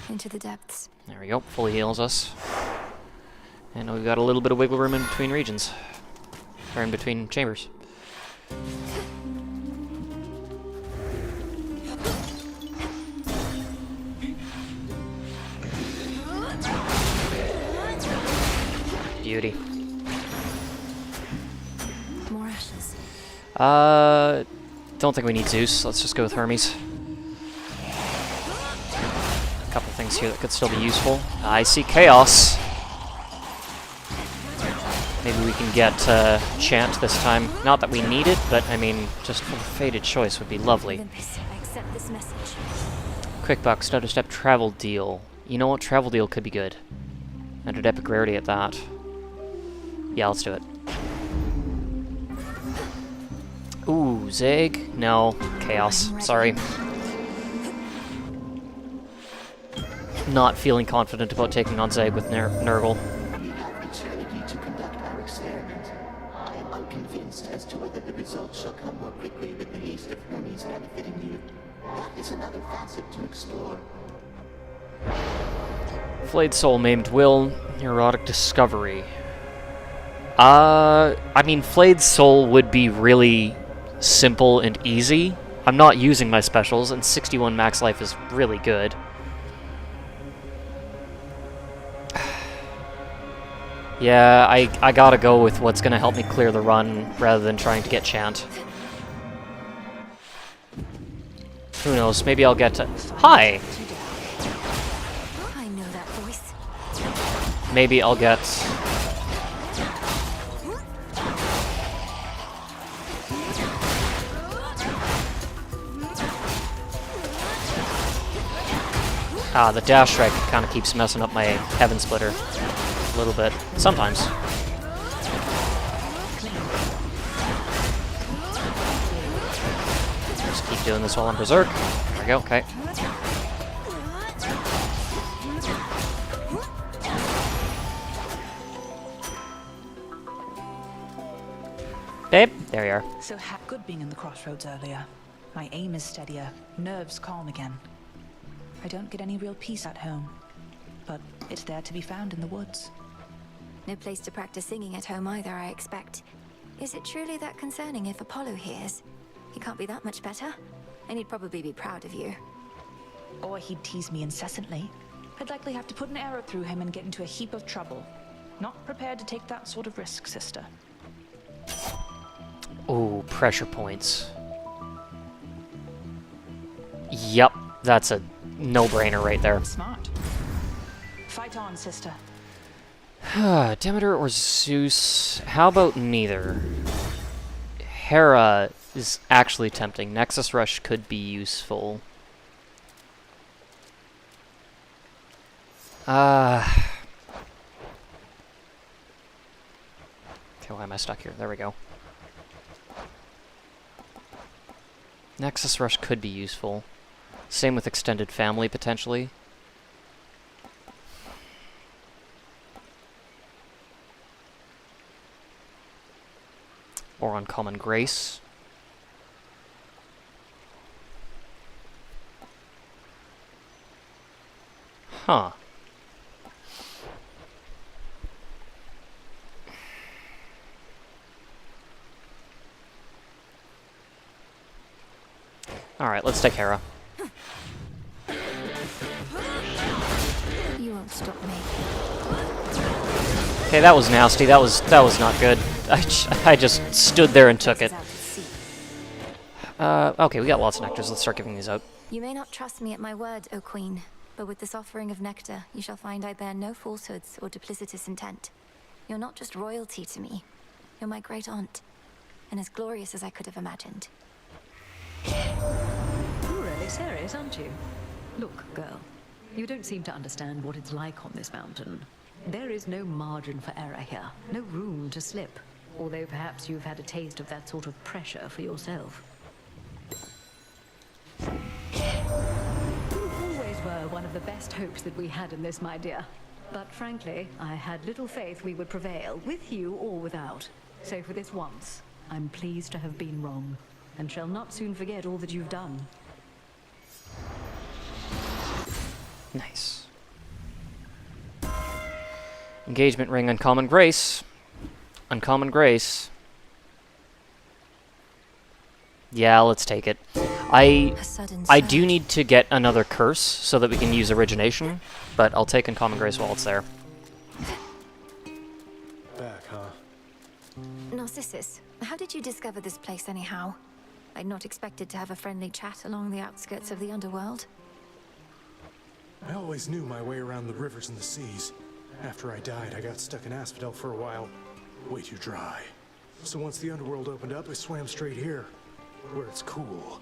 Into the depths. There we go. Fully heals us. And we've got a little bit of wiggle room in between regions. Or in between chambers. Beauty. More ashes. Don't think we need Zeus. Let's just go with Hermes. A couple things here that could still be useful. I see Chaos. Maybe we can get Chant this time. Not that we need it, but I mean, just for the Fated Choice would be lovely. Olympus, I accept this message. Quick buck, step travel deal. You know what? Travel deal could be good. 100 epic rarity at that. Yeah, let's do it. Ooh, Zeg? No. Chaos. Sorry. Not feeling confident about taking on Zeg with Nurgle. To conduct our experiment. I am unconvinced as to whether the results shall come more quickly with the haste of Hermes benefiting you. That is another facet to explore. Flayed Soul, Maimed Will, Erotic Discovery. I mean, Flayed Soul would be really simple and easy. I'm not using my specials, and 61 max life is really good. Yeah, I gotta go with what's gonna help me clear the run rather than trying to get Chant. Who knows, maybe I'll get to... Hi! I know that voice. Maybe I'll get... The dash strike kind of keeps messing up my Heaven Splitter a little bit. Sometimes. Just keep doing this while I'm Berserk. There we go, okay. Babe, there you are. So good being in the crossroads earlier. My aim is steadier, nerves calm again. I don't get any real peace at home, but it's there to be found in the woods. No place to practice singing at home either, I expect. Is it truly that concerning if Apollo hears? He can't be that much better, and he'd probably be proud of you. Or he'd tease me incessantly. I'd likely have to put an arrow through him and get into a heap of trouble. Not prepared to take that sort of risk, sister. Ooh, pressure points. Yup, that's a no-brainer right there. Smart. Fight on, sister. Demeter or Zeus? How about neither? Hera is actually tempting. Nexus Rush could be useful. Okay, why am I stuck here? There we go. Nexus Rush could be useful. Same with Extended Family, potentially. Or Uncommon Grace. Huh. Alright, let's take Hera. You won't stop me. Okay, that was nasty. That was not good. I just stood there and took it. Okay, we got lots of nectars. Let's start giving these out. You may not trust me at my word, O Queen, but with this offering of nectar, you shall find I bear no falsehoods or duplicitous intent. You're not just royalty to me. You're my great aunt, and as glorious as I could have imagined. You're really serious, aren't you? Look, girl, you don't seem to understand what it's like on this mountain. There is no margin for error here, no room to slip. Although perhaps you've had a taste of that sort of pressure for yourself. You always were one of the best hopes that we had in this, my dear. But frankly, I had little faith we would prevail, with you or without. So for this once, I'm pleased to have been wrong, and shall not soon forget all that you've done. Nice. Engagement ring, Uncommon Grace. Uncommon Grace. Yeah, let's take it. I do need to get another curse so that we can use Origination, but I'll take Uncommon Grace while it's there. Back, huh? Narcissus, how did you discover this place anyhow? I'd not expected to have a friendly chat along the outskirts of the underworld. I always knew my way around the rivers and the seas. After I died, I got stuck in Asphodel for a while. Way too dry. So once the underworld opened up, I swam straight here, where it's cool.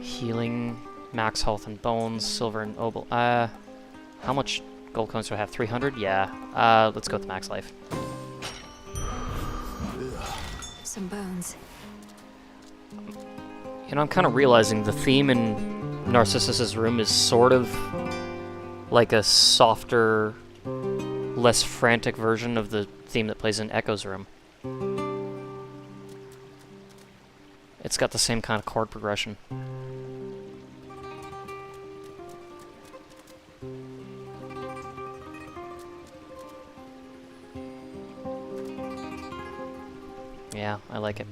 Healing, max health and bones, silver and obel. How much gold coins do I have? 300? Yeah. Let's go with max life. Some bones. You know, I'm kind of realizing the theme in Narcissus's room is sort of like a softer, less frantic version of the theme that plays in Echo's room. It's got the same kind of chord progression. Yeah, I like it.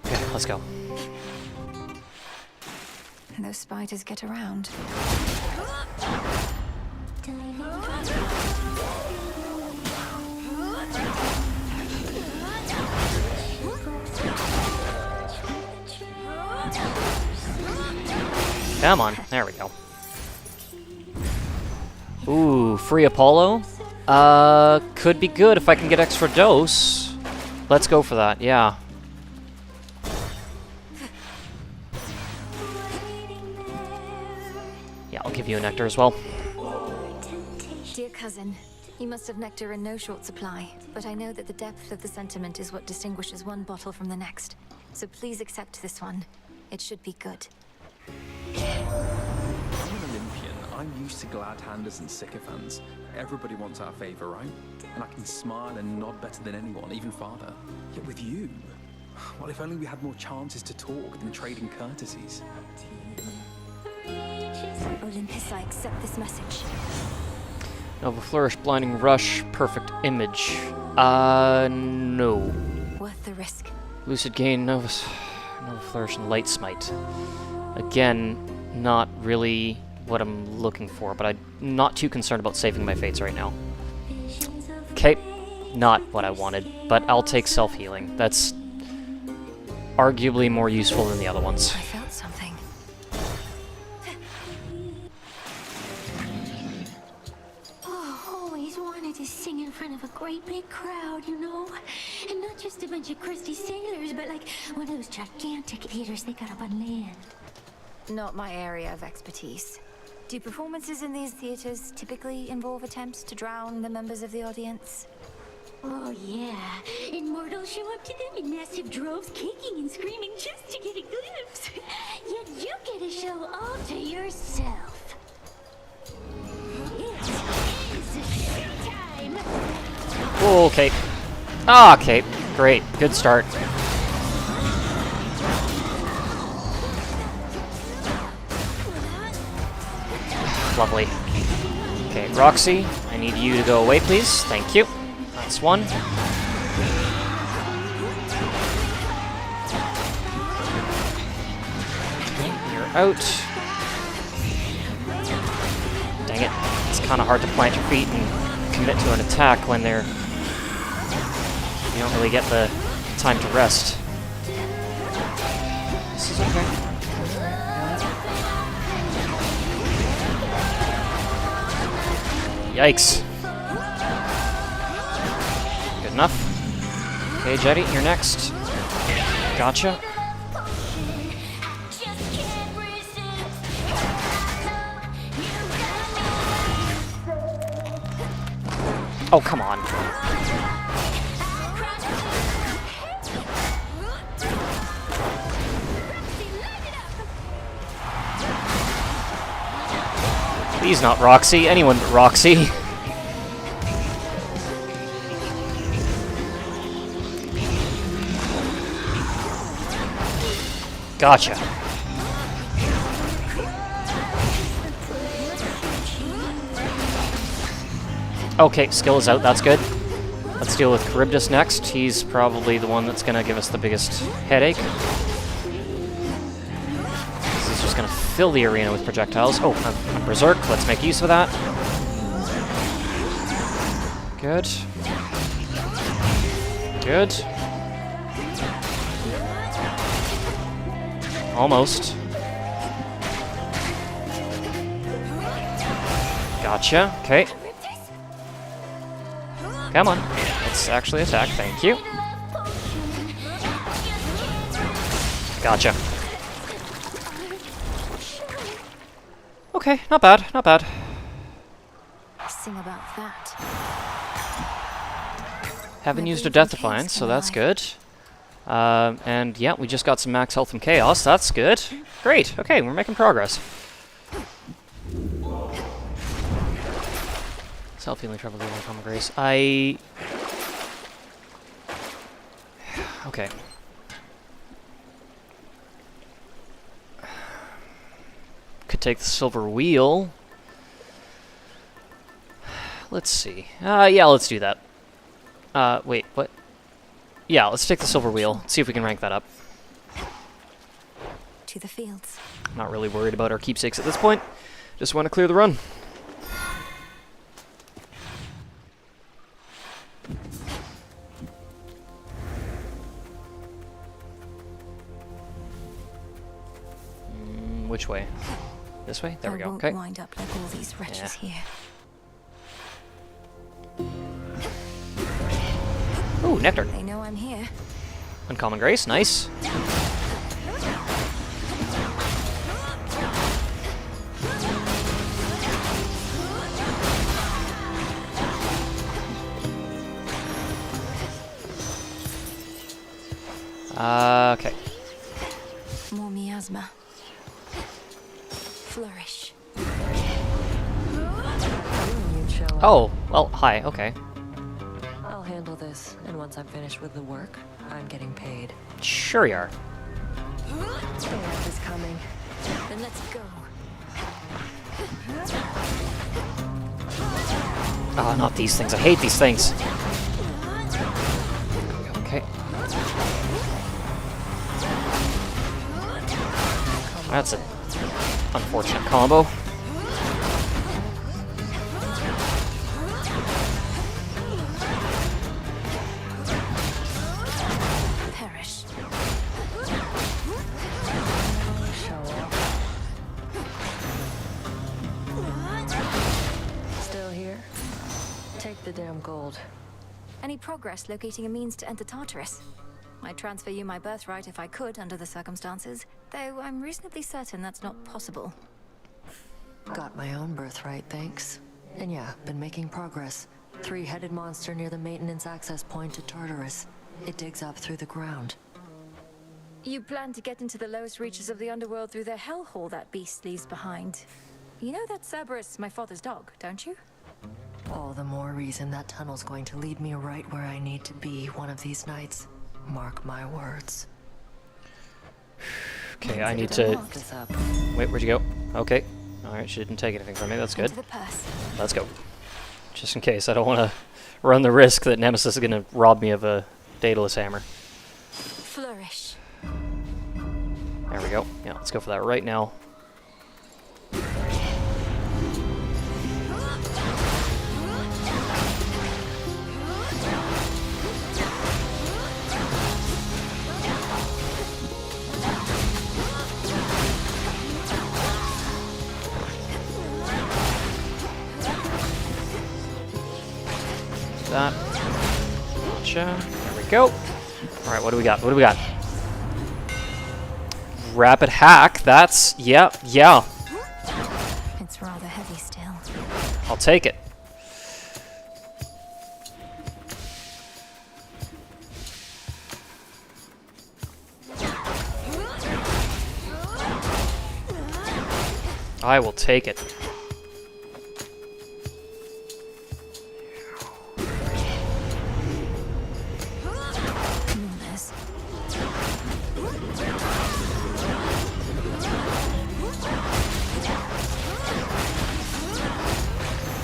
Okay, let's go. Those spiders get around. Come on, there we go. Ooh, free Apollo? Could be good if I can get extra dose. Let's go for that, yeah. Yeah, I'll give you a nectar as well. Dear cousin, you must have nectar in no short supply, but I know that the depth of the sentiment is what distinguishes one bottle from the next. So please accept this one. It should be good. I'm an Olympian. I'm used to glad-handers and sycophants. Everybody wants our favor, right? And I can smile and nod better than anyone, even father. Yet with you, well, if only we had more chances to talk than trading courtesies. Olympus, I accept this message. Nova Flourish, Blinding Rush, Perfect Image. No. Worth the risk. Lucid Gain, Nova Flourish, and Light Smite. Again, not really what I'm looking for, but I'm not too concerned about saving my fates right now. Okay, not what I wanted, but I'll take self-healing. That's arguably more useful than the other ones. I felt something. Oh, always wanted to sing in front of a great big crowd, you know? And not just a bunch of crusty sailors, but like one of those gigantic theaters they got up on land. Not my area of expertise. Do performances in these theaters typically involve attempts to drown the members of the audience? Oh yeah, and mortals show up to them in massive droves, kicking and screaming just to get a glimpse. Yet you get a show all to yourself. It's showtime. Oh, okay. Ah, okay. Great. Good start. Lovely. Okay, Roxy, I need you to go away, please. Thank you. That's one. Okay, you're out. Dang it. It's kind of hard to plant your feet and commit to an attack when they're... You don't really get the time to rest. This is okay. Yikes. Good enough. Okay, Jetty, you're next. Gotcha. Oh, come on. Please not Roxy. Anyone but Roxy. Gotcha. Okay, skill is out. That's good. Let's deal with Charybdis next. He's probably the one that's going to give us the biggest headache. He's just going to fill the arena with projectiles. Oh, I'm Berserk. Let's make use of that. Good. Good. Almost. Gotcha. Okay. Come on. Let's actually attack. Thank you. Gotcha. Okay, not bad, not bad. Sing about that. Haven't used a Death Defiance, so that's good. And yeah, we just got some max health from Chaos. That's good. Great. Okay, we're making progress. Self-healing travel to Common Grace. Okay. Could take the Silver Wheel. Let's see. Yeah, let's do that. Wait, what? Yeah, let's take the silver wheel. See if we can rank that up. To the fields. I'm not really worried about our keepsakes at this point. Just want to clear the run. Which way? This way? There we go. Okay. Wind up like all these wretches here. Ooh, nectar. They know I'm here. Uncommon Grace, nice. Okay. More miasma. Flourish. Oh, well, hi, okay. I'll handle this, and once I'm finished with the work, I'm getting paid. Sure you are. The end is coming. Then let's go. Oh, not these things. I hate these things. Okay. That's an unfortunate combo. Perish. Still here? Take the damn gold. Any progress locating a means to enter Tartarus? I'd transfer you my birthright if I could under the circumstances, though I'm reasonably certain that's not possible. Got my own birthright, thanks. And yeah, been making progress. Three-headed monster near the maintenance access point to Tartarus. It digs up through the ground. You plan to get into the lowest reaches of the underworld through the hellhole that beast leaves behind. You know that Cerberus, my father's dog, don't you? All the more reason that tunnel's going to lead me right where I need to be one of these nights. Mark my words. Okay, I need to... Wait, where'd you go? Okay. Alright, she didn't take anything from me, that's good. Let's go. Just in case, I don't want to run the risk that Nemesis is going to rob me of a Daedalus hammer. Flourish. There we go. Yeah, let's go for that right now. That. Gotcha. There we go. Alright, what do we got? What do we got? Rapid hack. That's... yeah. It's rather heavy still. I'll take it. I will take it.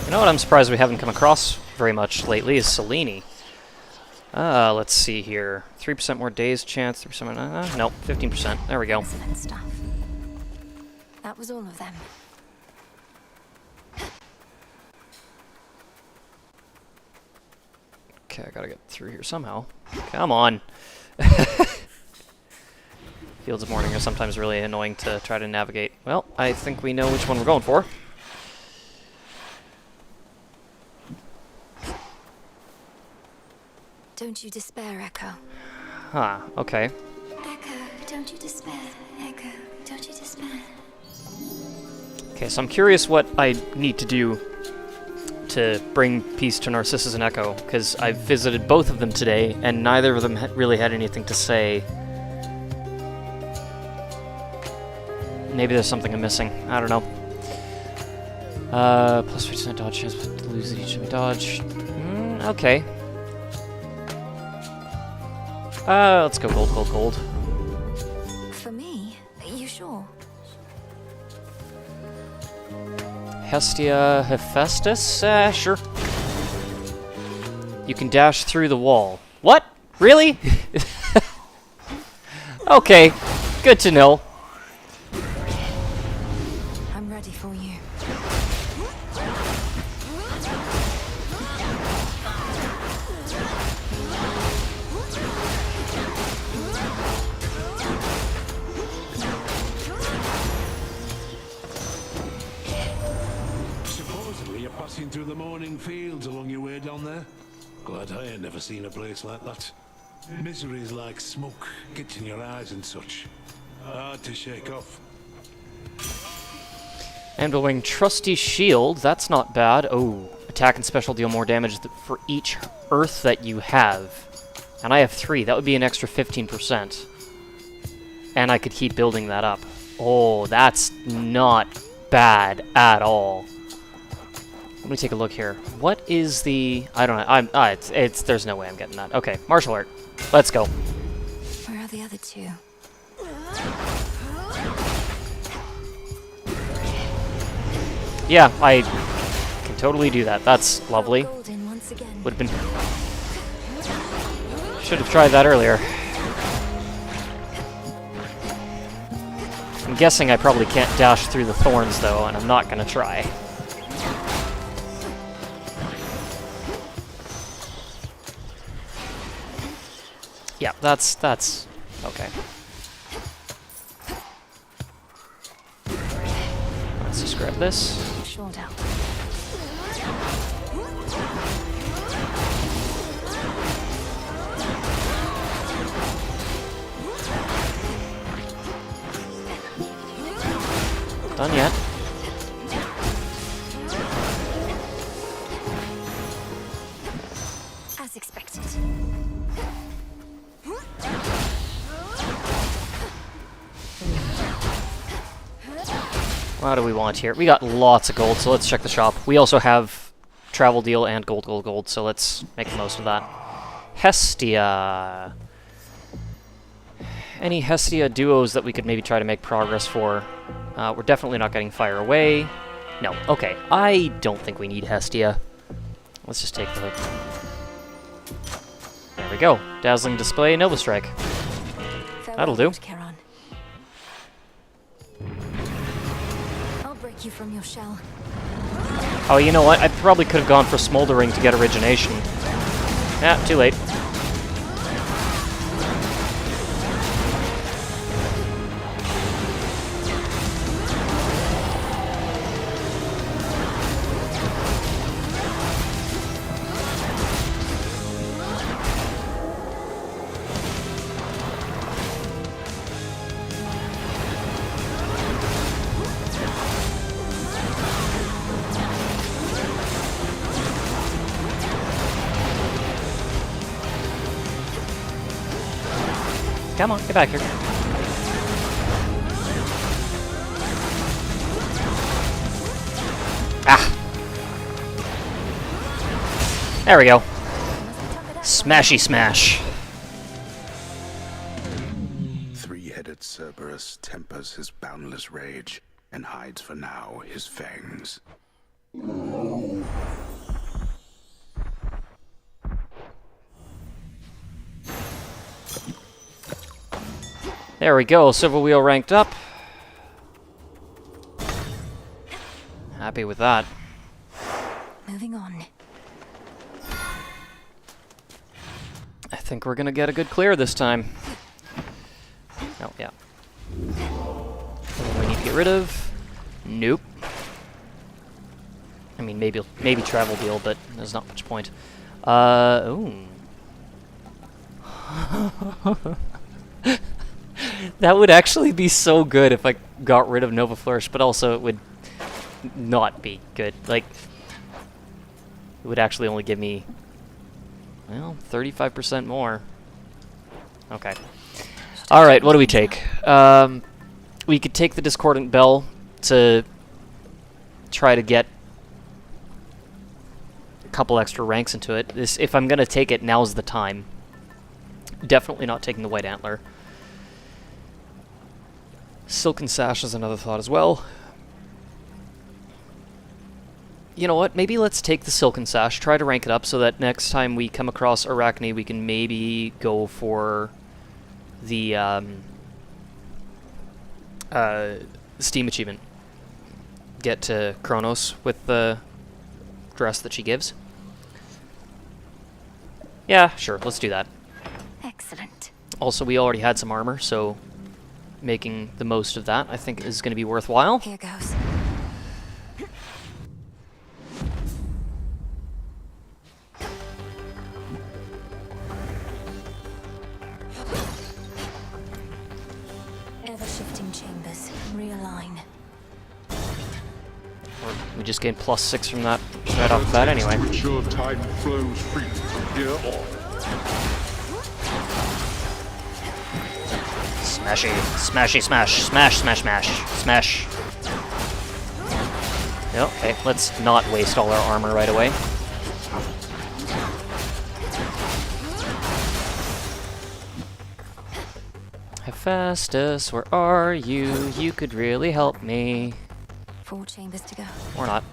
You know what I'm surprised we haven't come across very much lately is Selene. Let's see here. 3% more days chance, 3%, nope, 15%. There we go. Excellent stuff. That was all of them. Okay, I gotta get through here somehow. Come on. Fields of Morning are sometimes really annoying to try to navigate. Well, I think we know which one we're going for. Don't you despair, Echo. Huh, okay. Echo, don't you despair. Echo, don't you despair. Okay, so I'm curious what I need to do to bring peace to Narcissus and Echo, because I've visited both of them today, and neither of them really had anything to say. Maybe there's something I'm missing. I don't know. Plus 50% dodge chance to lose each of dodge. Okay. Let's go gold. For me? You sure? Hestia Hephaestus? Sure. You can dash through the wall. What? Really? Okay, good to know. I'm ready for you. Supposedly you're passing through the morning fields along your way down there. Glad I ain't never seen a place like that. Misery's like smoke, gets in your eyes and such. Hard to shake off. Anvilwing Trusty Shield, that's not bad. Oh, attack and special deal more damage for each earth that you have. And I have 3, that would be an extra 15%. And I could keep building that up. Oh, that's not bad at all. Let me take a look here. What is the... I don't know. It's there's no way I'm getting that. Okay, martial art. Let's go. Where are the other 2? Yeah, I can totally do that. That's lovely. Would have been... Should have tried that earlier. I'm guessing I probably can't dash through the thorns, though, and I'm not going to try. Yeah, that's okay. Let's just grab this. Short out. Done yet? As expected. What do we want here? We got lots of gold, so let's check the shop. We also have travel deal and gold, so let's make the most of that. Hestia. Any Hestia duos that we could maybe try to make progress for? We're definitely not getting Fire Away. No, okay. I don't think we need Hestia. Let's just take the... There we go. Dazzling Display, Nova Strike. That'll do. I'll break you from your shell. Oh, you know what? I probably could have gone for Smoldering to get Origination. Yeah, too late. Come on, get back here. Ah! There we go. Smashy smash. Three-headed Cerberus tempers his boundless rage and hides for now his fangs. There we go, Silver Wheel ranked up. Happy with that. Moving on. I think we're gonna get a good clear this time. Oh, yeah. What do we need to get rid of? Nope. I mean, maybe travel deal, but there's not much point. Ooh. That would actually be so good if I got rid of Nova Flourish, but also it would not be good. Like, it would actually only give me, well, 35% more. Okay. Alright, what do we take? We could take the Discordant Bell to try to get a couple extra ranks into it. If I'm going to take it, now's the time. Definitely not taking the White Antler. Silken Sash is another thought as well. You know what? Maybe let's take the Silken Sash, try to rank it up so that next time we come across Arachne, we can maybe go for the Steam achievement. Get to Kronos with the dress that she gives. Yeah, sure, let's do that. Excellent. Also, we already had some armor, so making the most of that, I think, is going to be worthwhile. Here goes. Ever-shifting chambers. Realign. Or we just gained +6 from that right off the bat anyway. Ensure time flows freely from here on. Smashy, smashy, smash, smash, smash, smash, smash. Okay, let's not waste all our armor right away. Hephaestus, where are you? You could really help me. 4 chambers to go. Or not.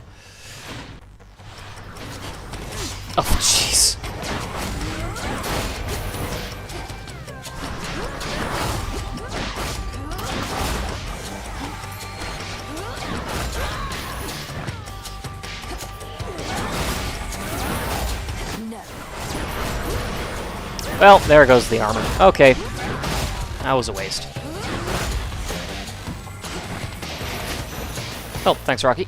Oh, jeez. Well, there goes the armor. Okay. That was a waste. Oh, thanks, Rocky.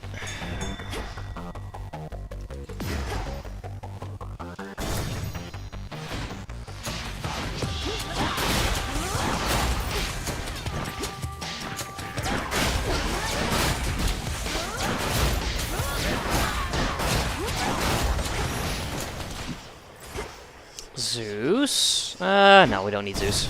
Zeus? No, we don't need Zeus.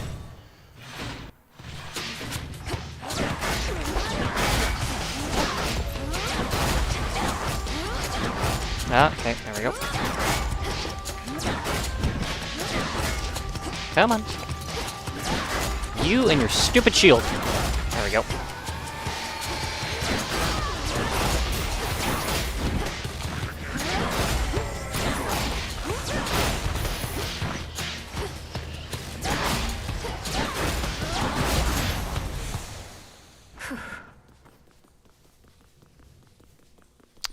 Okay, there we go. Come on. You and your stupid shield. There we go.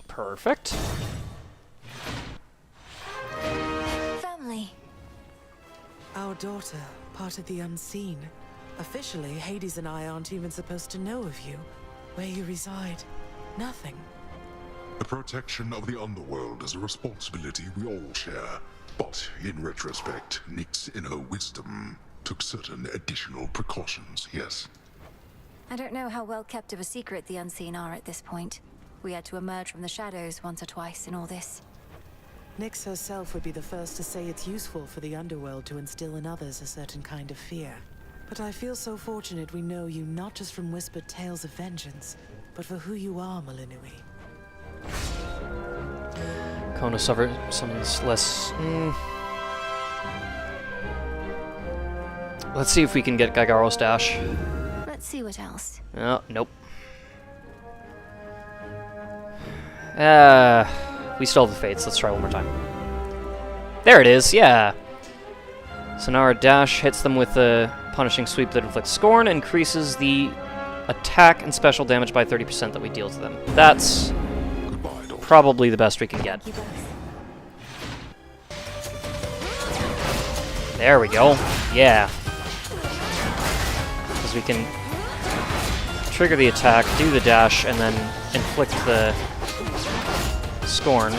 Perfect. Family. Our daughter, part of the unseen. Officially, Hades and I aren't even supposed to know of you. Where you reside. Nothing. The protection of the underworld is a responsibility we all share. But in retrospect, Nyx's inner wisdom took certain additional precautions, yes. I don't know how well kept of a secret the unseen are at this point. We had to emerge from the shadows once or twice in all this. Nyx herself would be the first to say it's useful for the underworld to instill in others a certain kind of fear. But I feel so fortunate we know you not just from whispered tales of vengeance, but for who you are, Malinui. Kona summons less... Let's see if we can get Gaigaro's dash. Let's see what else. Oh, nope. We still have the Fates. Let's try one more time. There it is, yeah! So now our dash hits them with a punishing sweep that inflicts scorn, increases the attack and special damage by 30% that we deal to them. That's probably the best we can get. There we go. Yeah. Because we can trigger the attack, do the dash, and then inflict the scorn.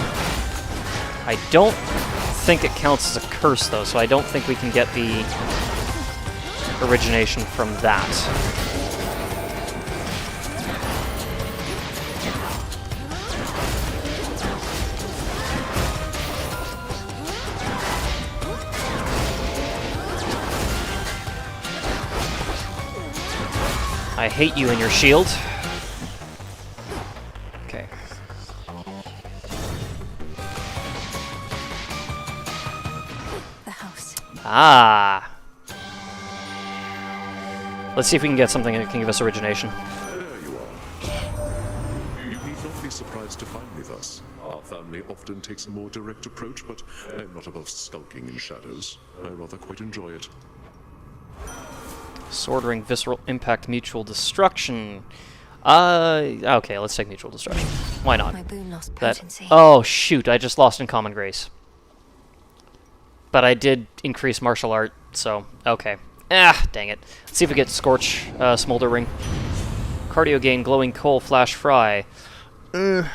I don't think it counts as a curse, though, so I don't think we can get the origination from that. I hate you and your shield. Okay. The house. Ah. Let's see if we can get something that can give us origination. There you are. You need not pleasantly surprised to find me thus. Our family often takes a more direct approach, but I'm not above skulking in shadows. I rather quite enjoy it. Sword Ring, Visceral Impact, Mutual Destruction. Okay, let's take Mutual Destruction. Why not? My boon lost That. potency. Oh, shoot, I just lost in Common Grace. But I did increase Martial Art, so, okay. Ah, dang it. Let's see if we get Scorch, Smolder Ring. Cardio gain, Glowing Coal, Flash Fry. Not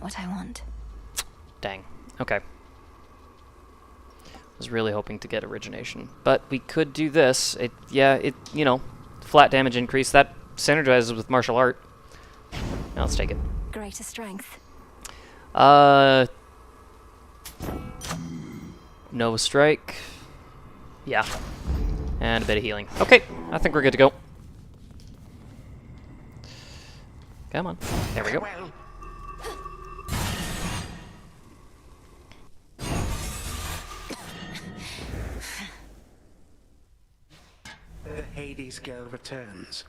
what I want. Dang. Okay. Was really hoping to get Origination. But we could do this. You know, flat damage increase. That synergizes with Martial Art. Now let's take it. Greater strength. Nova Strike. Yeah. And a bit of healing. Okay, I think we're good to go. Come on. There we go. The Hades Guild returns.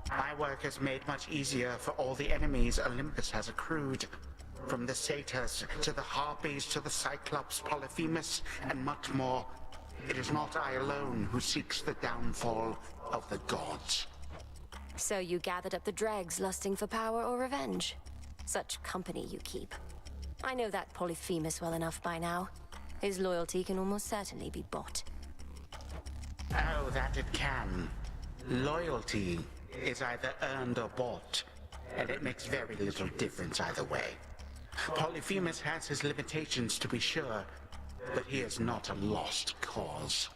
My work has made much easier for all the enemies Olympus has accrued. From the satyrs, to the harpies, to the cyclops, Polyphemus, and much more. It is not I alone who seeks the downfall of the gods. So you gathered up the dregs, lusting for power or revenge? Such company you keep. I know that Polyphemus well enough by now. His loyalty can almost certainly be bought. Oh, that it can. Loyalty is either earned or bought, and it makes very little difference either way. Polyphemus has his limitations, to be sure, but he is not a lost cause.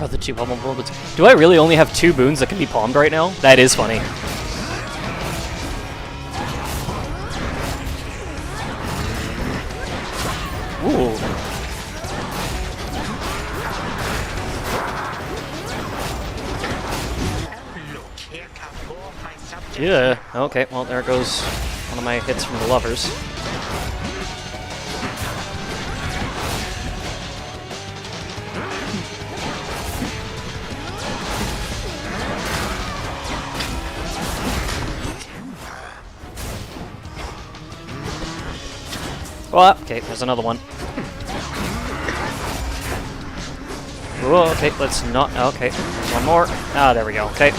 Oh, the two palm moments. Do I really only have 2 boons that can be palmed right now? That is funny. Ooh. Yeah, okay, well there goes one of my hits from the lovers. Well, okay, there's another one. Whoa, okay, let's not, okay, there's one more. Ah, there we go, okay.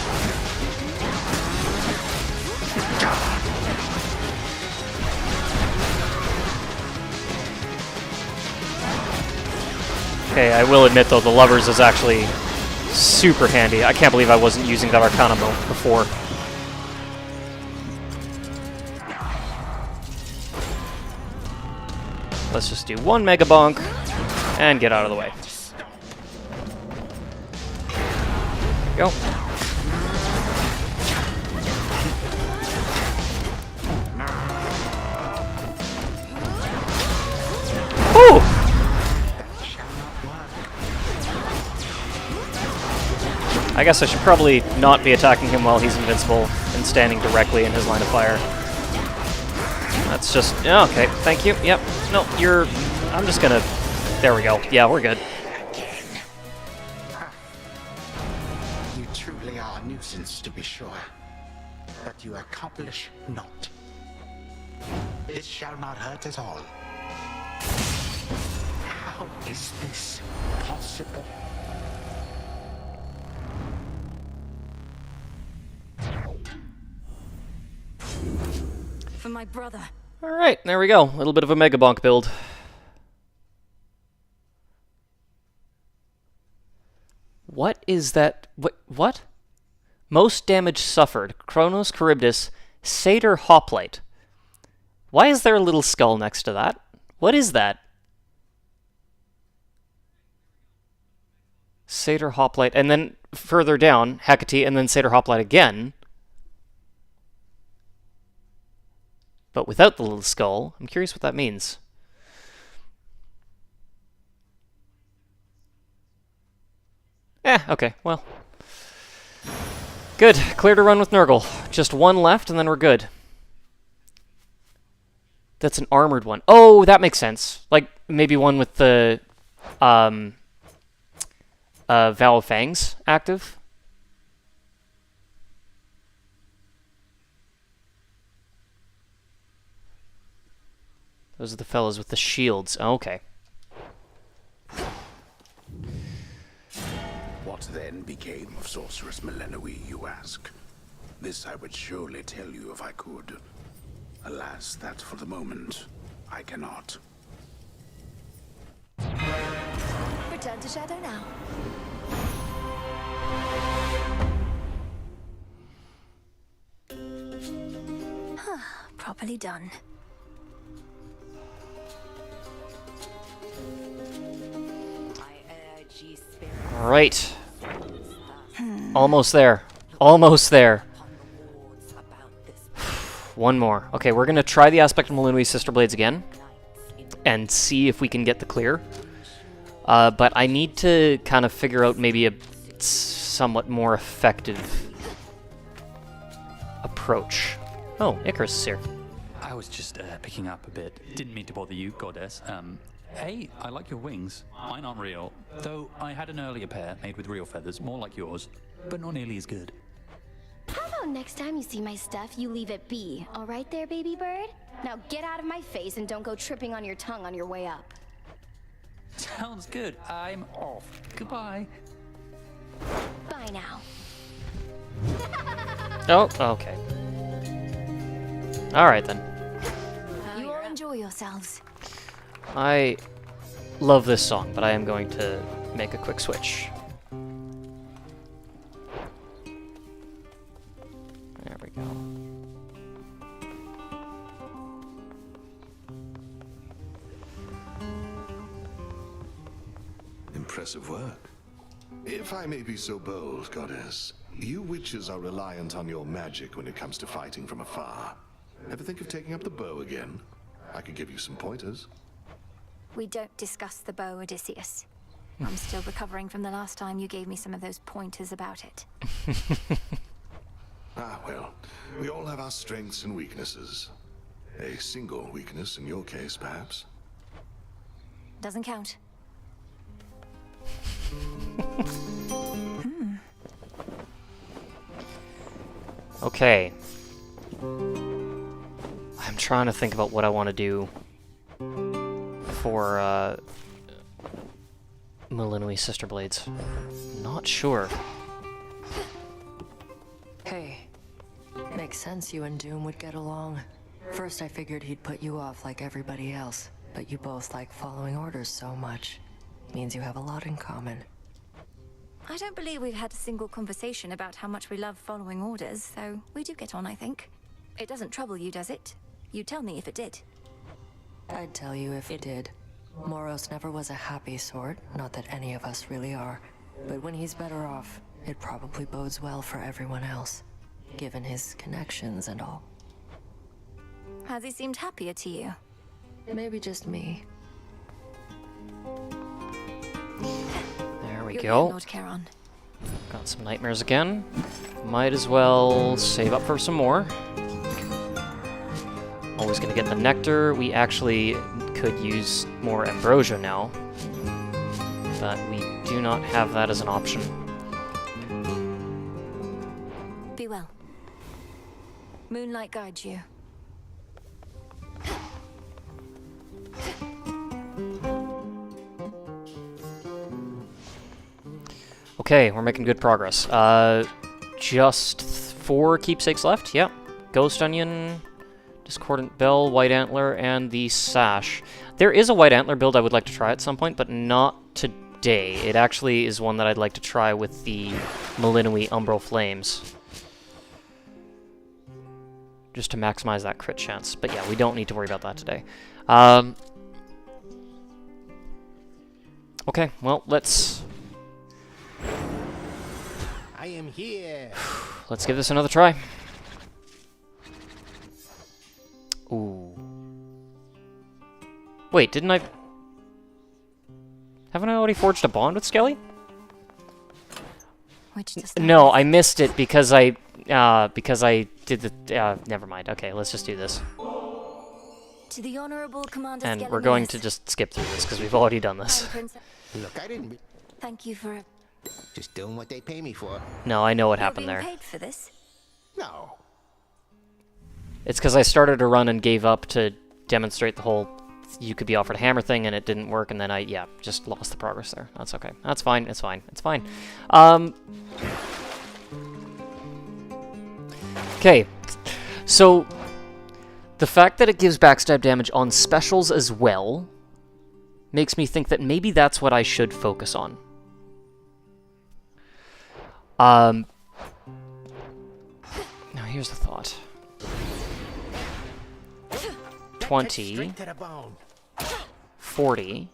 Okay, I will admit though, the lovers is actually super handy. I can't believe I wasn't using that Arcana mode before. Let's just do 1 Mega Bonk and get out of the way. There we go. Woo! I guess I should probably not be attacking him while he's invincible and standing directly in his line of fire. That's just... okay, thank you. Yep. No, you're... I'm just gonna... There we go. Yeah, we're good. You truly are a nuisance, to be sure. But you accomplish naught. This shall not hurt at all. How is this possible? For my brother. Alright, there we go. A little bit of a Mega Bonk build. What is that? What? Most damage suffered. Kronos Charybdis, Satyr Hoplite. Why is there a little skull next to that? What is that? Satyr Hoplite, and then further down, Hecate, and then Satyr Hoplite again. But without the little skull. I'm curious what that means. Okay, well. Good. Clear to run with Nurgle. Just 1 left, and then we're good. That's an armored one. Oh, that makes sense. Like, maybe one with the... Vow of Fangs active. Those are the fellas with the shields. Oh, okay. What then became of Sorceress Melenoi, you ask? This I would surely tell you if I could. Alas, that for the moment, I cannot. Return to Shadow now. Properly done. Right. Almost there. Almost there. One more. Okay, we're going to try the aspect of Melinoi's Sister Blades again and see if we can get the clear. But I need to kind of figure out maybe a somewhat more effective approach. Oh, Icarus is here. I was just picking up a bit. Didn't mean to bother you, goddess. Hey, I like your wings. Mine aren't real, though I had an earlier pair made with real feathers, more like yours, but not nearly as good. How about next time you see my stuff, you leave it be? All right there, baby bird? Now get out of my face and don't go tripping on your tongue on your way up. Sounds good. I'm off. Goodbye. Bye now. Oh, okay. Alright then. You all enjoy yourselves. I love this song, but I am going to make a quick switch. There we go. Impressive work. If I may be so bold, Goddess, you witches are reliant on your magic when it comes to fighting from afar. Ever think of taking up the bow again? I could give you some pointers. We don't discuss the bow, Odysseus. I'm still recovering from the last time you gave me some of those pointers about it. Ah, well, we all have our strengths and weaknesses. A single weakness in your case, perhaps. Doesn't count. Okay. I'm trying to think about what I want to do for Melinoi's Sister Blades. Not sure. Hey, makes sense you and Doom would get along. First I figured he'd put you off like everybody else, but you both like following orders so much. Means you have a lot in common. I don't believe we've had a single conversation about how much we love following orders, so we do get on, I think. It doesn't trouble you, does it? You tell me if it did. I'd tell you if it did. Moros never was a happy sort, not that any of us really are. But when he's better off, it probably bodes well for everyone else, given his connections and all. Has he seemed happier to you? Maybe just me. There we You're go. Lord Charon. Got some nightmares again. Might as well save up for some more. Always gonna get the nectar. We actually could use more ambrosia now, but we do not have that as an option. Be well. Moonlight guides you. Okay, we're making good progress. Just 4 keepsakes left. Yep. Ghost Onion, Discordant Bell, White Antler, and the Sash. There is a White Antler build I would like to try at some point, but not today. It actually is one that I'd like to try with the Melinoi Umbral Flames. Just to maximize that crit chance. But yeah, we don't need to worry about that today. Okay, well, let's I am here. let's give this another try. Ooh. Wait, didn't I... Haven't I already forged a bond with Skelly? Which does No, I missed it because I did the... never mind. Okay, let's just do this. To the Honorable Commander And Skelemius. we're going to just skip through this because we've already done this. Princess. Look, I didn't... Thank you for doing what they pay me for. No, I know what You're happened being there. paid for this? No. It's because I started a run and gave up to demonstrate the whole you could be offered a hammer thing, and it didn't work, and then I, just lost the progress there. That's okay. That's fine. It's fine. It's fine. Okay. So, the fact that it gives backstab damage on specials as well makes me think that maybe that's what I should focus on. Now here's the thought. 20, 40,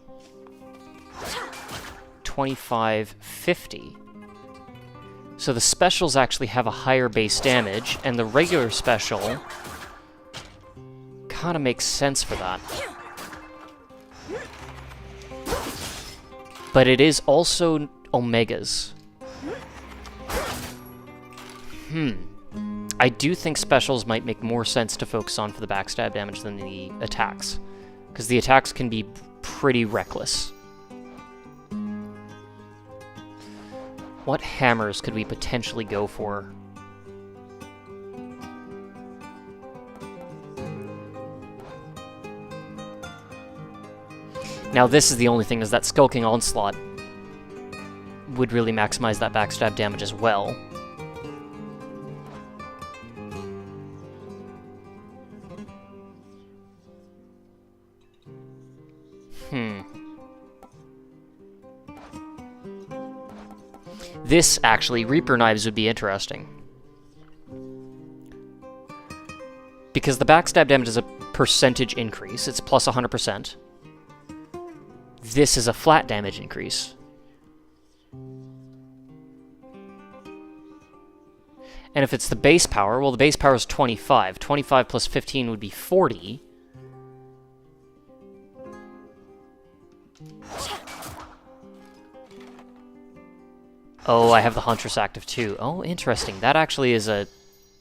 25, 50. So the specials actually have a higher base damage, and the regular special kind of makes sense for that. But it is also Omegas. I do think specials might make more sense to focus on for the backstab damage than the attacks, because the attacks can be pretty reckless. What hammers could we potentially go for? Now this is the only thing, is that Skulking Onslaught would really maximize that backstab damage as well. This, actually, Reaper Knives would be interesting. Because the backstab damage is a percentage increase. It's plus 100%. This is a flat damage increase. And if it's the base power, well, the base power is 25. 25 plus 15 would be 40. Oh, I have the Huntress active too. Oh, interesting. That actually is a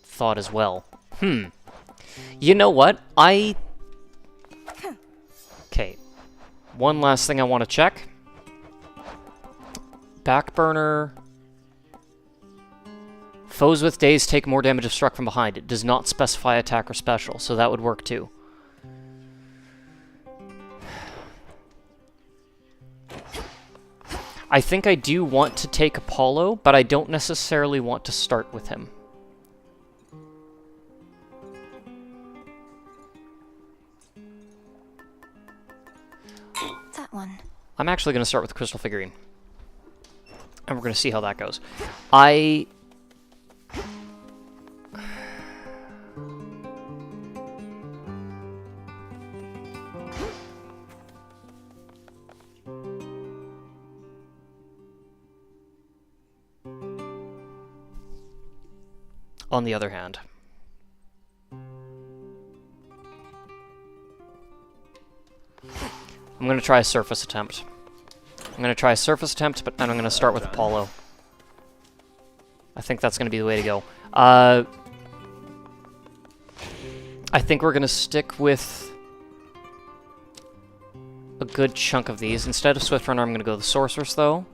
thought as well. You know what? Okay. One last thing I want to check. Backburner. Foes with daze take more damage if struck from behind. It does not specify attack or special, so that would work too. I think I do want to take Apollo, but I don't necessarily want to start with him. That one. I'm actually going to start with the Crystal Figurine. And we're going to see how that goes. On the other hand, I'm going to try a surface attempt. I'm going to try a surface attempt, but then I'm going to start with Apollo. I think that's going to be the way to go. I think we're going to stick with a good chunk of these. Instead of Swift Runner, I'm going to go the Sorceress, though.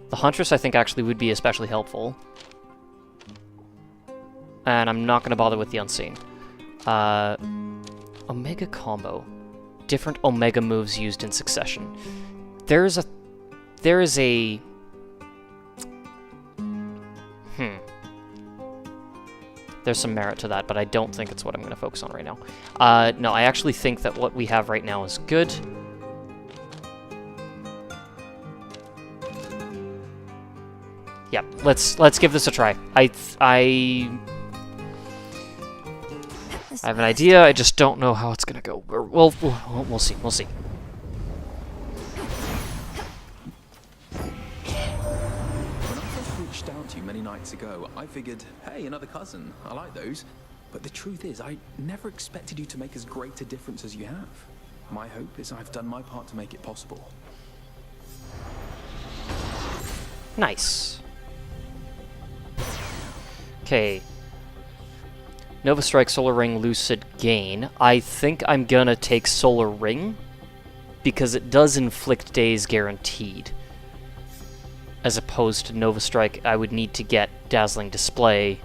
The Huntress, I think, actually would be especially helpful. And I'm not going to bother with the Unseen. Omega combo. Different Omega moves used in succession. There's some merit to that, but I don't think it's what I'm going to focus on right now. No, I actually think that what we have right now is good. Yeah, let's give this a try. I have an idea, I just don't know how it's gonna go. We'll see, we'll see. When I first reached out to you many nights ago, I figured, hey, another cousin. I like those. But the truth is, I never expected you to make as great a difference as you have. My hope is I've done my part to make it possible. Nice. Okay. Nova Strike, Solar Ring, Lucid Gain. I think I'm gonna take Solar Ring, because it does inflict daze guaranteed. as opposed to Nova Strike, I would need to get Dazzling Display.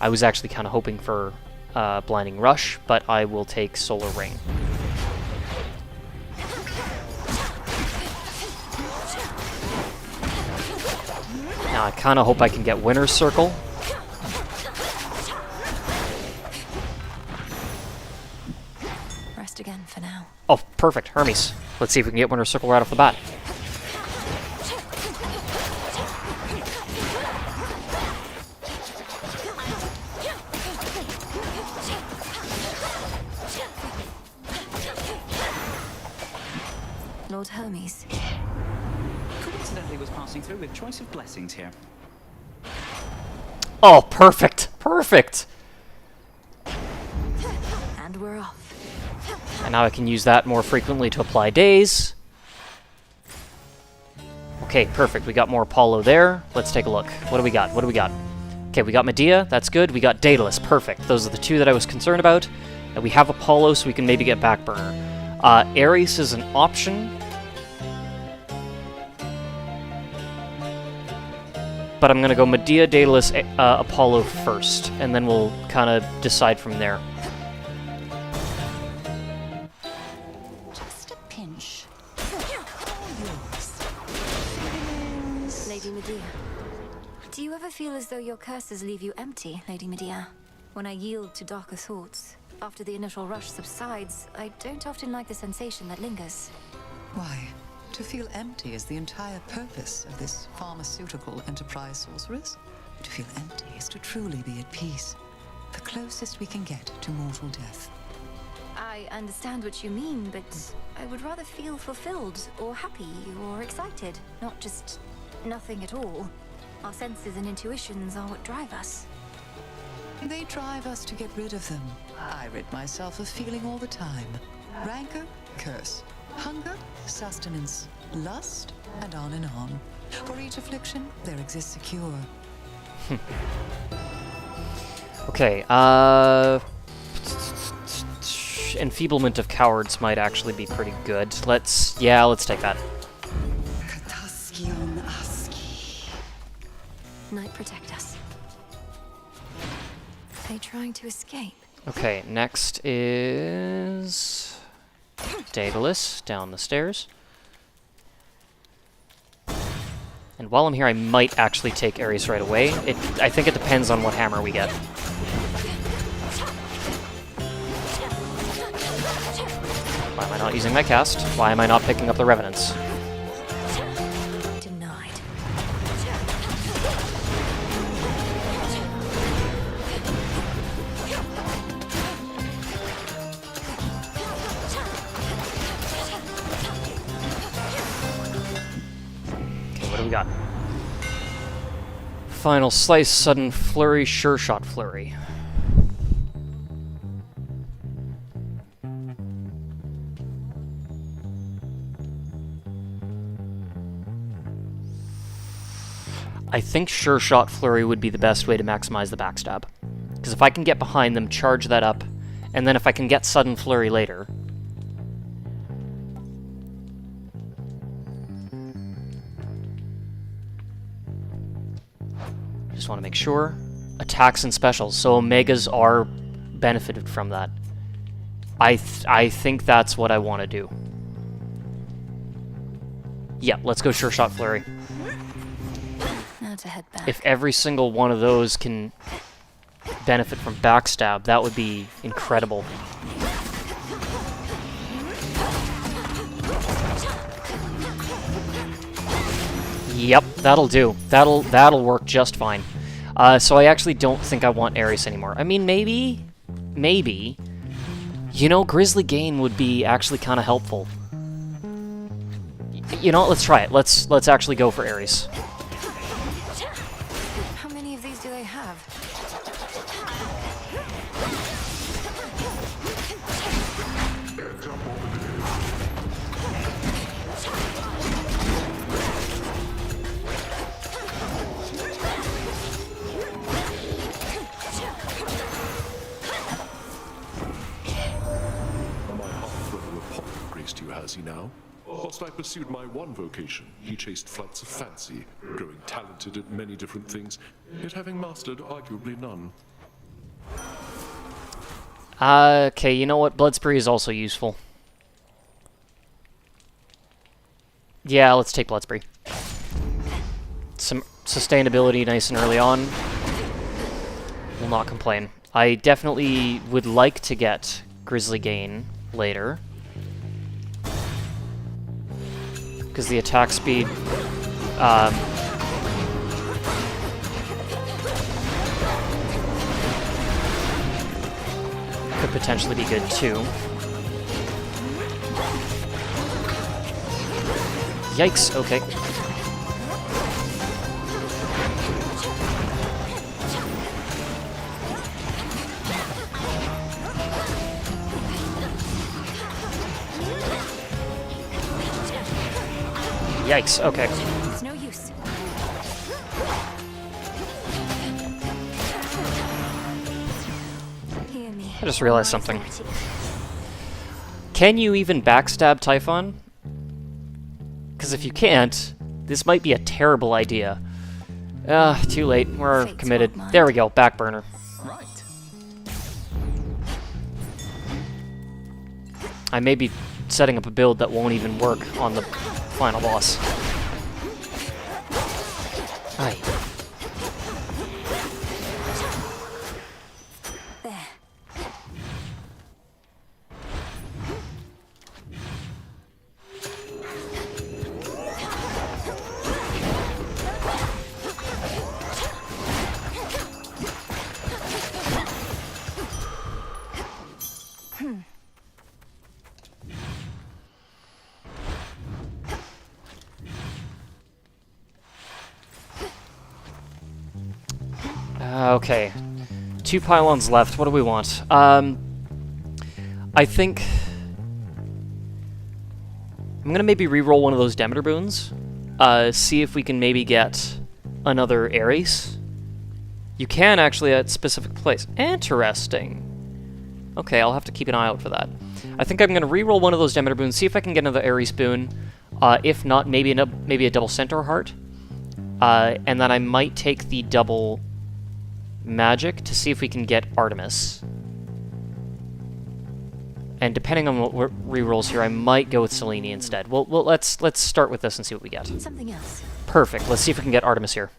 I was actually kind of hoping for Blinding Rush, but I will take Solar Ring. Now I kind of hope I can get Winner's Circle. Rest again for now. Oh, perfect. Hermes. Let's see if we can get Winner's Circle right off the bat. Lord Hermes. Coincidentally was passing through with choice of blessings here. Oh, perfect. Perfect. And we're off. And now I can use that more frequently to apply days. Okay, perfect. We got more Apollo there. Let's take a look. What do we got? What do we got? Okay, we got Medea. That's good. We got Daedalus. Perfect. Those are the two that I was concerned about. And we have Apollo, so we can maybe get Backburner. Ares is an option. But I'm going to go Medea, Daedalus, Apollo first. And then we'll kind of decide from there. Just a pinch. Lady Medea. Do you ever feel as though your curses leave you empty, Lady Medea? When I yield to darker thoughts, after the initial rush subsides, I don't often like the sensation that lingers. Why? To feel empty is the entire purpose of this pharmaceutical enterprise, sorceress. To feel empty is to truly be at peace. The closest we can get to mortal death. I understand what you mean, but I would rather feel fulfilled, or happy, or excited, not just nothing at all. Our senses and intuitions are what drive us. They drive us to get rid of them. I rid myself of feeling all the time. Rancor, curse. Hunger, sustenance. Lust, and on and on. For each affliction, there exists a cure. Okay, Enfeeblement of Cowards might actually be pretty good. Let's take that. Night protect us. Are they trying to escape? Okay, next is Daedalus down the stairs. And while I'm here, I might actually take Ares right away. I think it depends on what hammer we get. Why am I not using my cast? Why am I not picking up the Revenants? Denied. Okay, what do we got? Final Slice, Sudden Flurry, Sure Shot Flurry. I think Sure Shot Flurry would be the best way to maximize the backstab. Because if I can get behind them, charge that up, and then if I can get Sudden Flurry later... Just want to make sure. Attacks and specials, so Omegas are benefited from that. I think that's what I want to do. Yeah, let's go Sure Shot Flurry. Now to head back. If every single one of those can benefit from backstab, that would be incredible. Yep, that'll do. That'll work just fine. So I actually don't think I want Ares anymore. I mean, maybe. You know, Grizzly Gain would be actually kind of helpful. You know what? Let's try it. Let's actually go for Ares. How many of these do they have? Has he now? Whilst I pursued my one vocation, he chased flights of fancy, growing talented at many different things, yet having mastered arguably none. Okay, you know what? Blood Spree is also useful. Yeah, let's take Blood Spree. Some sustainability nice and early on. Will not complain. I definitely would like to get Grizzly Gain later. Because the attack speed... could potentially be good too. Yikes, okay. Yikes, okay. It's no use. Hear me. I just realized something. Can you even backstab Typhon? Because if you can't, this might be a terrible idea. Too late. We're committed. There we go. Back burner. Right. I may be setting up a build that won't even work on the final boss. Aye. There. Okay. 2 pylons left. What do we want? I think... I'm gonna maybe re-roll one of those Demeter boons. See if we can maybe get another Ares. You can actually at a specific place. Interesting. Okay, I'll have to keep an eye out for that. I think I'm gonna re-roll one of those Demeter boons, see if I can get another Ares boon. If not, maybe a double Centaur Heart. And then I might take the double Magic to see if we can get Artemis. And depending on what rerolls here, I might go with Selene instead. Well, let's start with this and see what we get. Something else. Perfect. Let's see if we can get Artemis here.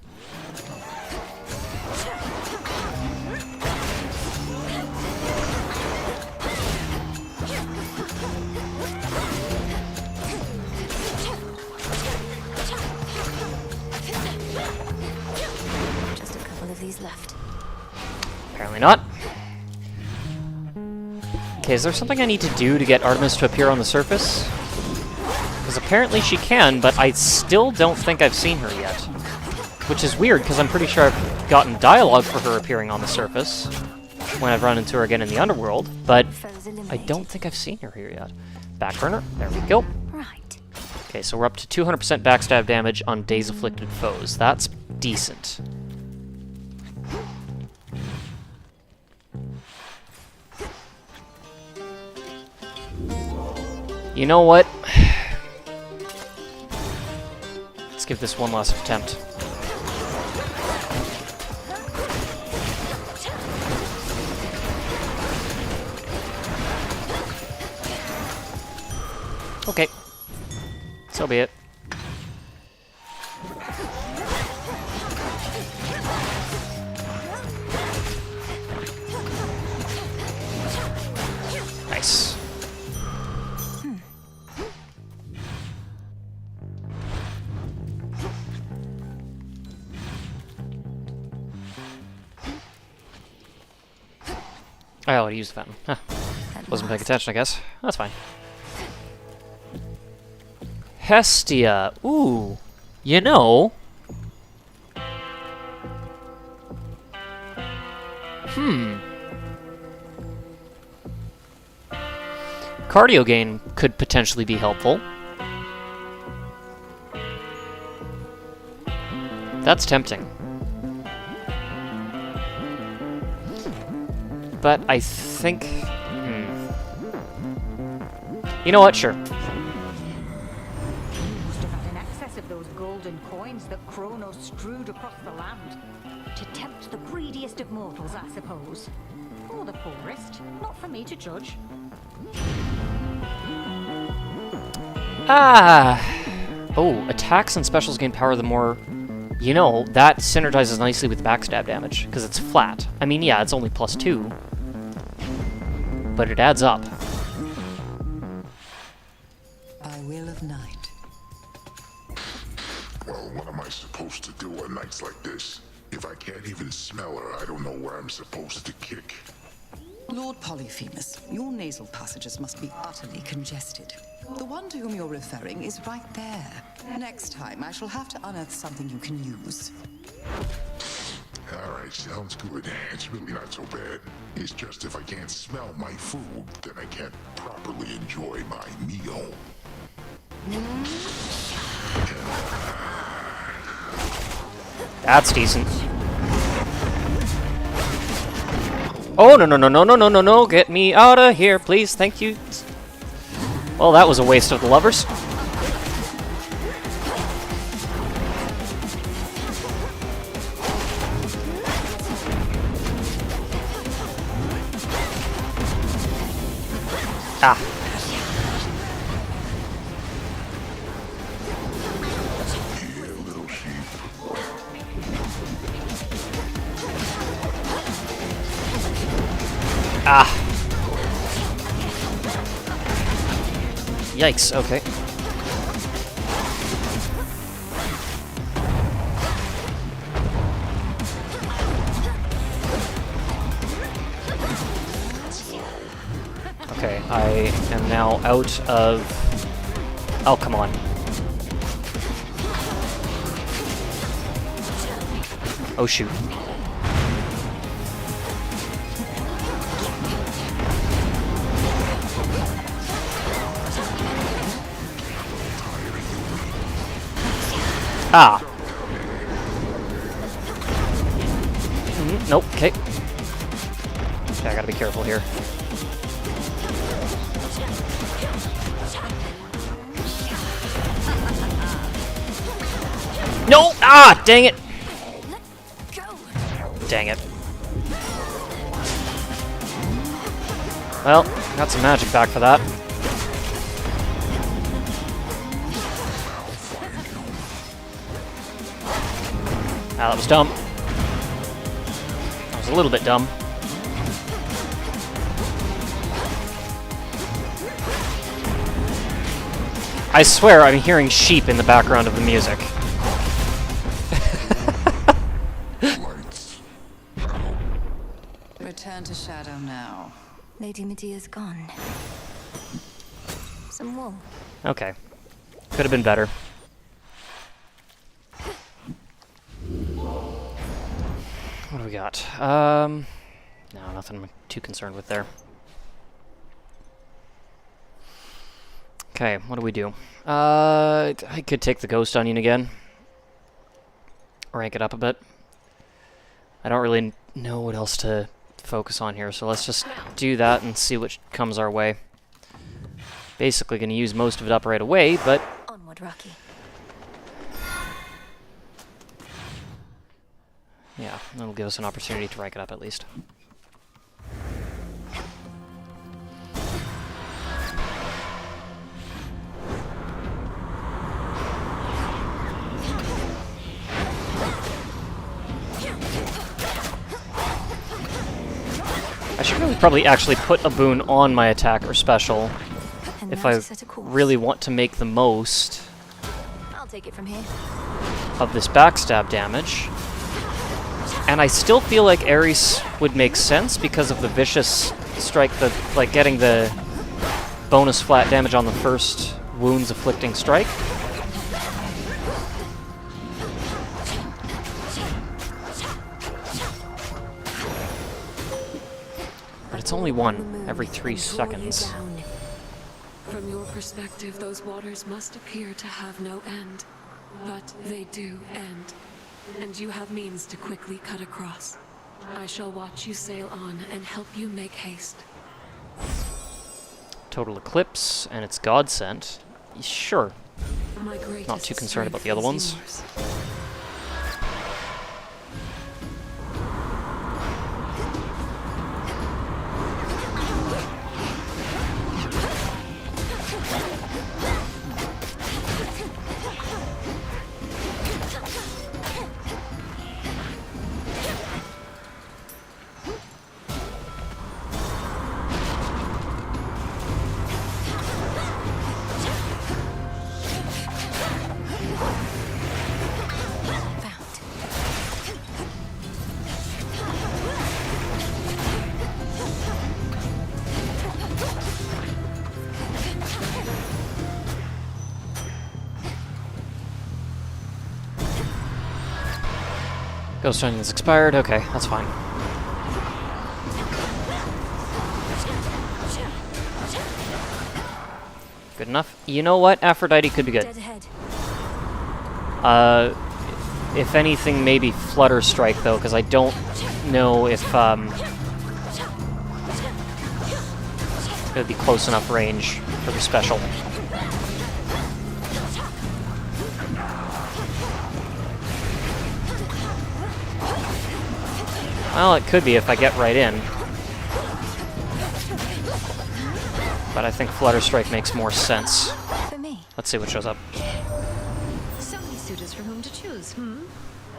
Just a couple of these left. Apparently not. Okay, is there something I need to do to get Artemis to appear on the surface? Because apparently she can, but I still don't think I've seen her yet. Which is weird, because I'm pretty sure I've gotten dialogue for her appearing on the surface when I've run into her again in the underworld, but I don't think I've seen her here yet. Back burner, there we go. Right. Okay, so we're up to 200% backstab damage on Days Afflicted foes. That's decent. You know what? Let's give this one last attempt. Okay. So be it. Nice. I already used the fountain. Huh. Wasn't paying attention, I guess. That's fine. Hestia. Ooh. You know. Cardio gain could potentially be helpful. That's tempting. But I think... You know what? Sure. thorns that Kronos strewed across the land. To tempt the greediest of mortals, I suppose. Or the poorest. Not for me to judge. Ah! Oh, attacks and specials gain power the more... You know, that synergizes nicely with backstab damage, because it's flat. I mean, yeah, it's only +2. But it adds up. By will of night. Well, what am I supposed to do on nights like this? If I can't even smell her, I don't know where I'm supposed to kick. Lord Polyphemus, your nasal passages must be utterly congested. The one to whom you're referring is right there. Next time, I shall have to unearth something you can use. Alright, sounds good. It's really not so bad. It's just if I can't smell my food, then I can't properly enjoy my meal. That's decent. Oh, no, no, no, no, no, no, no, no. Get me out of here, please. Thank you. Well, that was a waste of the lovers. Ah. Ah. Yikes, okay. Okay, I am now out of... Oh, come on. Oh, shoot. Ah. Nope, okay. Okay, I gotta be careful here. No! Ah, dang it! Dang it. Well, got some magic back for that. Ah, that was dumb. That was a little bit dumb. I swear I'm hearing sheep in the background of the music. Return to shadow now. Lady Medea's gone. Some wool. Okay. Could have been better. What do we got? No, nothing I'm too concerned with there. Okay, what do we do? I could take the Ghost Onion again. Rank it up a bit. I don't really know what else to focus on here, so let's just do that and see what comes our way. Basically going to use most of it up right away, but... Onward, Rocky. Yeah, that'll give us an opportunity to rank it up at least. I should really probably actually put a boon on my attack or special if I really want to make the most I'll take it from here. of this backstab damage. And I still feel like Ares would make sense because of the vicious strike, like getting the bonus flat damage on the first wounds afflicting strike. But it's only one every 3 seconds. From your perspective, those waters must appear to have no end. But they do end. And you have means to quickly cut across. I shall watch you sail on and help you make haste. Total Eclipse, and it's God Sent. Sure. My Not too concerned about the other ones. yours. Ghost Onion's expired. Okay, that's fine. Good enough. You know what? Aphrodite could be good. If anything, maybe Flutter Strike, though, because I don't know if, it would be close enough range for the special. Well, it could be if I get right in. But I think Flutter Strike makes more sense. Let's see what shows up. So many suitors from whom to choose,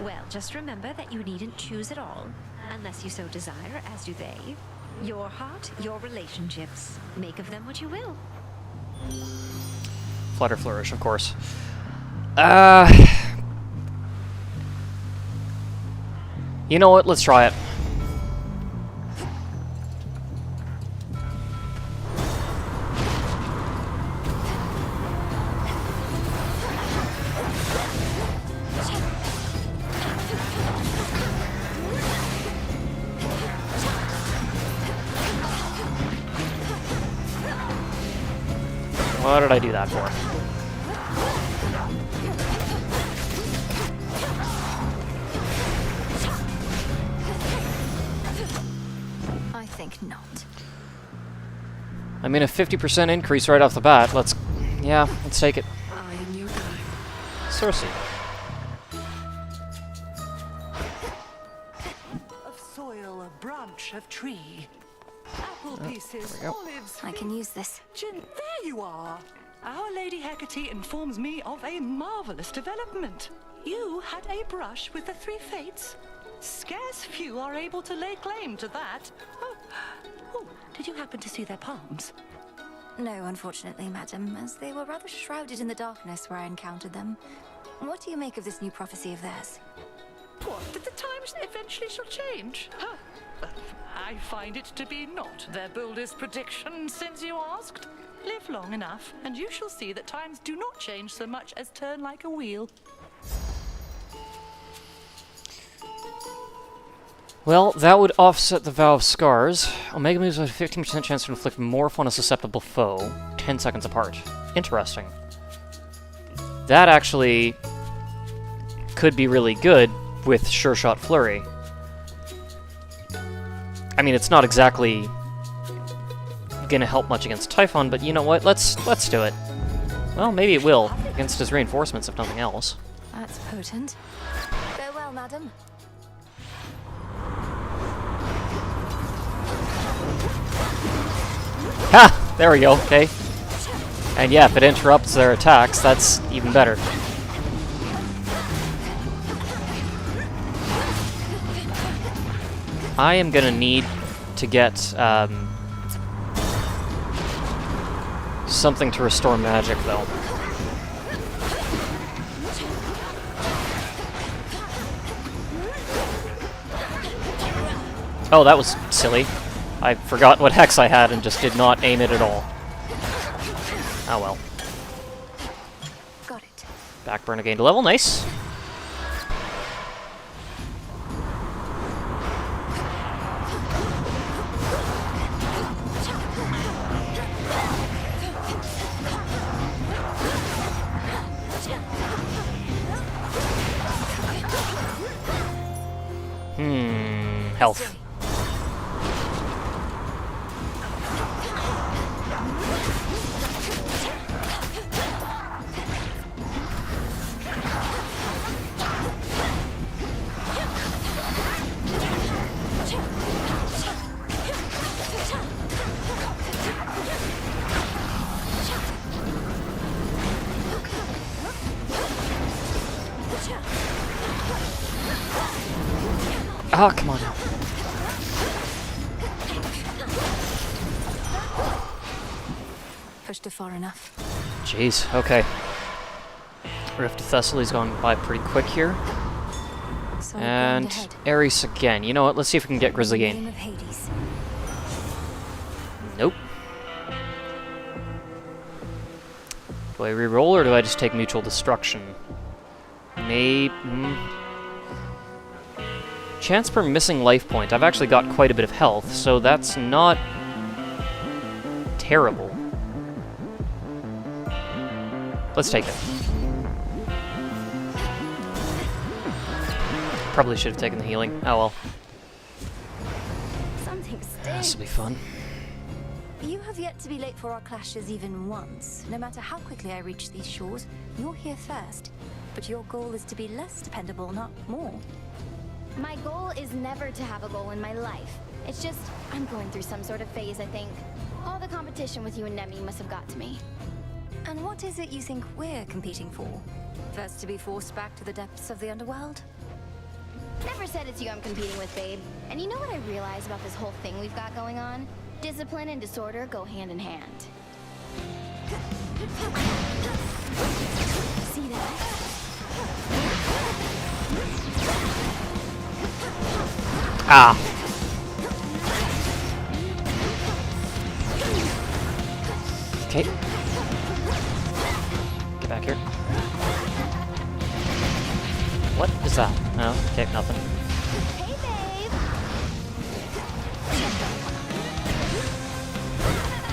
Well, just remember that you needn't choose at all, unless you so desire, as do they. Your heart, your relationships. Make of them what you will. Flutter Flourish, of course. You know what? Let's try it. What did I do that for? I think not. I mean, a 50% increase right off the bat. Let's take it. Cersei. Of soil, a branch of tree. Apple pieces, olives. I can use this. There you are. Our Lady Hecate informs me of a marvelous development. You had a brush with the three fates. Scarce few are able to lay claim to that. Oh, did you happen to see their palms? No, unfortunately, madam, as they were rather shrouded in the darkness where I encountered them. What do you make of this new prophecy of theirs? What, that the times eventually shall change? I find it to be not their boldest prediction, since you asked. Live long enough, and you shall see that times do not change so much as turn like a wheel. Well, that would offset the Vow of Scars. Omega moves with a 15% chance to inflict morph on a susceptible foe, 10 seconds apart. Interesting. That actually could be really good with Sure Shot Flurry. I mean, it's not exactly gonna help much against Typhon, but you know what? Let's do it. Well, maybe it will against his reinforcements, if nothing else. That's potent. Farewell, madam. Ha! There we go, okay. And yeah, if it interrupts their attacks, that's even better. I am gonna need to get something to restore magic, though. Oh, that was silly. I forgot what hex I had and just did not aim it at all. Oh well. Got it. Backburner gained a level, nice. Health. Oh, come on now. Pushed her far enough. Jeez, okay. Rift of Thessaly's gone by pretty quick here. And Ares again. You know what? Let's see if we can get Grizzly Gain. Nope. Do I reroll or do I just take Mutual Destruction? Maybe. Chance per missing life point. I've actually got quite a bit of health, so that's not terrible. Let's take it. Probably should have taken the healing. Oh well. Something stinks. This will be fun. You have yet to be late for our clashes even once. No matter how quickly I reach these shores, you're here first. But your goal is to be less dependable, not more. My goal is never to have a goal in my life. It's just, I'm going through some sort of phase, I think. All the competition with you and Nemi must have got to me. And what is it you think we're competing for? First to be forced back to the depths of the underworld? Never said it's you I'm competing with, babe. And you know what I realize about this whole thing we've got going on? Discipline and disorder go hand in hand. See that? Ah. Okay. Get back here. What is that? No, okay, nothing. Hey, babe!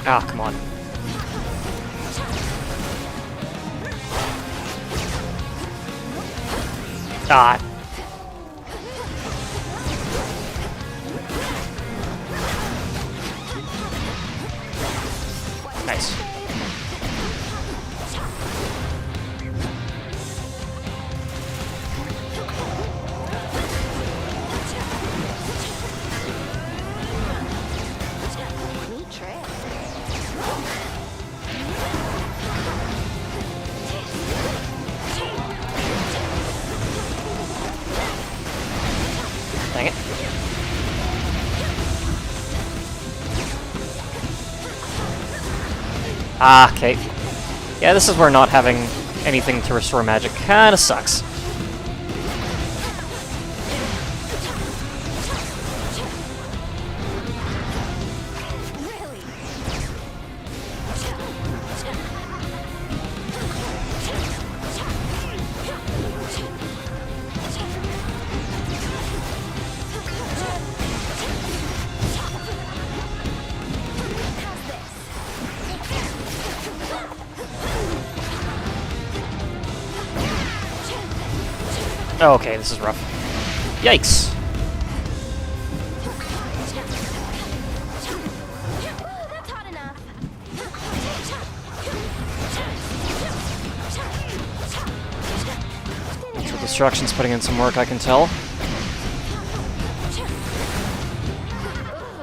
Ah, come on. Ah. Nice. Neat trick. Dang it. Ah, okay. Yeah, this is where not having anything to restore magic kinda sucks. Oh, okay, this is rough. Yikes! That's hot enough. So Destruction's putting in some work, I can tell. Ooh,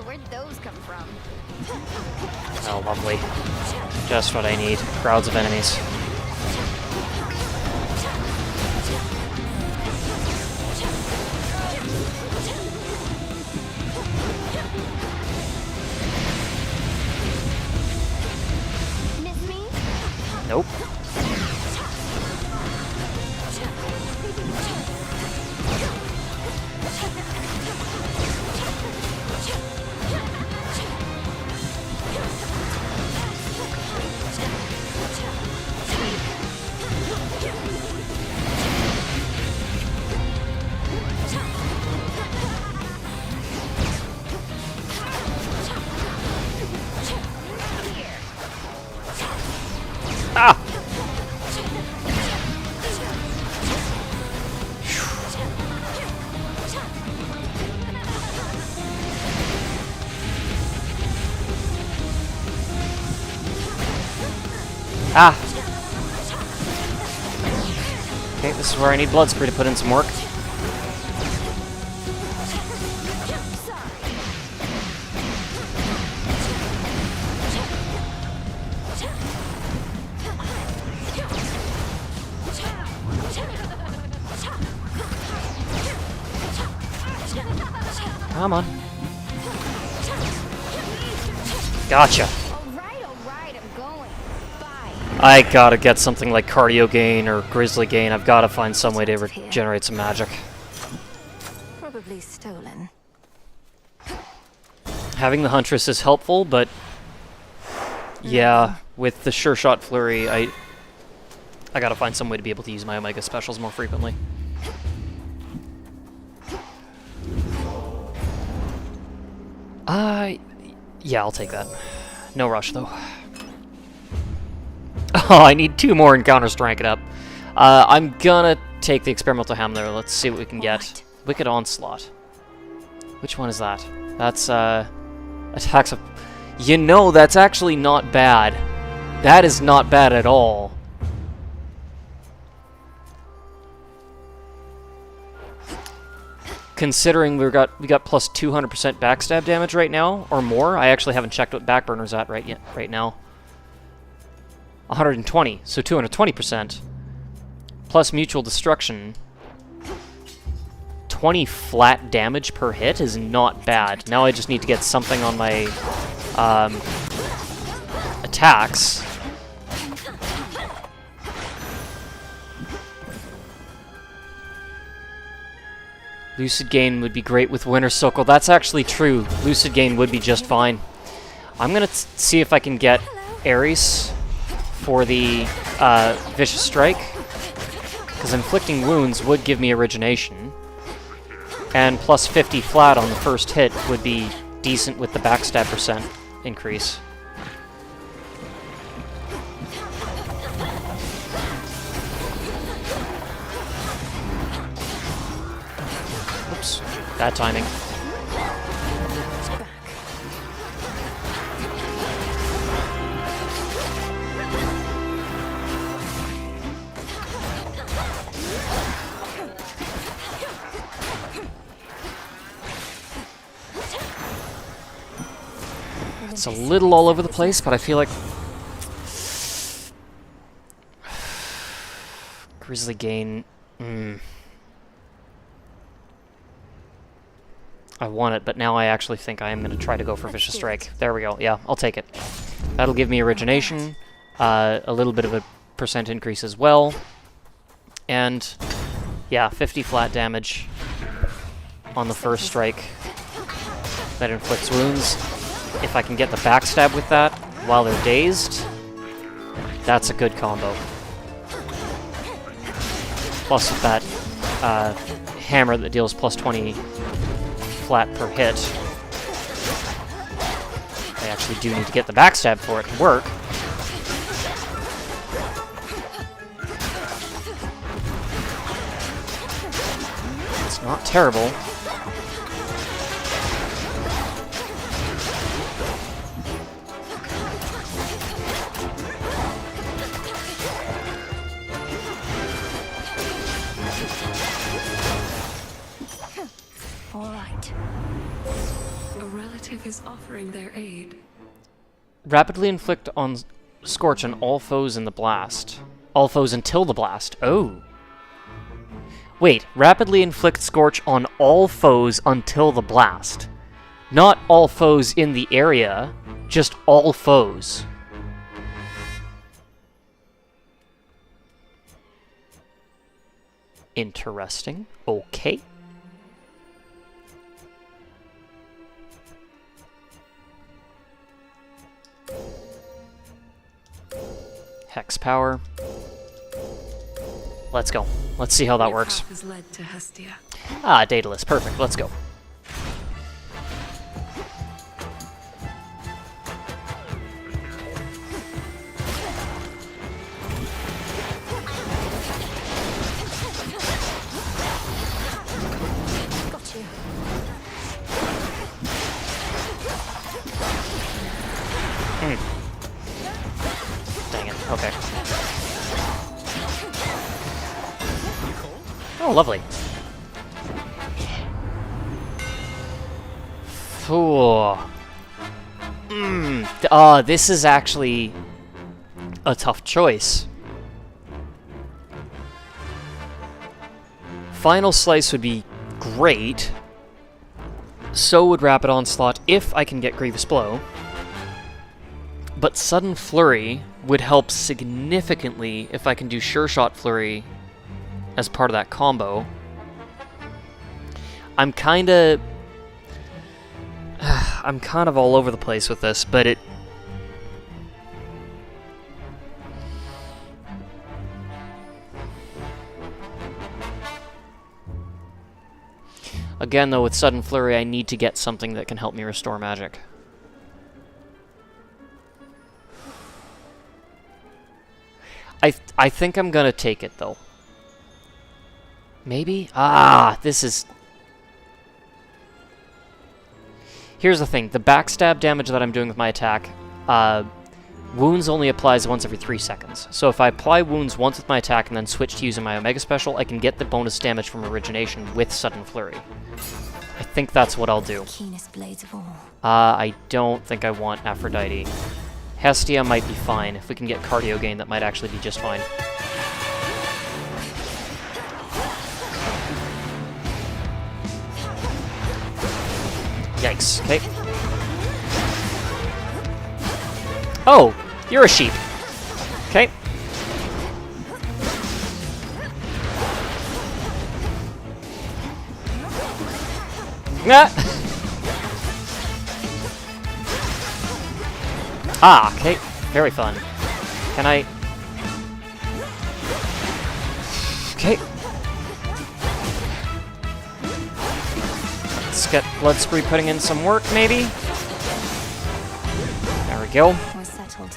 where'd those come from? Oh, lovely. Just what I need. Crowds of enemies. Miss me? Nope. Ah! Ah! Okay, this is where I need Blood Spree to put in some work. Come on. Gotcha. Alright, I'm going. Bye. I gotta get something like Cardio Gain or Grizzly Gain. I've gotta find some way to regenerate some magic. Probably stolen. Having the Huntress is helpful, but yeah, with the Sure Shot Flurry, I gotta find some way to be able to use my Omega specials more frequently. Yeah, I'll take that. No rush, though. Oh, I need 2 more encounters to rank it up. I'm gonna take the experimental hammer. Let's see what we can get. Wicked Onslaught. Which one is that? That's, attacks of... You know, that's actually not bad. That is not bad at all. Considering we got plus 200% backstab damage right now, or more. I actually haven't checked what Backburner's at right now. 120, so 220%. Plus mutual destruction. 20 flat damage per hit is not bad. Now I just need to get something on my attacks. Lucid Gain would be great with Winter Circle. That's actually true. Lucid Gain would be just fine. I'm gonna see if I can get Ares for the Vicious Strike, because inflicting wounds would give me origination, and plus 50 flat on the first hit would be decent with the backstab percent increase. Oops, bad timing. It's a little all over the place, but I feel like Grizzly Gain. I want it, but now I actually think I am going to try to go for Vicious Strike. There we go. Yeah, I'll take it. That'll give me origination, a little bit of a percent increase as well, and yeah, 50 flat damage on the first strike that inflicts wounds. If I can get the backstab with that while they're dazed, that's a good combo. Plus with that hammer that deals plus 20 flat per hit. I actually do need to get the backstab for it to work. It's not terrible. Is offering their aid. Rapidly inflict on Scorch on all foes in the blast. All foes until the blast. Oh. Wait, rapidly inflict Scorch on all foes until the blast. Not all foes in the area, just all foes. Interesting. Okay. Hex power. Let's go. Let's see how that works. Has led to Hestia. Ah, Daedalus. Perfect. Let's go. Got you. Dang it. Okay. Oh, lovely. Ooh. This is actually a tough choice. Final Slice would be great. So would Rapid Onslaught if I can get Grievous Blow. But Sudden Flurry would help significantly if I can do Sure Shot Flurry as part of that combo. I'm kind of all over the place with this, but a again, though, with Sudden Flurry, I need to get something that can help me restore magic. I think I'm gonna take it, though. Maybe? Ah, this is... Here's the thing. The backstab damage that I'm doing with my attack, wounds only applies once every 3 seconds. So if I apply wounds once with my attack and then switch to using my Omega Special, I can get the bonus damage from Origination with Sudden Flurry. I think that's what I'll do. Keenest blades of all. I don't think I want Aphrodite. Hestia might be fine. If we can get cardio gain, that might actually be just fine. Yikes. Okay. Oh! You're a sheep. Okay. Ah! Ah, okay. Very fun. Can I... Okay. Let's get Blood Spree putting in some work, maybe? There we go. We're settled.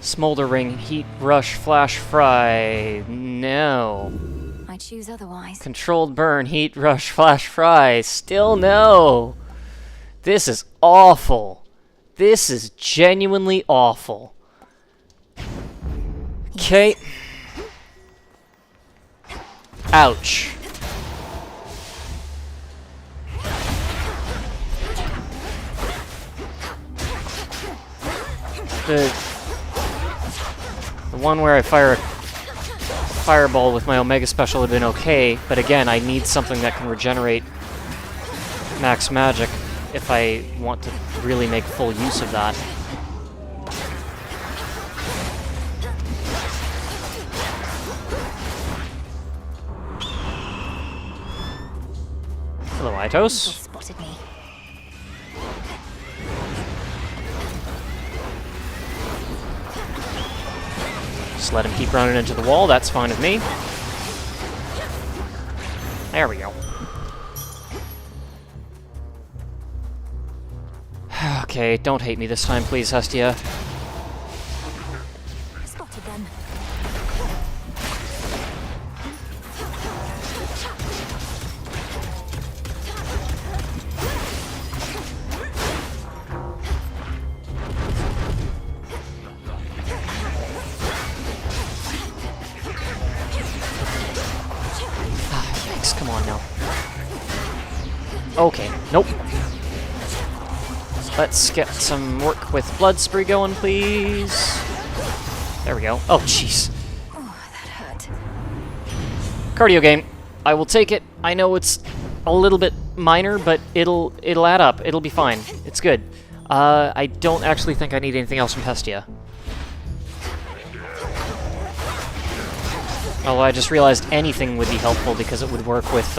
Smolder Ring, Heat, Rush, Flash, Fry. No. I choose otherwise. Controlled Burn, Heat, Rush, Flash, Fry. Still no. This is awful. This is genuinely awful. Okay. Ouch. The one where I fire a fireball with my Omega Special would have been okay, but again, I need something that can regenerate max magic if I want to really make full use of that. Hello, Itos. Spotted me. Just let him keep running into the wall, that's fine with me. There we go. Okay, don't hate me this time, please, Hestia. Spotted them. Yikes, come on now. Okay, nope. Let's get some work with Blood Spree going, please. There we go. Oh, jeez. Oh, that hurt. Cardio game. I will take it. I know it's a little bit minor, but it'll add up. It'll be fine. It's good. I don't actually think I need anything else from Hestia. Although I just realized anything would be helpful because it would work with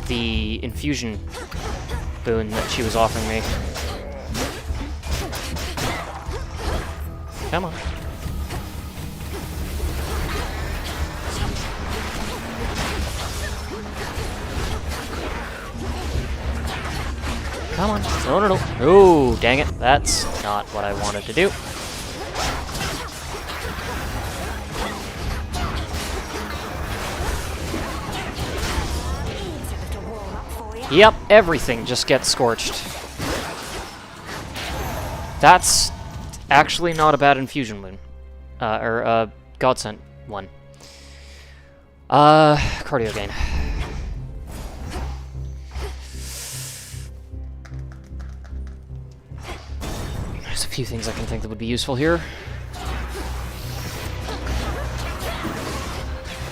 the infusion boon that she was offering me. Come on. Come on. No, no, no. Oh, dang it. That's not what I wanted to do. Yep, everything just gets scorched. That's actually not a bad infusion moon. Or godsend one. Cardio gain. There's a few things I can think that would be useful here.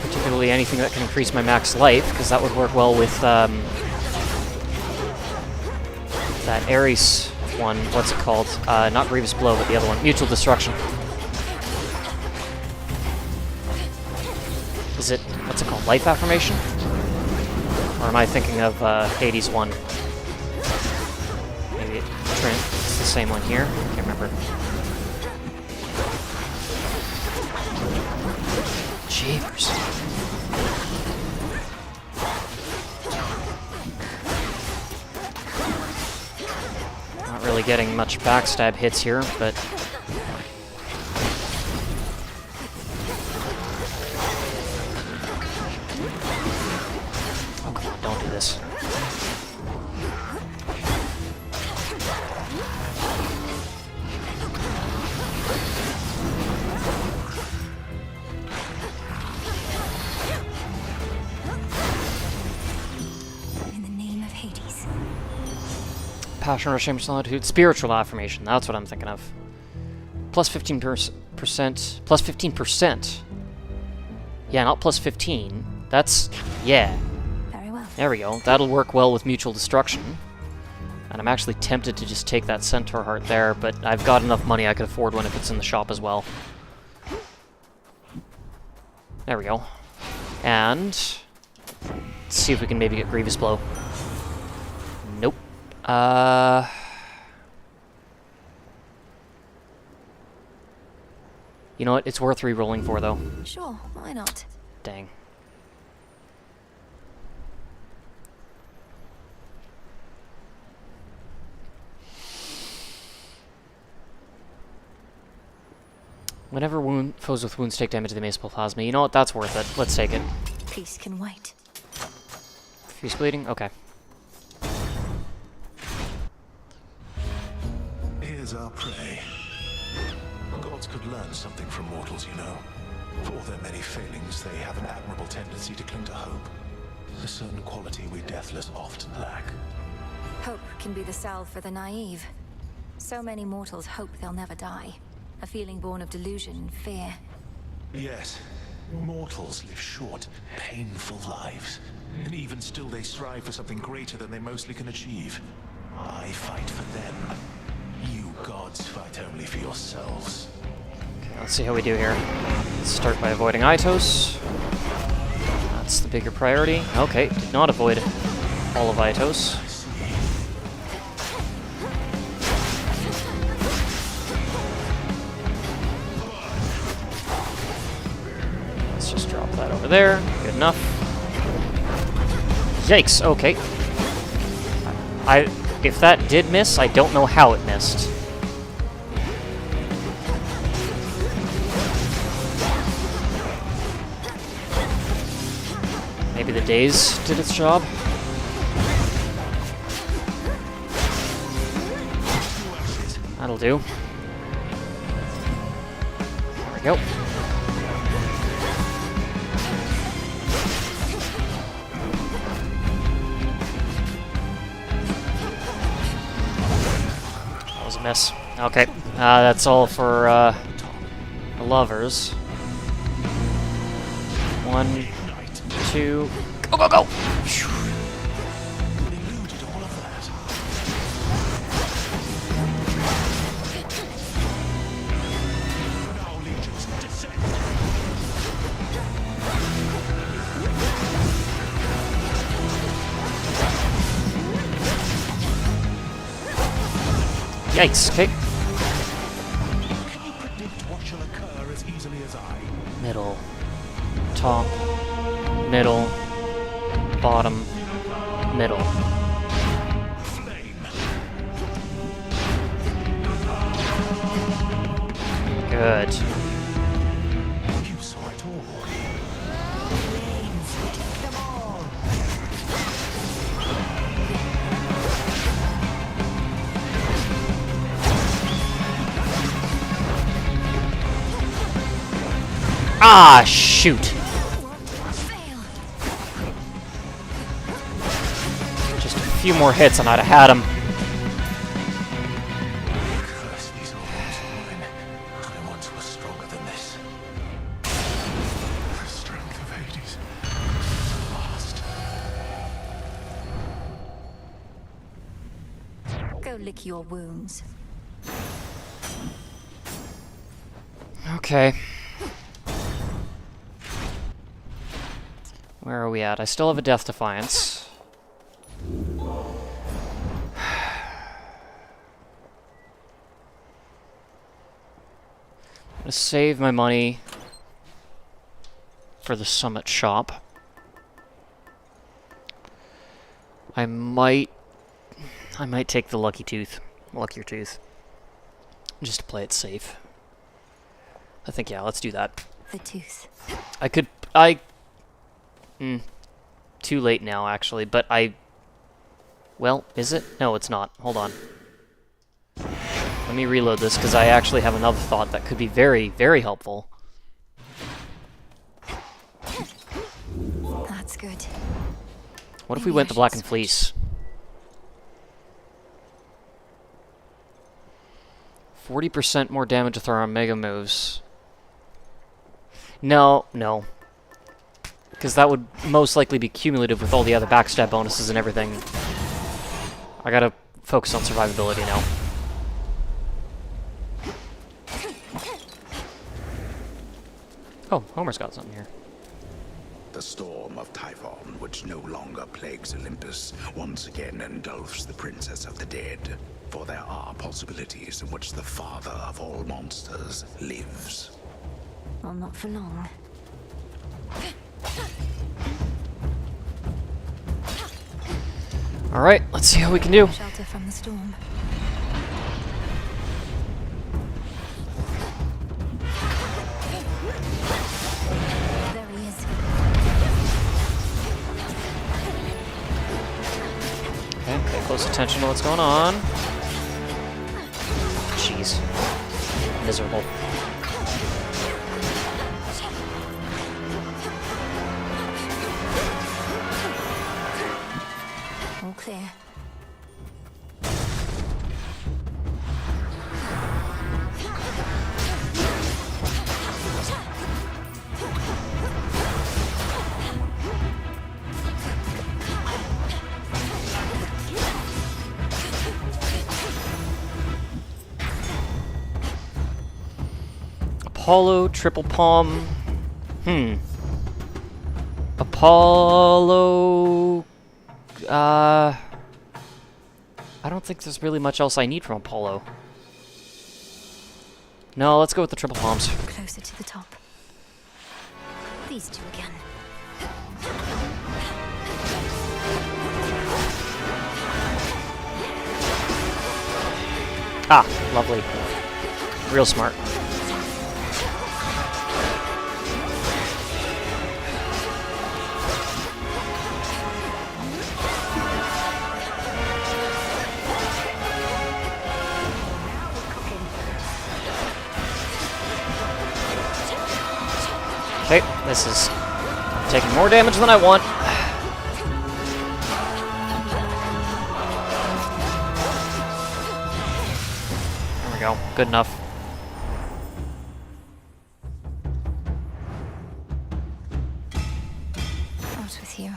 Particularly anything that can increase my max life, because that would work well with that Ares one. What's it called? Not Grievous Blow, but the other one. Mutual Destruction. Is it, what's it called? Life Affirmation? Or am I thinking of Hades 1? Maybe it's the same one here? I can't remember. Jeepers. really getting much backstab hits here, but... Oh, come on, don't do this. Passion, shame, solitude, spiritual affirmation. That's what I'm thinking of. Plus 15%. Plus 15%. Yeah, not plus 15. That's... yeah. Very well. There we go. That'll work well with mutual destruction. And I'm actually tempted to just take that centaur heart there, but I've got enough money I could afford one if it's in the shop as well. There we go. And... let's see if we can maybe get Grievous Blow. Nope. You know what? It's worth re-rolling for, though. Sure, why not? Dang. Whenever foes with wounds take damage, they may spill plasma. You know what? That's worth it. Let's take it. Peace can wait. He's bleeding? Okay. Here's our prey. Gods could learn something from mortals, you know. For all their many failings, they have an admirable tendency to cling to hope. A certain quality we deathless often lack. Hope can be the salve for the naive. So many mortals hope they'll never die. A feeling born of delusion and fear. Yes, mortals live short, painful lives. And even still they strive for something greater than they mostly can achieve. I fight for them. You gods fight only for yourselves. Okay, let's see how we do here. Let's start by avoiding Itos. That's the bigger priority. Okay, did not avoid all of Itos. Let's just drop that over there. Good enough. Yikes, okay. If that did miss, I don't know how it missed. Maybe the daze did its job? That'll do. There we go. Miss. Okay, that's all for the lovers. 1, 2, go, go, go! Yikes, okay. Can you predict what shall occur as easily as I? Middle. Top. Middle. Bottom. Middle. Good. You saw it all. Ah, shoot. Just a few more hits and I'd have had him. Curse these old wounds of mine. I once was stronger than this. The strength of Hades. Lost. Go lick your wounds. Okay. Where are we at? I still have a Death Defiance. I'm gonna save my money for the Summit shop. I might take the Lucky Tooth. Luck your tooth. Just to play it safe. I think, yeah, let's do that. The tooth. Too late now, actually, but well, is it? No, it's not. Hold on. Let me reload this, because I actually have another thought that could be very, very helpful. That's good. What if we went the Black and Fleece? 40% more damage with our Omega moves. No. Because that would most likely be cumulative with all the other backstab bonuses and everything. I gotta focus on survivability now. Oh, Homer's got something here. The storm of Typhon, which no longer plagues Olympus, once again engulfs the princess of the dead. For there are possibilities in which the father of all monsters lives. Well, not for long. Alright, let's see how we can do. Shelter from the storm. There he is. Okay, pay close attention to what's going on. Jeez. Miserable. All clear. Apollo, triple palm. Apollo. I don't think there's really much else I need from Apollo. No, let's go with the triple palms. Closer to the top. These two again. Ah, lovely. Real smart. Okay, this is taking more damage than I want. There we go. Good enough. Out with you.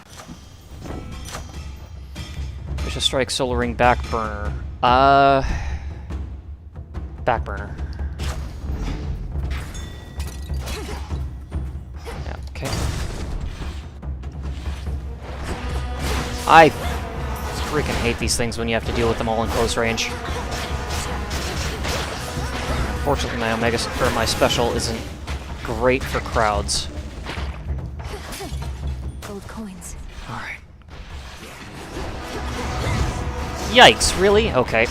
Vicious Strike, Solar Ring, Back Burner. Back Burner. Yeah, okay. I freaking hate these things when you have to deal with them all in close range. Unfortunately, my Omega, or my special isn't great for crowds. Gold coins. Alright. Yikes, really? Okay.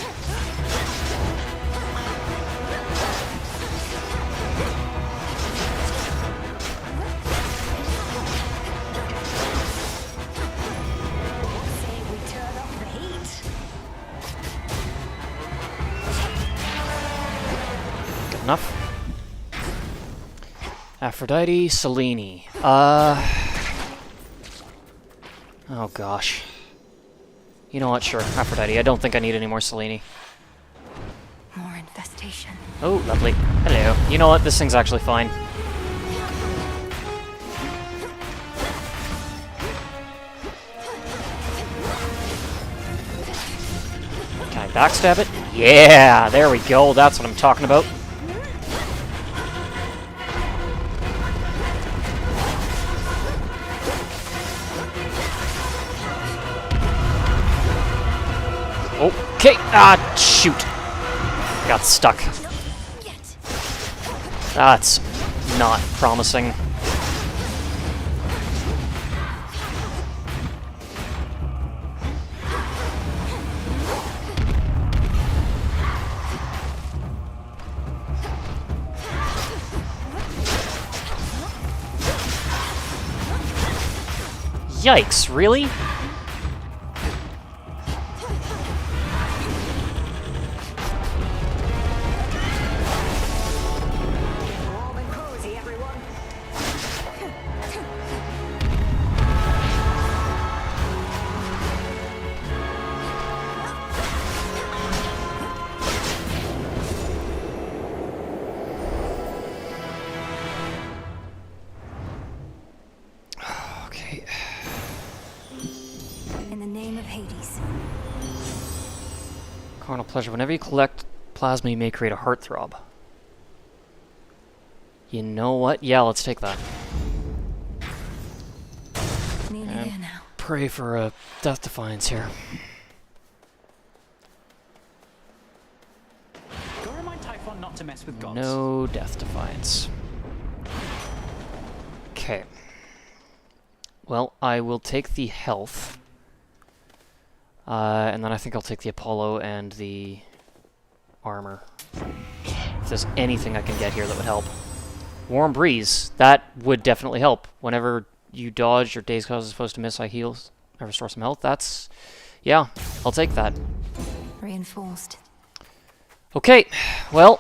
Good enough. Aphrodite, Selene. Oh gosh. You know what? Sure, Aphrodite. I don't think I need any more Selene. More infestation. Oh, lovely. Hello. You know what? This thing's actually fine. Can I backstab it? Yeah! There we go. That's what I'm talking about. Okay. Ah, shoot. I got stuck. That's not promising. Yikes, really? Okay. In the name of Hades. Carnal pleasure. Whenever you collect plasma, you may create a heartthrob. You know what? Yeah, let's take that. Nearly there now. Pray for a death defiance here. Go remind Typhon not to mess with gods. No death defiance. Okay. Well, I will take the health. And then I think I'll take the Apollo and the armor. If there's anything I can get here that would help. Warm Breeze. That would definitely help. Whenever you dodge or Daze Cause is supposed to miss, I heals. I restore some health. That's... yeah, I'll take that. Reinforced. Okay, well...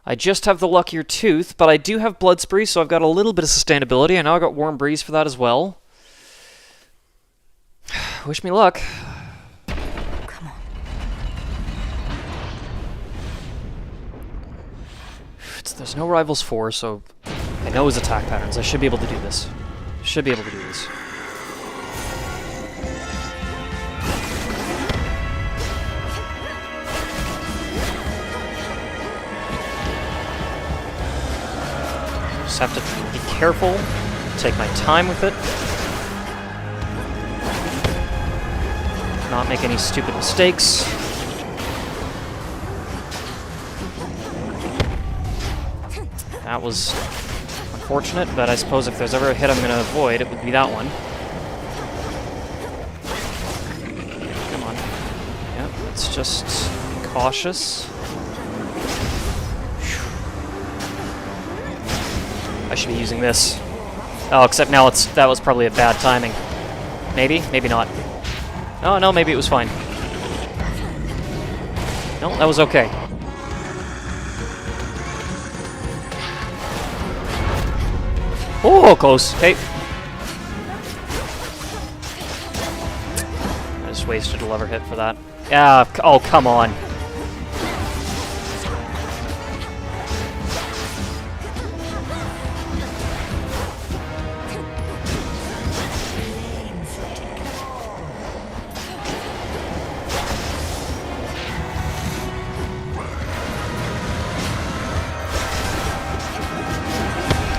I just have the luckier tooth, but I do have Blood Spree, so I've got a little bit of sustainability. I know I got Warm Breeze for that as well. Wish me luck. Come on. There's no Rivals 4, so I know his attack patterns. I should be able to do this. Should be able to do this. Just have to be careful, take my time with it. Not make any stupid mistakes. That was unfortunate, but I suppose if there's ever a hit I'm going to avoid, it would be that one. Come on. Yep, let's just be cautious. I should be using this. Oh, except now that was probably a bad timing. Maybe? Maybe not. Oh, no, maybe it was fine. No, that was okay. Oh, close. Okay. I just wasted a lever hit for that. Yeah, oh, come on.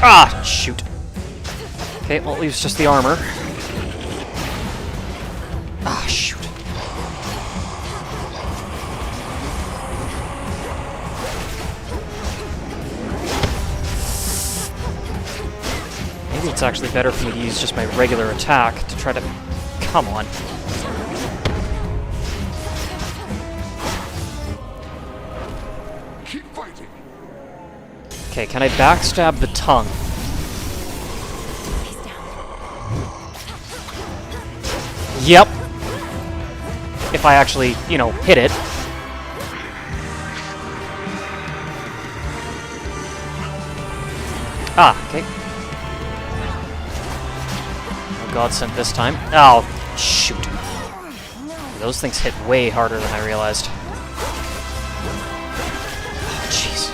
Ah, shoot. Okay, well, it leaves just the armor. Ah, shoot. Maybe it's actually better for me to use just my regular attack to try to... Come on. Keep fighting. Okay, can I backstab the tongue? Yep. If I actually, you know, hit it. Ah, okay. Oh, godsend this time. Oh, shoot. Those things hit way harder than I realized. Oh, jeez.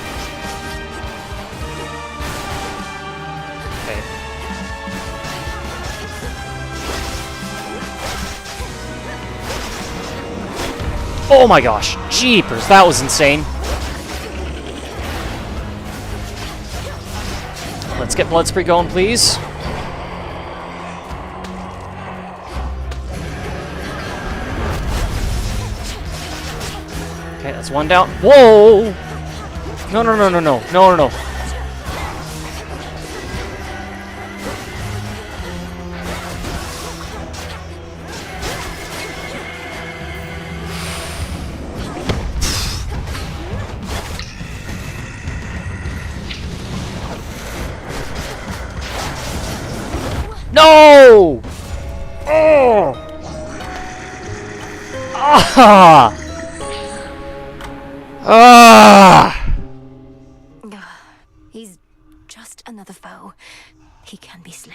Okay. Oh my gosh. Jeepers, that was insane. Let's get Blood Spree going, please. Okay, that's one down. Whoa! No, no, no, no, no. No, no, no. No! Ah! He's just another foe. He can be slain.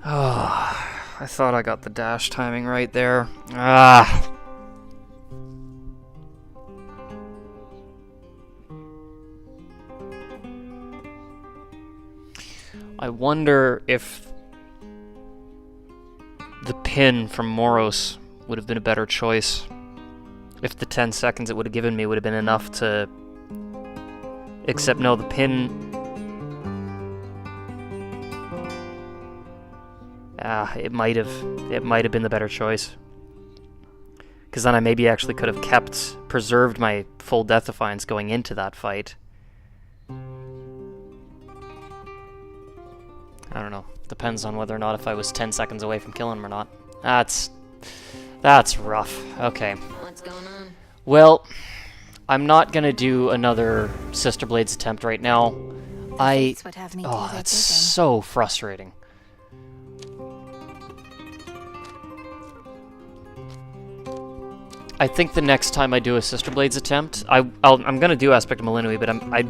Oh, I thought I got the dash timing right there. Ah. I wonder if the pin from Moros would have been a better choice. If the 10 seconds it would have given me would have been enough to... Except no, the pin... it might have been the better choice. Because then I maybe actually could have preserved my full Death Defiance going into that fight. I don't know. Depends on whether or not if I was 10 seconds away from killing him or not. That's rough. Okay. What's going on? Well, I'm not gonna do another Sister Blades attempt right now. Oh, that's so frustrating. I think the next time I do a Sister Blades attempt, I'm gonna do Aspect of Millennium, but I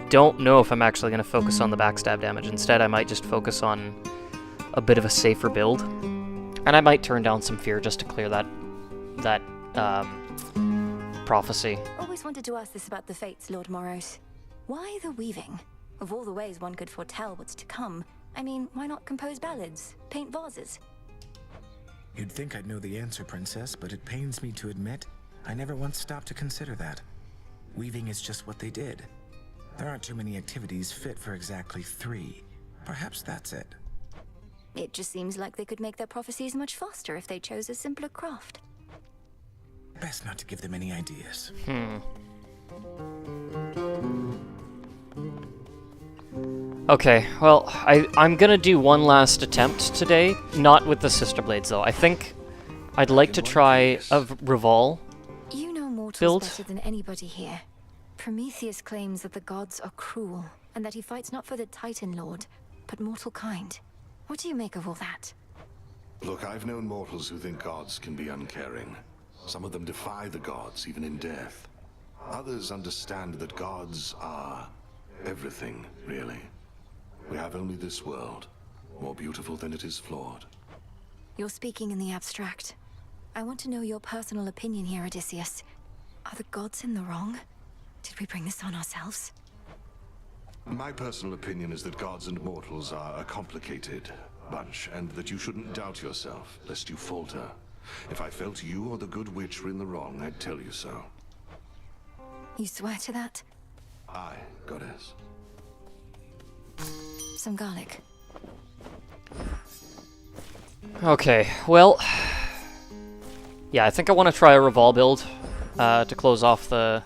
don't know if I'm actually gonna focus on the backstab damage. Instead, I might just focus on a bit of a safer build, and I might turn down some fear just to clear that prophecy. Always wanted to ask this about the fates, Lord Moros. Why the weaving? Of all the ways one could foretell what's to come, I mean, why not compose ballads, paint vases? You'd think I'd know the answer, Princess, but it pains me to admit I never once stopped to consider that. Weaving is just what they did. There aren't too many activities fit for exactly 3. Perhaps that's it. It just seems like they could make their prophecies much faster if they chose a simpler craft. Best not to give them any ideas. Okay, well, I'm gonna do one last attempt today, not with the Sister Blades though. I think I'd like to try a Revol You know mortals build. better than anybody here. Prometheus claims that the gods are cruel, and that he fights not for the Titan Lord, but mortal kind. What do you make of all that? Look, I've known mortals who think gods can be uncaring. Some of them defy the gods, even in death. Others understand that gods are everything, really. We have only this world, more beautiful than it is flawed. You're speaking in the abstract. I want to know your personal opinion here, Odysseus. Are the gods in the wrong? Did we bring this on ourselves? My personal opinion is that gods and mortals are a complicated bunch, and that you shouldn't doubt yourself, lest you falter. If I felt you or the good witch were in the wrong, I'd tell you so. You swear to that? Aye, goddess. Some garlic. Okay, well... Yeah, I think I want to try a Revol build to close off the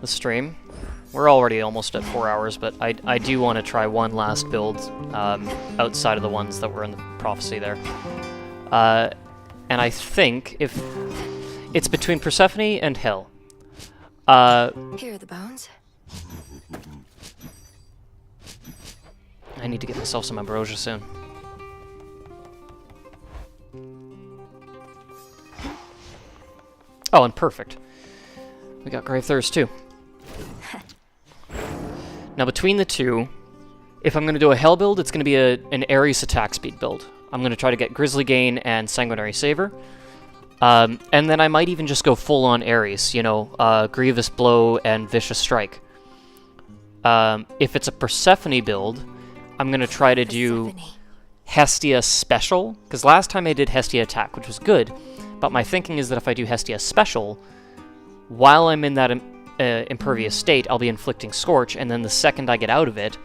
stream. We're already almost at 4 hours, but I do want to try one last build outside of the ones that were in the prophecy there. And I think if it's between Persephone and Hell. Here are the bones. I need to get myself some ambrosia soon. Oh, and perfect. We got Grave Thirst too. Now between the two, if I'm going to do a Hell build, it's going to be an Ares attack speed build. I'm going to try to get Grizzly Gain and Sanguinary Savor. And then I might even just go full on Ares, you know, Grievous Blow and Vicious Strike. If it's a Persephone build, I'm going to try to do Hestia Special, because last time I did Hestia Attack, which was good, but my thinking is that if I do Hestia Special, while I'm in that impervious state, I'll be inflicting Scorch, and then the second I get out of it,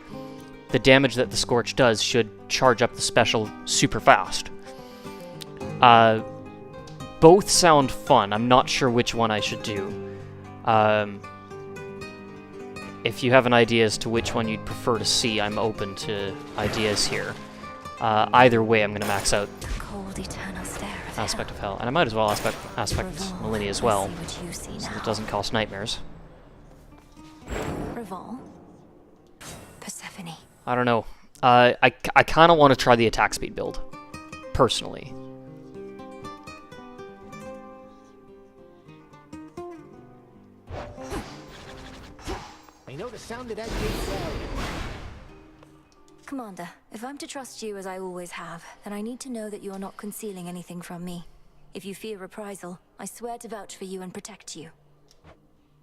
the damage that the Scorch does should charge up the special super fast. Both sound fun. I'm not sure which one I should do. If you have an idea as to which one you'd prefer to see, I'm open to ideas here. Either way, I'm going to max out Aspect of Hell. And I might as well Aspect Millennia as well, so it doesn't cost nightmares. Reval? Persephone. I don't know. I kind of want to try the attack speed build, personally. I know the sound of that gate bell. Commander, if I'm to trust you as I always have, then I need to know that you are not concealing anything from me. If you fear reprisal, I swear to vouch for you and protect you.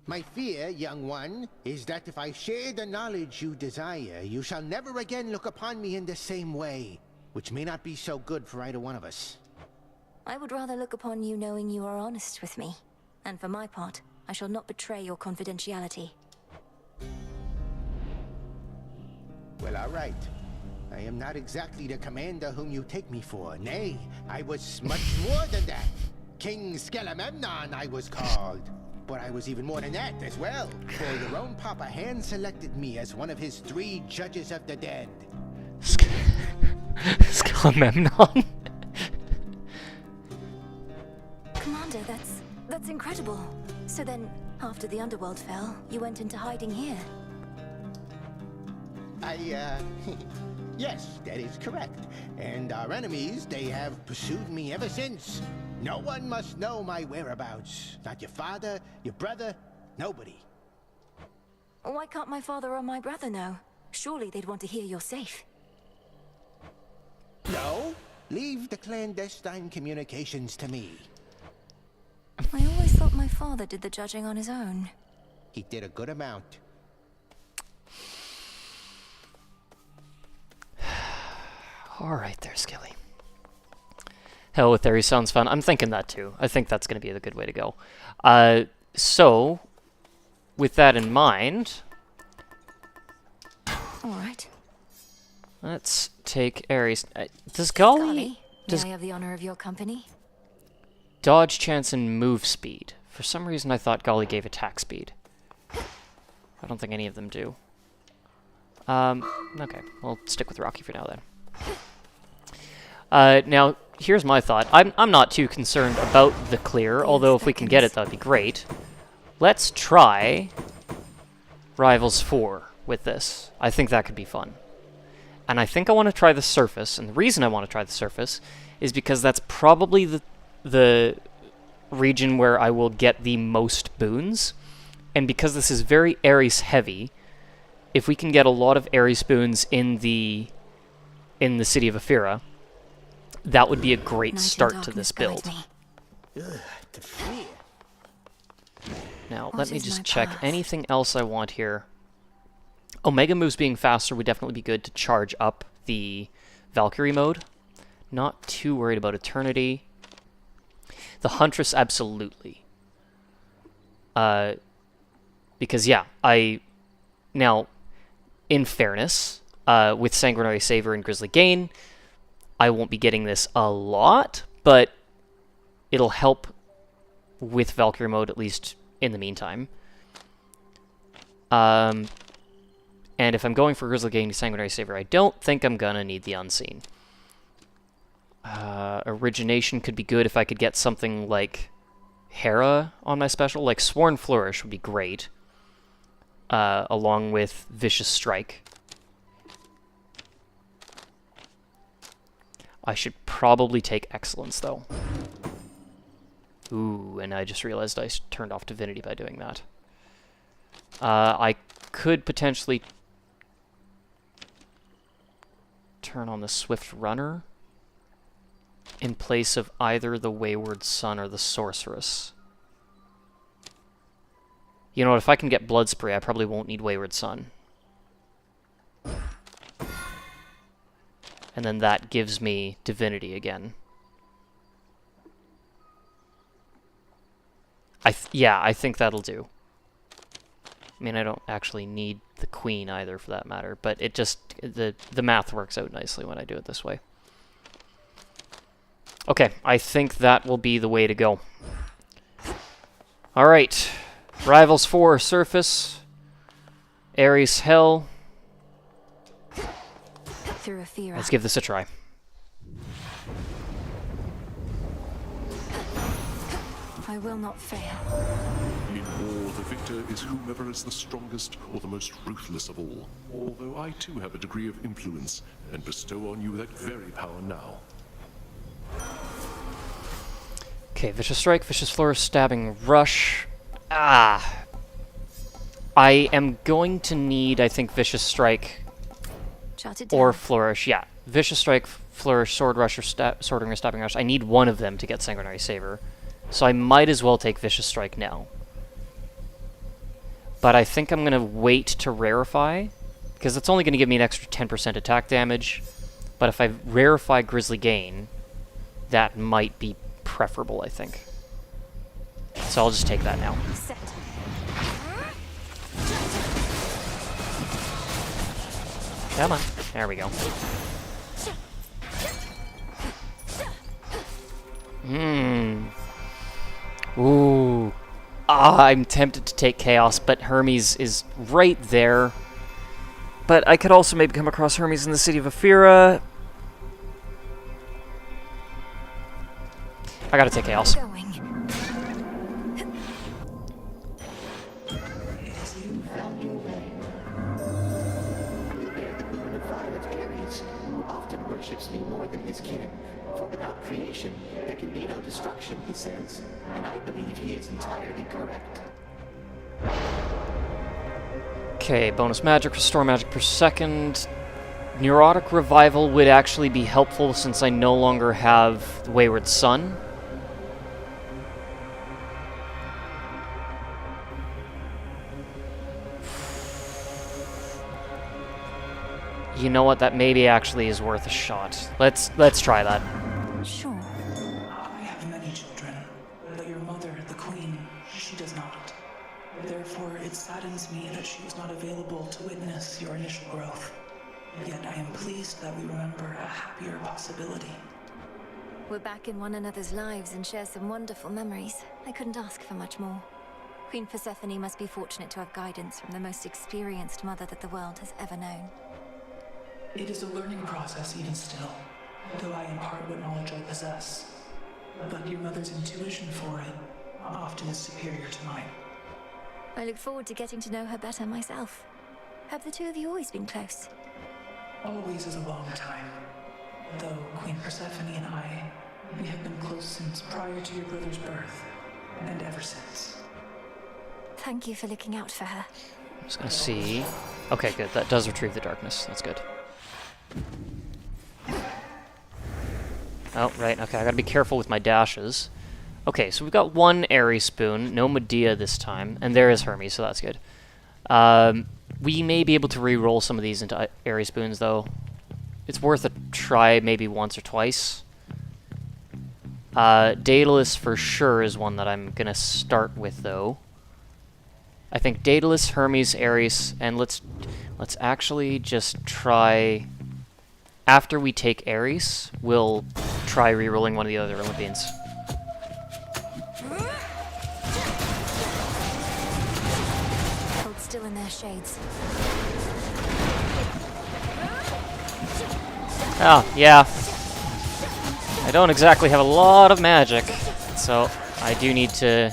My fear, young one, is that if I share the knowledge you desire, you shall never again look upon me in the same way, which may not be so good for either one of us. I would rather look upon you knowing you are honest with me. And for my part, I shall not betray your confidentiality. Well, all right. I am not exactly the commander whom you take me for. Nay, I was much more than that. King Skelamemnon I was called. But I was even more than that as well. For your own papa hand-selected me as one of his 3 judges of the dead. Skelamemnon? Commander, that's incredible. So then, after the underworld fell, you went into hiding here. Yes, that is correct. And our enemies, they have pursued me ever since. No one must know my whereabouts. Not your father, your brother, nobody. Why can't my father or my brother know? Surely they'd want to hear you're safe. No, leave the clandestine communications to me. I always thought my father did the judging on his own. He did a good amount. Alright there, Skilly. Hell with Ares sounds fun. I'm thinking that too. I think that's going to be the good way to go. So, with that in mind... Alright. Let's take Ares. Does Golly... May I have the honor of your company? Dodge, chance, and move speed. For some reason I thought Golly gave attack speed. I don't think any of them do. Okay, we'll stick with Rocky for now then. Now, here's my thought. I'm not too concerned about the clear, although if we can get it, that'd be great. Let's try Rivals 4 with this. I think that could be fun. And I think I want to try the surface, and the reason I want to try the surface is because that's probably the region where I will get the most boons. And because this is very Ares heavy, if we can get a lot of Ares boons in the city of Aphira, that would be a great start to this build. Now, let me just check anything else I want here. Omega moves being faster would definitely be good to charge up the Valkyrie mode. Not too worried about Eternity. The Huntress, absolutely. Because, yeah, now, in fairness, with Sanguinary Saver and Grisly Gain, I won't be getting this a lot, but it'll help with Valkyrie mode, at least in the meantime. And if I'm going for Grisly Gain and Sanguinary Saver, I don't think I'm gonna need the Unseen. Origination could be good if I could get something like Hera on my special. Like Sworn Flourish would be great, along with Vicious Strike. I should probably take Excellence, though. Ooh, and I just realized I turned off Divinity by doing that. I could potentially turn on the Swift Runner in place of either the Wayward Son or the Sorceress. You know what, if I can get Blood Spray, I probably won't need Wayward Son. And then that gives me Divinity again. Yeah, I think that'll do. I mean, I don't actually need the Queen either, for that matter, but it just, the math works out nicely when I do it this way. Okay, I think that will be the way to go. Alright, Rivals 4 Surface, Ares Hell. Through Aphira. Let's give this a try. I will not fail. In war, the victor is whomever is the strongest or the most ruthless of all. Although I too have a degree of influence, and bestow on you that very power now. Okay, Vicious Strike, Vicious Flourish, Stabbing Rush. Ah! I am going to need, I think, Vicious Strike or Flourish. Yeah, Vicious Strike, Flourish, Sword Rush, or Sword Ring, or Stabbing Rush. I need one of them to get Sanguinary Saver. So I might as well take Vicious Strike now. But I think I'm going to wait to rarefy, because it's only going to give me an extra 10% attack damage. But if I rarefy Grisly Gain, that might be preferable, I think. So I'll just take that now. Come on. There we go. Ooh. I'm tempted to take Chaos, but Hermes is right there. But I could also maybe come across Hermes in the city of Aphira. I gotta take Chaos. Worships me more than his kin. For without creation, there can be no destruction, he says. And I believe he is entirely correct. Okay, bonus magic, restore magic per second. Neurotic Revival would actually be helpful since I no longer have Wayward Son. You know what? That maybe actually is worth a shot. Let's try that. Sure. I have many children, but your mother, the Queen, she does not. Therefore, it saddens me that she was not available to witness your initial growth. Yet I am pleased that we remember a happier possibility. We're back in one another's lives and share some wonderful memories. I couldn't ask for much more. Queen Persephone must be fortunate to have guidance from the most experienced mother that the world has ever known. It is a learning process even still, though I impart what knowledge I possess. But your mother's intuition for it often is superior to mine. I look forward to getting to know her better myself. Have the two of you always been close? Always is a long time. Though Queen Persephone and I, we have been close since prior to your brother's birth, and ever since. Thank you for looking out for her. I'm just gonna see. Okay, good. That does retrieve the darkness. That's good. Oh, right. Okay, I gotta be careful with my dashes. Okay, so we've got one Aerie Spoon, no Medea this time, and there is Hermes, so that's good. We may be able to re-roll some of these into Aerie Spoons, though. It's worth a try maybe once or twice. Daedalus for sure is one that I'm gonna start with, though. I think Daedalus, Hermes, Ares, and let's actually just try... After we take Ares, we'll try re-rolling one of the other Olympians. Hold still in their shades. Oh, yeah. I don't exactly have a lot of magic, so I do need to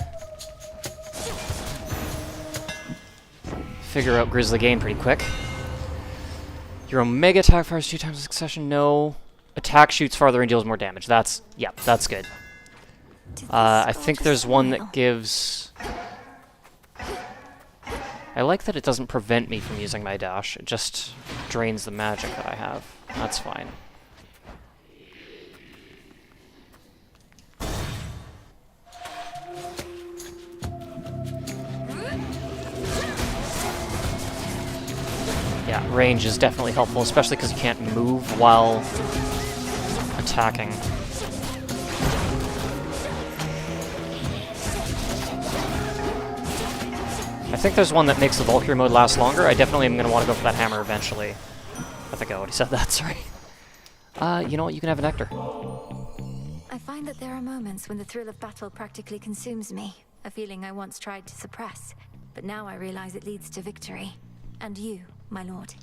figure out Grisly Gain pretty quick. Your Omega attack fires 2 times in succession, no. Attack shoots farther and deals more damage. That's, yeah, that's good. I think there's one that gives... I like that it doesn't prevent me from using my dash. It just drains the magic that I have. That's fine. Yeah, range is definitely helpful, especially because you can't move while attacking. I think there's one that makes the Valkyrie mode last longer. I definitely am going to want to go for that hammer eventually. I think I already said that, sorry. You know what, you can have an Nectar. I find that there are moments when the thrill of battle practically consumes me. A feeling I once tried to suppress, but now I realize it leads to victory. And you, my lord.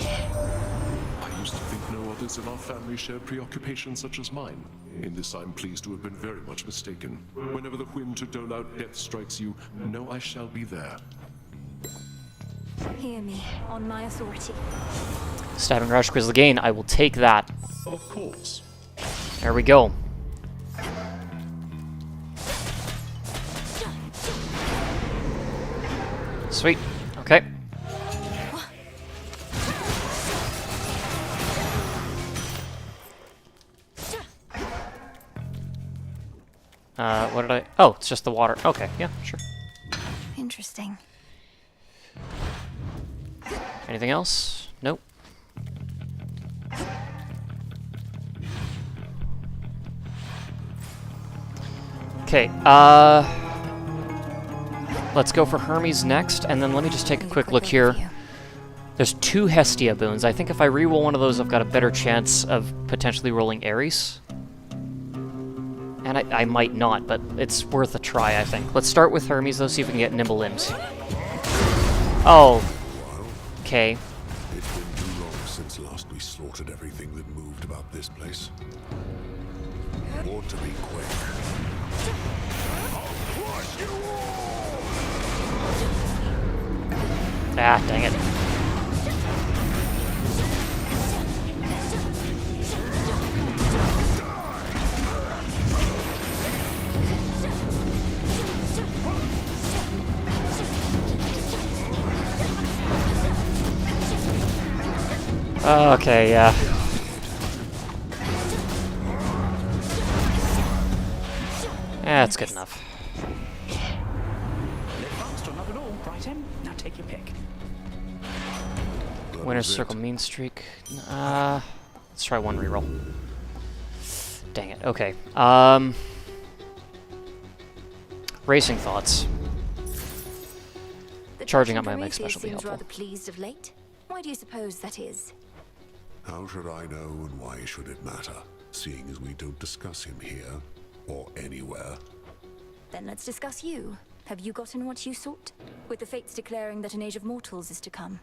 Are you used to think no others in our family shared preoccupations such as mine. In this I'm pleased to have been very much mistaken. Whenever the whim to dole out death strikes you, know I shall be there. Hear me, on my authority. Stabbing Rush Grizzly Gain, I will take that. Of course. There we go. Sweet. Okay. What did I... Oh, it's just the water. Okay, yeah, sure. Interesting. Anything else? Nope. Okay, let's go for Hermes next, and then let me just take a quick look here. There's 2 Hestia boons. I think if I reroll one of those, I've got a better chance of potentially rolling Ares. And I might not, but it's worth a try, I think. Let's start with Hermes, though, see if we can get Nimble Limbs. Oh. Okay. It's been too long since last we slaughtered everything that moved about this place. Want to be quick. Ah, dang it. Okay, yeah. That's good enough. Now take your pick. Winner's Circle Mean Streak. Let's try one reroll. Dang it. Okay. Racing Thoughts. Charging up my Mike Special will be helpful. Rather pleased of late. Why do you suppose that is? How should I know, and why should it matter, seeing as we don't discuss him here or anywhere? Then let's discuss you. Have you gotten what you sought? With the fates declaring that an age of mortals is to come.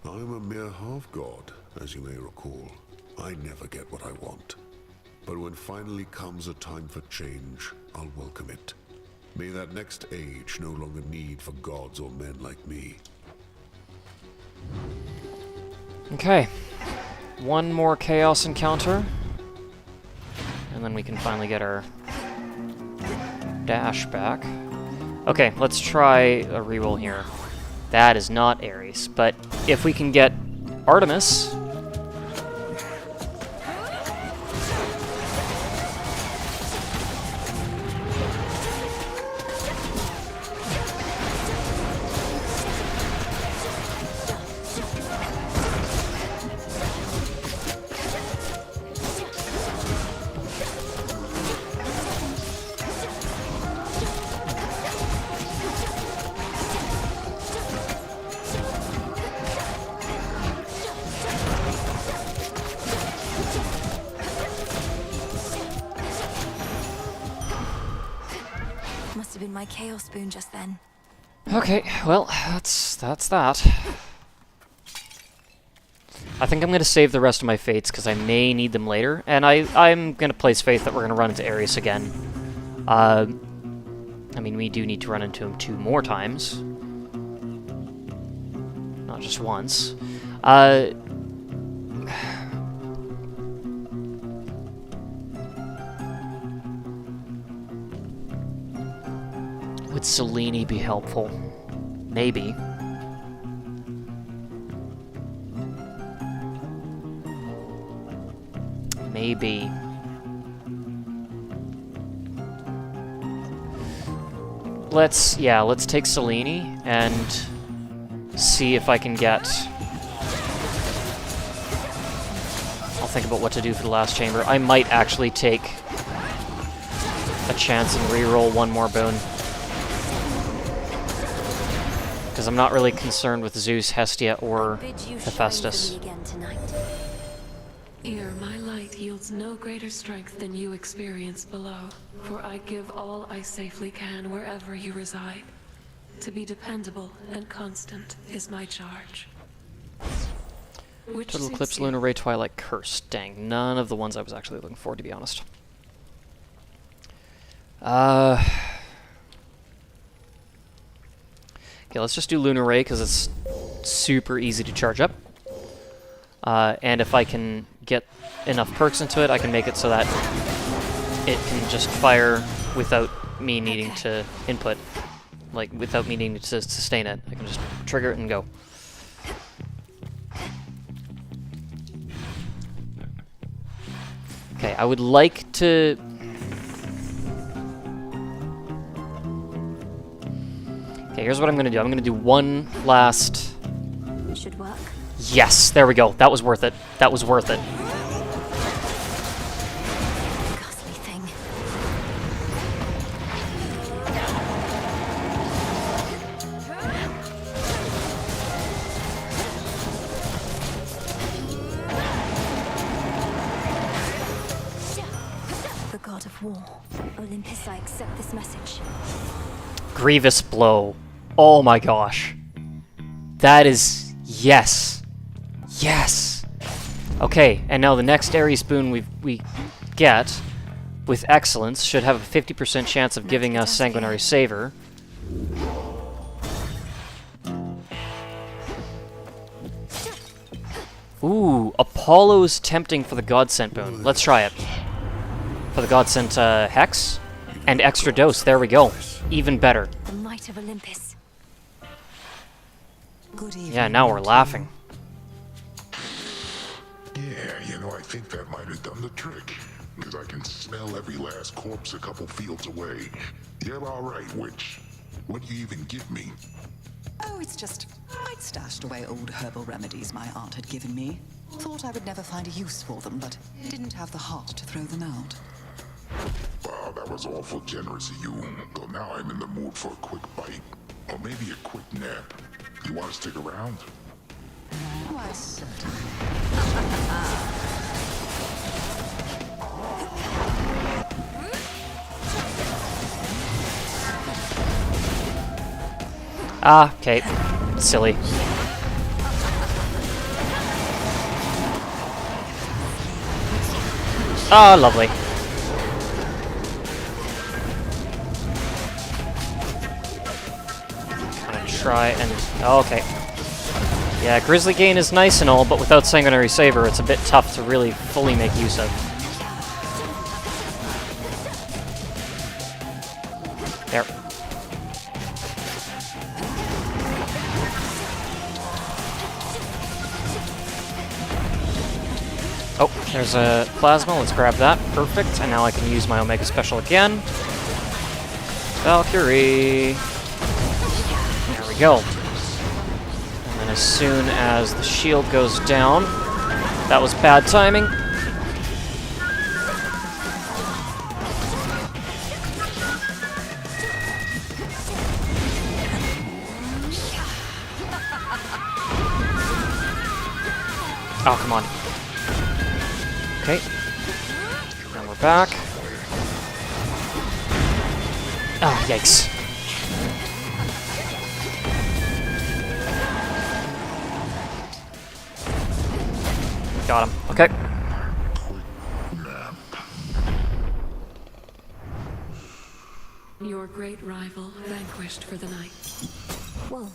I'm a mere half-god, as you may recall. I never get what I want. But when finally comes a time for change, I'll welcome it. May that next age no longer need for gods or men like me. Okay. One more Chaos encounter. And then we can finally get our dash back. Okay, let's try a reroll here. That is not Ares, but if we can get Artemis... Must have been my Chaos Spoon just then. Okay, well, that's that. I think I'm going to save the rest of my Fates, because I may need them later, and I'm going to place faith that we're going to run into Ares again. I mean, we do need to run into him 2 more times. Not just once. Would Selene be helpful? Maybe. Maybe. Let's take Selene and see if I can get... I'll think about what to do for the last chamber. I might actually take a chance and reroll one more boon. Because I'm not really concerned with Zeus, Hestia, or Hephaestus. Here, my light yields no greater strength than you experience below, for I give all I safely can wherever you reside. To be dependable and constant is my charge. Which Total suits Eclipse, you? Lunar Ray, Twilight, Curse. Dang, none of the ones I was actually looking for, to be honest. Okay, let's just do Lunar Ray, because it's super easy to charge up. And if I can get enough perks into it, I can make it so that it can just fire without me needing to input. Like, without me needing to sustain it. I can just trigger it and go. Okay, I would like to... Okay, here's what I'm going to do. I'm going to do one last... Should work. Yes, there we go. That was worth it. That was worth it. Ghastly thing. The god of war. Olympus, I accept this message. Grievous blow. Oh my gosh. That is... Yes. Yes. Okay, and now the next Ares boon we get with excellence should have a 50% chance of giving us Sanguinary Savor. Ooh, Apollo's tempting for the Godsent boon. Let's try it. For the Godsent Hex and extra dose. There we go. Even better. The might of Olympus. Good evening. Yeah, now we're laughing. Yeah, you know, I think that might have done the trick. Because I can smell every last corpse a couple fields away. Yeah, all right, witch. What do you even give me? Oh, it's just... I'd stashed away old herbal remedies my aunt had given me. Thought I would never find a use for them, but didn't have the heart to throw them out. Wow, that was awful generous of you. Though now I'm in the mood for a quick bite. Or maybe a quick nap. You want to stick around? Why, certainly. Ah, okay. Silly. Ah, lovely. Gonna try and... Oh, okay. Yeah, Grizzly Gain is nice and all, but without Sanguinary Saber, it's a bit tough to really fully make use of. There. Oh, there's a plasma. Let's grab that. Perfect. And now I can use my Omega Special again. Valkyrie. There we go. And then as soon as the shield goes down... That was bad timing. Oh, come on. Okay. Now we're back. Oh, yikes. Got him. Okay. Your great rival vanquished for the night. Whoa.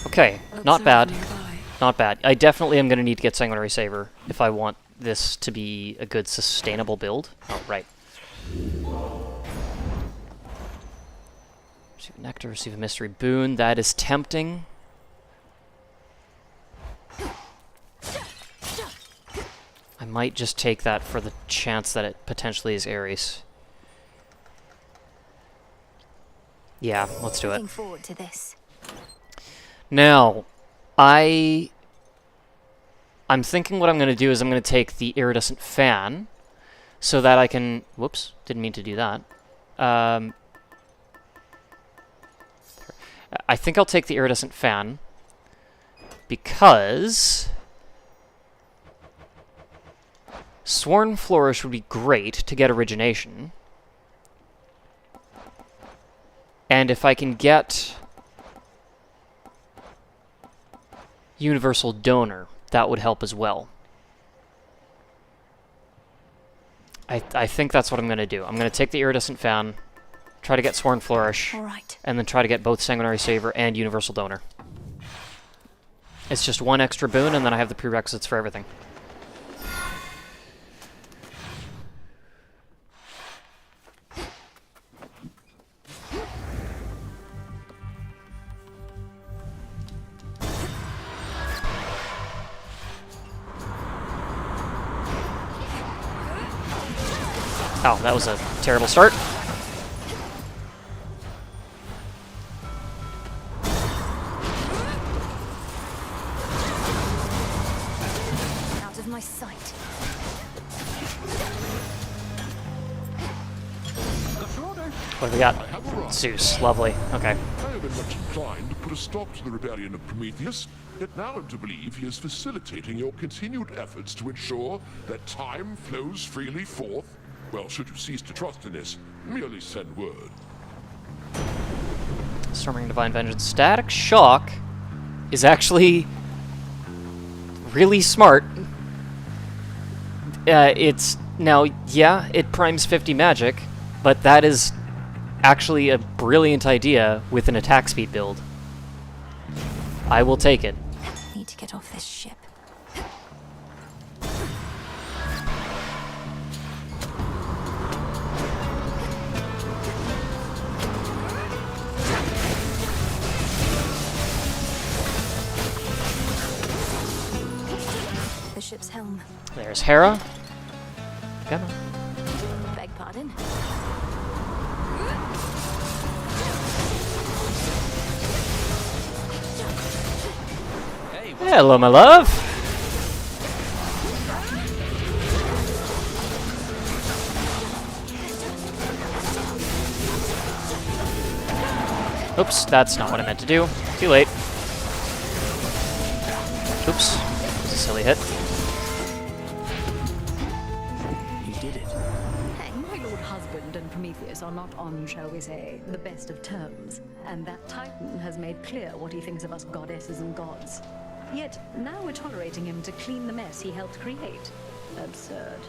Okay, not Observe bad. nearby. Not bad. I definitely am going to need to get Sanguinary Saber if I want this to be a good sustainable build. Oh, right. Receive a Nectar, receive a Mystery Boon. That is tempting. I might just take that for the chance that it potentially is Ares. Yeah, let's do it. Looking forward to this. Now, I'm thinking what I'm going to do is I'm going to take the Iridescent Fan so that I can... Whoops, didn't mean to do that. I think I'll take the Iridescent Fan because Sworn Flourish would be great to get Origination. And if I can get Universal Donor, that would help as well. I think that's what I'm going to do. I'm going to take the Iridescent Fan, try to get Sworn Flourish, and then try to get both Sanguinary Saver and Universal Donor. It's just one extra boon, and then I have the prerequisites for everything. Oh, that was a terrible start. Out of my sight. What do we got? Zeus, lovely. Okay. I have been much inclined to put a stop to the rebellion of Prometheus, yet now I'm to believe he is facilitating your continued efforts to ensure that time flows freely forth. Well, should you cease to trust in this, merely send word. Storming Divine Vengeance. Static Shock is actually really smart. It's now, yeah, it primes 50 magic, but that is actually a brilliant idea with an attack speed build. I will take it. Need to get off this ship. The ship's helm. There's Hera. Come on. Beg pardon? Hello, my love. Oops, that's not what I meant to do. Too late. Oops, that was a silly hit. You did it. My lord husband and Prometheus are not on, shall we say, the best of terms, and that Titan has made clear what he thinks of us goddesses and gods. Yet, now we're tolerating him to clean the mess he helped create. Absurd.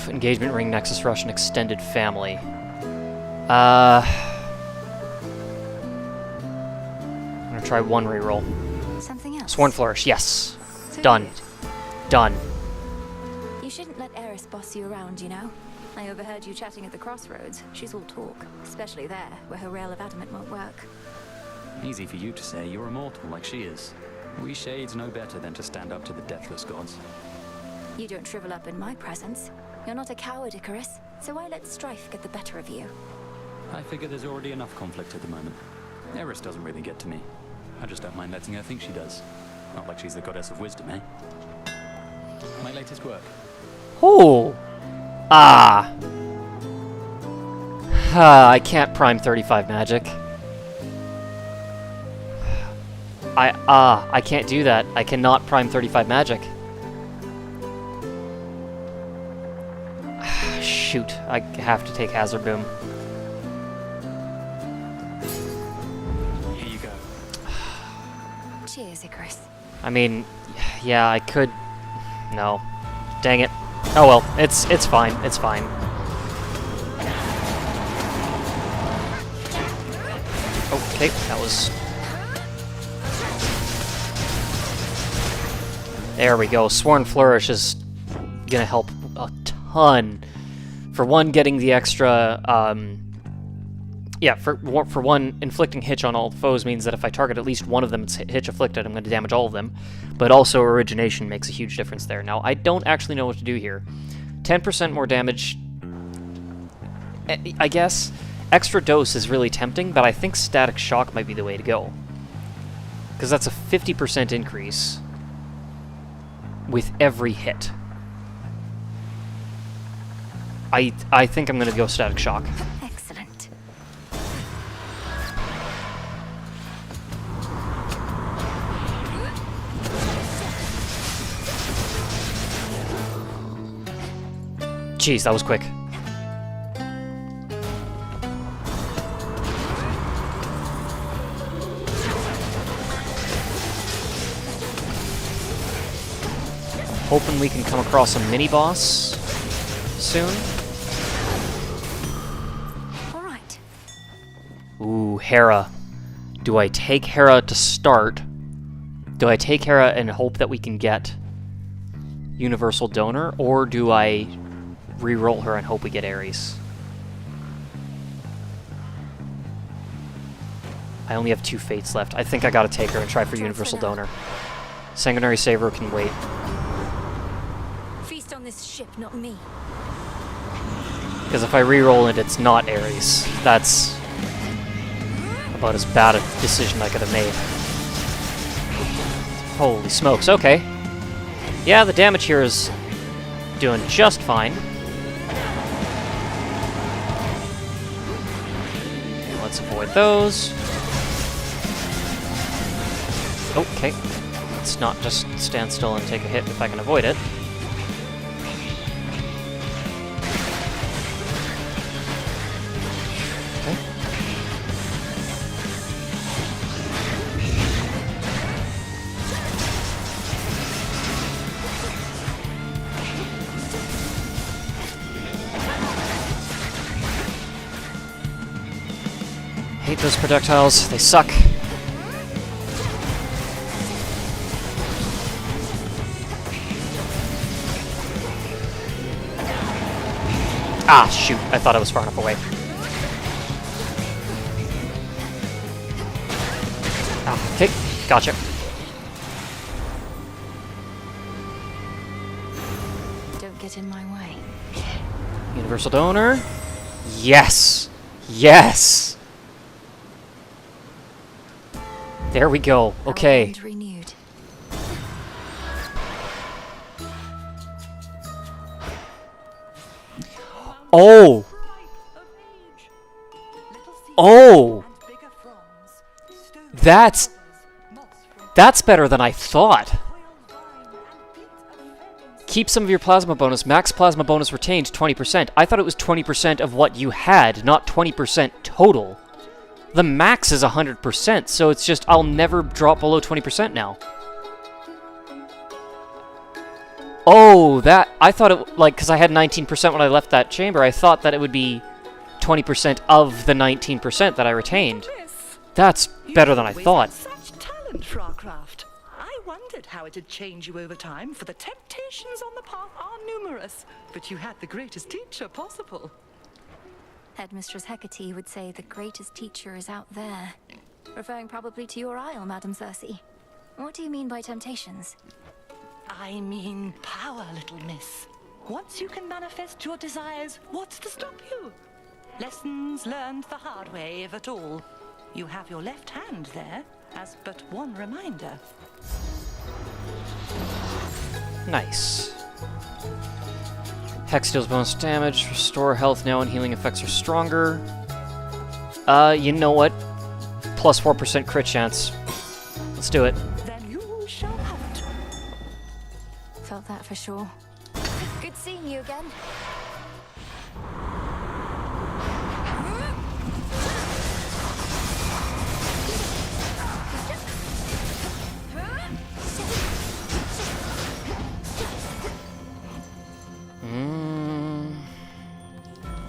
Engagement Ring, Nexus Rush, and Extended Family. I'm gonna try one reroll. Something else. Sworn Flourish, yes. Done. Done. You shouldn't let Eris boss you around, you know? I overheard you chatting at the crossroads. She's all talk, especially there, where her rail of adamant won't work. Easy for you to say. You're immortal like she is. We Shades know better than to stand up to the deathless gods. You don't shrivel up in my presence. You're not a coward, Icarus, so why let strife get the better of you? I figure there's already enough conflict at the moment. Eris doesn't really get to me. I just don't mind letting her think she does. Not like she's the goddess of wisdom, eh? My latest work. Oh! Ah! I can't prime 35 magic. I can't do that. I cannot prime 35 magic. Shoot, I have to take Hazard Boom. Here you go. Cheers, Icarus. I mean, yeah, I could... No. Dang it. Oh well, it's fine, it's fine. Okay, that was... There we go. Sworn Flourish is gonna help a ton. For one, getting the extra, for one, inflicting Hitch on all foes means that if I target at least one of them it's Hitch afflicted, I'm going to damage all of them. But also, Origination makes a huge difference there. Now, I don't actually know what to do here. 10% more damage, I guess. Extra Dose is really tempting, but I think Static Shock might be the way to go. Because that's a 50% increase with every hit. I think I'm going to go Static Shock. Excellent. Jeez, that was quick. hoping we can come across a mini-boss soon. Alright. Ooh, Hera. Do I take Hera to start? Do I take Hera and hope that we can get Universal Donor? Or do I re-roll her and hope we get Ares? I only have 2 fates left. I think I gotta take her and try for Universal Donor. Sanguinary Saver can wait. Feast on this ship, not me. Because if I re-roll it, it's not Ares. That's about as bad a decision I could have made. Holy smokes, okay. Yeah, the damage here is doing just fine. And let's avoid those. Okay. Let's not just stand still and take a hit if I can avoid it. Okay. Hate those projectiles, they suck. Ah, shoot. I thought I was far enough away. Ah, okay. Gotcha. Don't get in my way. Universal Donor. Yes! Yes! There we go. Okay. Renewed. Oh! Oh! That's better than I thought. Keep some of your plasma bonus. Max plasma bonus retained 20%. I thought it was 20% of what you had, not 20% total. The max is 100%, so it's just I'll never drop below 20% now. Oh, that... I thought it... Like, because I had 19% when I left that chamber, I thought that it would be 20% of the 19% that I retained. That's better than I thought. Such talent for our craft. I wondered how it'd change you over time, for the temptations on the path are numerous. But you had the greatest teacher possible. Headmistress Hecate would say the greatest teacher is out there. Referring probably to your isle, Madam Cersei. What do you mean by temptations? I mean power, little miss. Once you can manifest your desires, what's to stop you? Lessons learned the hard way, if at all. You have your left hand there, as but one reminder. Nice. Hex deals bonus damage, restore health now, and healing effects are stronger. You know what? Plus 4% crit chance. Let's do it. Then you shall have it. Felt that for sure. Good seeing you again.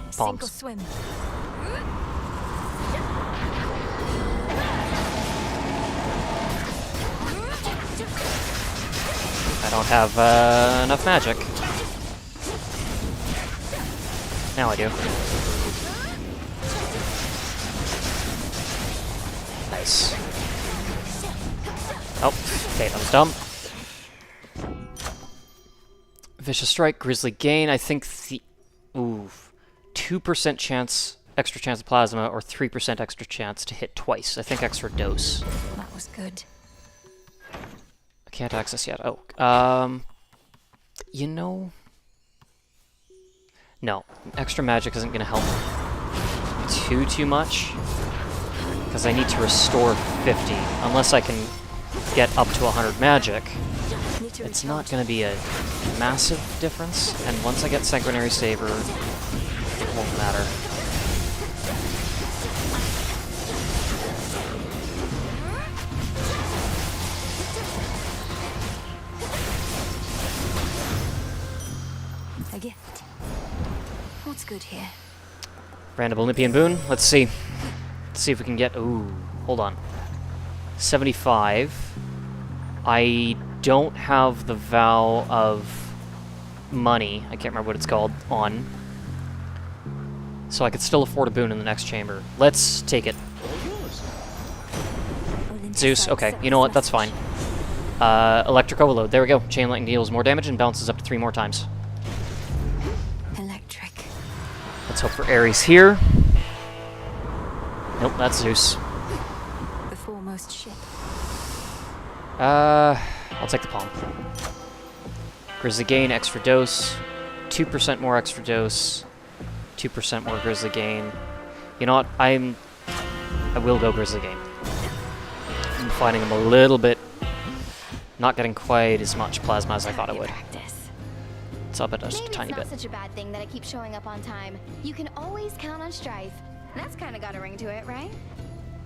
Sink or swim. I don't have enough magic. Now I do. Nice. Oh, okay, that was dumb. Vicious Strike, Grisly Gain. I think the... Ooh. 2% chance, extra chance of plasma, or 3% extra chance to hit twice. I think extra dose. That was good. I can't access yet. Oh, you know... No, extra magic isn't going to help too much, because I need to restore 50. Unless I can get up to 100 magic, it's not going to be a massive difference, and once I get Sanguinary Saver, it won't matter. What's good here? Random Olympian boon. Let's see. Let's see if we can get... Ooh, hold on. 75. I don't have the vow of money. I can't remember what it's called. On. So I could still afford a boon in the next chamber. Let's take it. Zeus. Okay, you know what? That's fine. Electric Overload. There we go. Chain Lightning deals more damage and bounces up to 3 more times. Electric. Let's hope for Ares here. Nope, that's Zeus. The foremost ship. I'll take the palm. Grizzly Gain, extra dose. 2% more extra dose. 2% more Grizzly Gain. You know what? I will go Grizzly Gain. I'm finding him a little bit... Not getting quite as much plasma as I thought it would. It's up at just a tiny bit. Maybe it's not such a bad thing that I keep showing up on time. You can always count on Strife. That's kind of got a ring to it, right?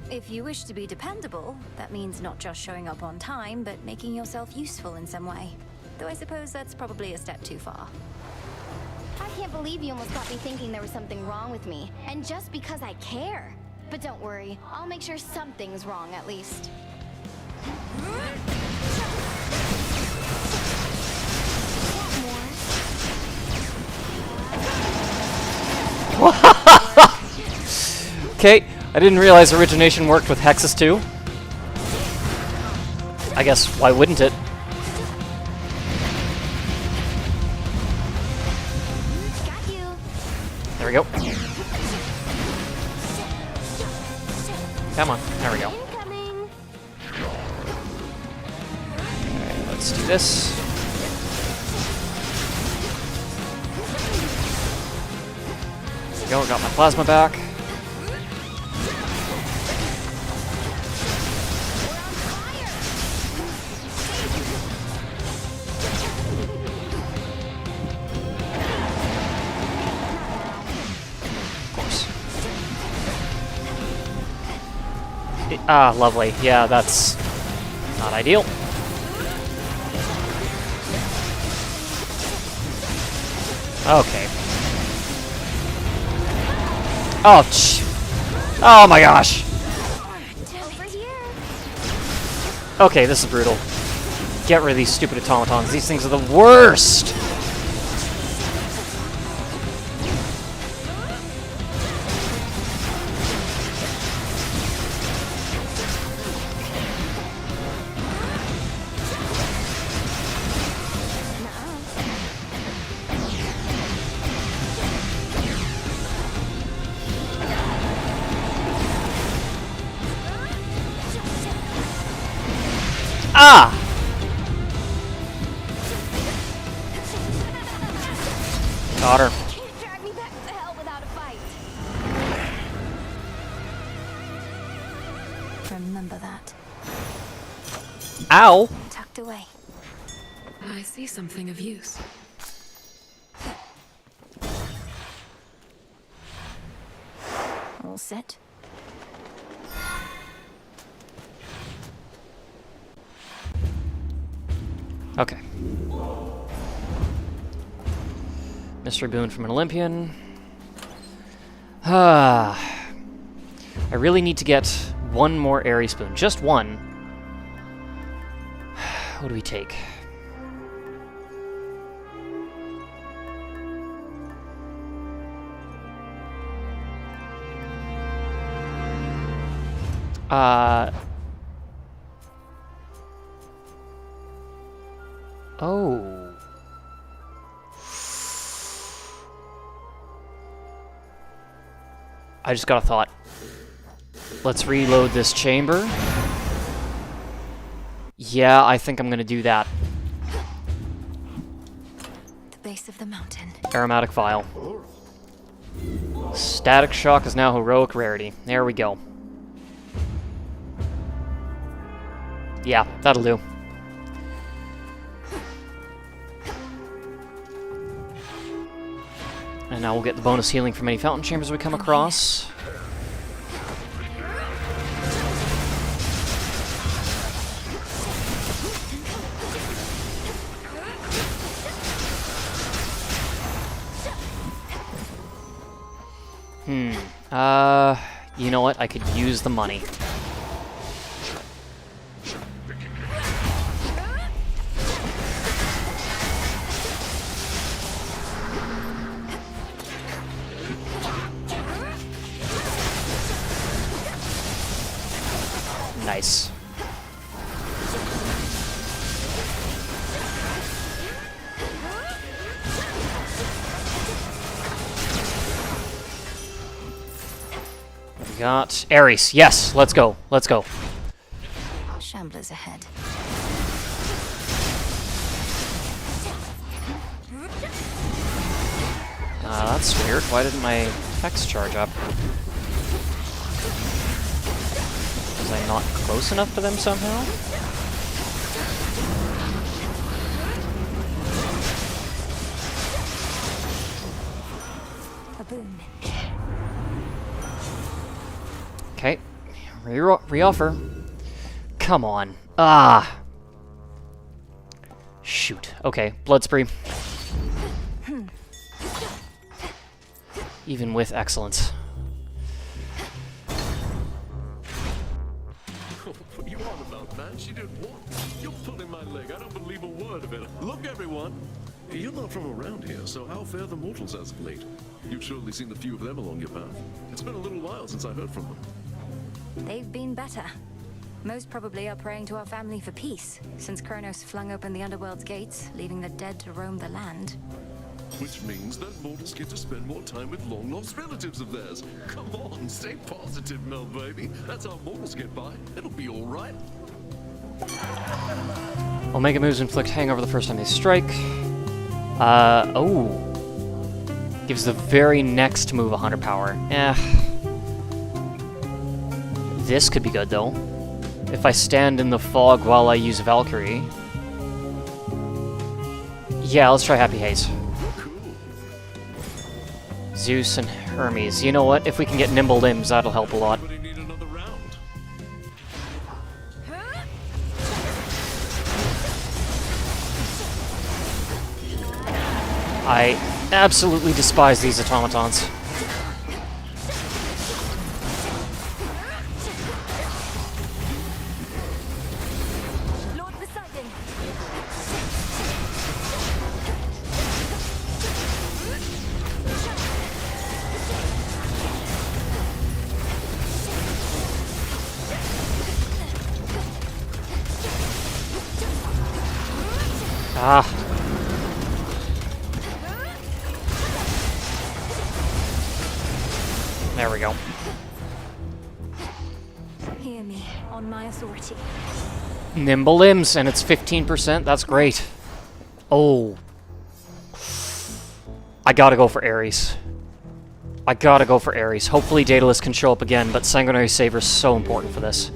If you wish to be dependable, that means not just showing up on time, but making yourself useful in some way. Though I suppose that's probably a step too far. I can't believe you almost got me thinking there was something wrong with me. And just because I care. But don't worry, I'll make sure something's wrong at least. Okay, I didn't realize Origination worked with Hexes too. I guess, why wouldn't it? Got you. There we go. Come on, there we go. Alright, let's do this. There we go, got my plasma back. Ah, lovely. Yeah, that's not ideal. Okay. Oh, oh my gosh. Okay, this is brutal. Get rid of these stupid automatons. These things are the worst. Ah! Got her. Can't drag me back to hell without a fight. Remember that. Ow! Tucked away. I see something of use. All set. Okay. Mystery boon from an Olympian. I really need to get one more Ares boon. Just one. What do we take? Oh. I just got a thought. Let's reload this chamber. Yeah, I think I'm gonna do that. The base of the mountain. Aromatic Vial. Static Shock is now heroic rarity. There we go. Yeah, that'll do. And now we'll get the bonus healing from any fountain chambers we come across. You know what? I could use the money. Nice. We got Ares. Yes, let's go. Let's go. Shamblers ahead. That's weird. Why didn't my hex charge up? Was I not close enough to them somehow? A boon. Okay. Re-offer. Come on. Ah! Shoot. Okay, blood spree. Even with excellence. What are you on about, man? She did what? You're pulling my leg. I don't believe a word of it. Look, everyone! You're not from around here, so how fare the mortals as of late? You've surely seen a few of them along your path. It's been a little while since I heard from them. They've been better. Most probably are praying to our family for peace, since Kronos flung open the underworld's gates, leaving the dead to roam the land. Which means that mortals get to spend more time with long-lost relatives of theirs. Come on, stay positive, Mel, baby. That's how mortals get by. It'll be all right. Omega moves inflict hangover the first time they strike. Oh. Gives the very next move 100 power. This could be good, though. If I stand in the fog while I use Valkyrie. Yeah, let's try Happy Haze. Zeus and Hermes. You know what? If we can get nimble limbs, that'll help a lot. I absolutely despise these automatons. Ah. There we go. Hear me, on my authority. Nimble limbs, and it's 15%. That's great. Oh. I gotta go for Ares. I gotta go for Ares. Hopefully Daedalus can show up again, but Sanguinary Saver is so important for this.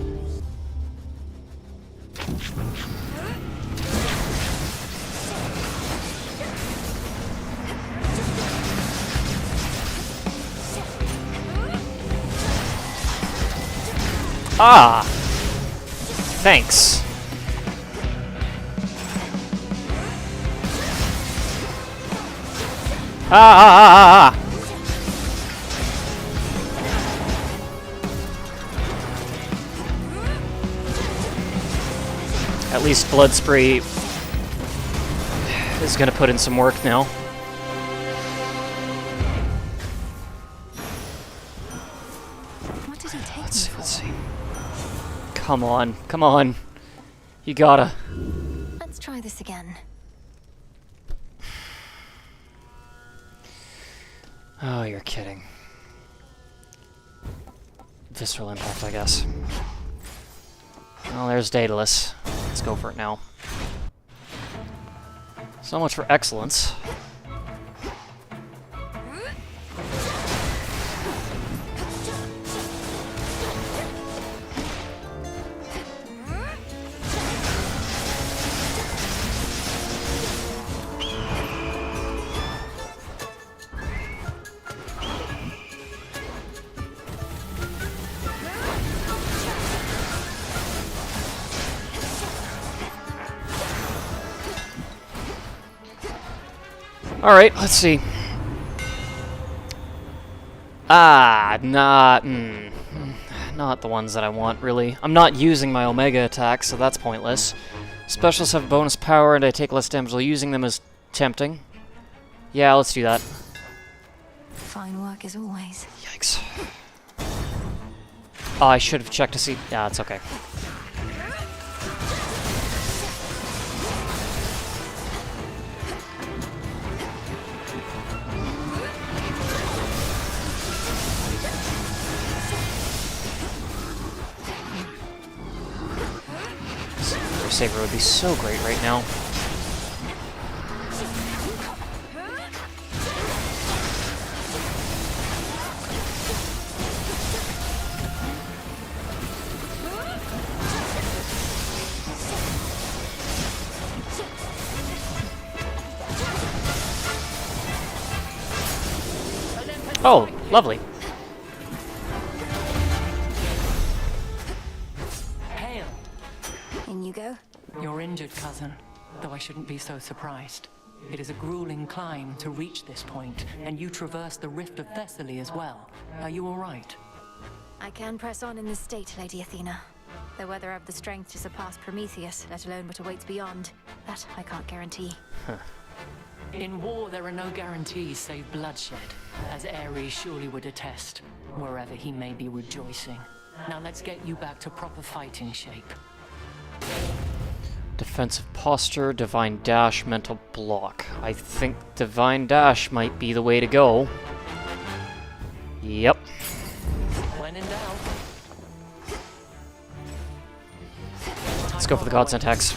Ah! Thanks. Ah! At least Blood Spree is gonna put in some work now. Let's see. Come on, come on. You gotta. Let's try this again. Oh, you're kidding. Visceral Impact, I guess. Well, there's Daedalus. Let's go for it now. So much for excellence. Alright, let's see. Not the ones that I want, really. I'm not using my Omega attack, so that's pointless. Specialists have bonus power, and I take less damage while using them is tempting. Yeah, let's do that. Fine work as always. Yikes. Oh, I should have checked to see... Yeah, it's okay. Saber would be so great right now. Oh, lovely. Hail! In you go. You're injured, cousin, though I shouldn't be so surprised. It is a grueling climb to reach this point, and you traverse the Rift of Thessaly as well. Are you all right? I can press on in this state, Lady Athena. Though whether I have the strength to surpass Prometheus, let alone what awaits beyond, that I can't guarantee. In war, there are no guarantees save bloodshed, as Ares surely would attest, wherever he may be rejoicing. Now let's get you back to proper fighting shape. Defensive posture, divine dash, mental block. I think divine dash might be the way to go. Yep. When in doubt. Let's go for the godsend hex.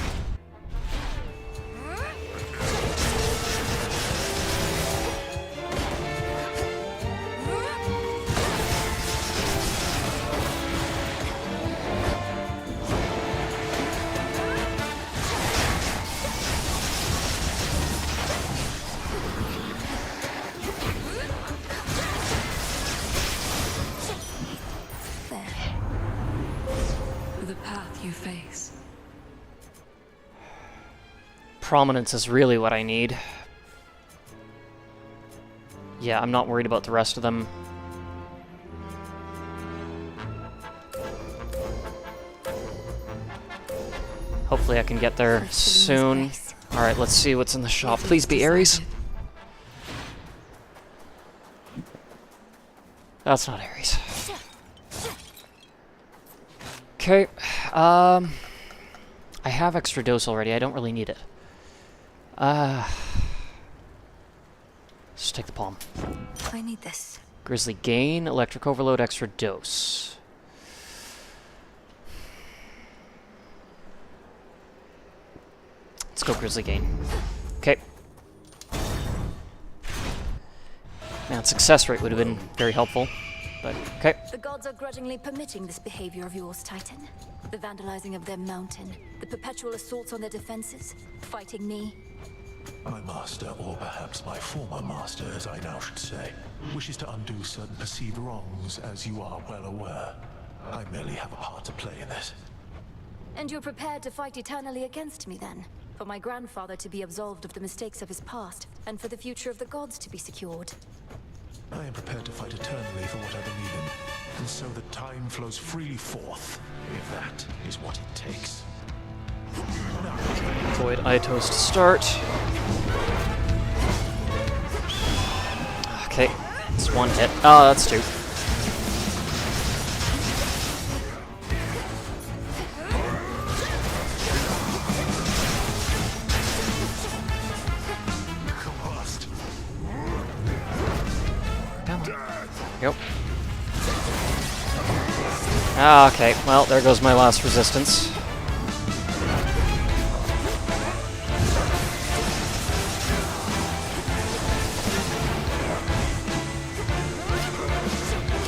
The path you face. Prominence is really what I need. Yeah, I'm not worried about the rest of them. Hopefully I can get there soon. Alright, let's see what's in the shop. Please be Ares. That's not Ares. Okay, I have extra dose already. I don't really need it. Just take the palm. I need this. Grizzly gain, electric overload, extra dose. Let's go Grizzly gain. Okay. Man, success rate would have been very helpful. But, okay. The gods are grudgingly permitting this behavior of yours, Titan. The vandalizing of their mountain, the perpetual assaults on their defenses, fighting me. My master, or perhaps my former master, as I now should say, wishes to undo certain perceived wrongs, as you are well aware. I merely have a part to play in this. And you're prepared to fight eternally against me, then? For my grandfather to be absolved of the mistakes of his past, and for the future of the gods to be secured. I am prepared to fight eternally for what I believe in, and so the time flows freely forth, if that is what it takes. Void Aitos to start. Okay, it's one hit. Oh, that's two. Yep. Ah, okay. Well, there goes my last resistance.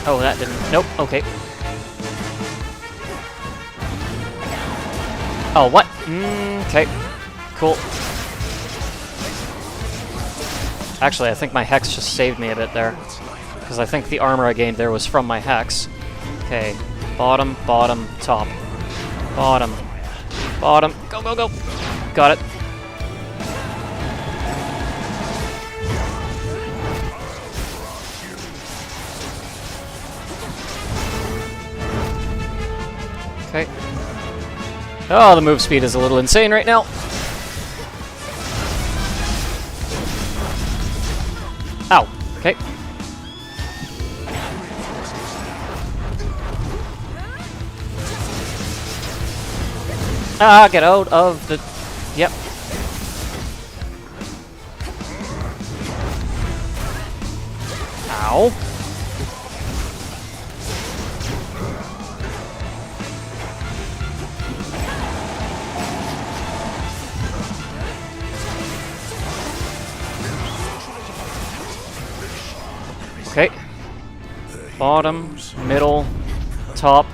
Oh, that didn't... Nope, okay. Oh, what? Okay. Cool. Actually, I think my Hex just saved me a bit there. Because I think the armor I gained there was from my Hex. Okay. Bottom, bottom, top. Bottom. Bottom. Go, go, go! Got it. Okay. Oh, the move speed is a little insane right now. Ow. Okay. Ah, get out of the... Yep. Ow. Okay. Bottom, middle, top,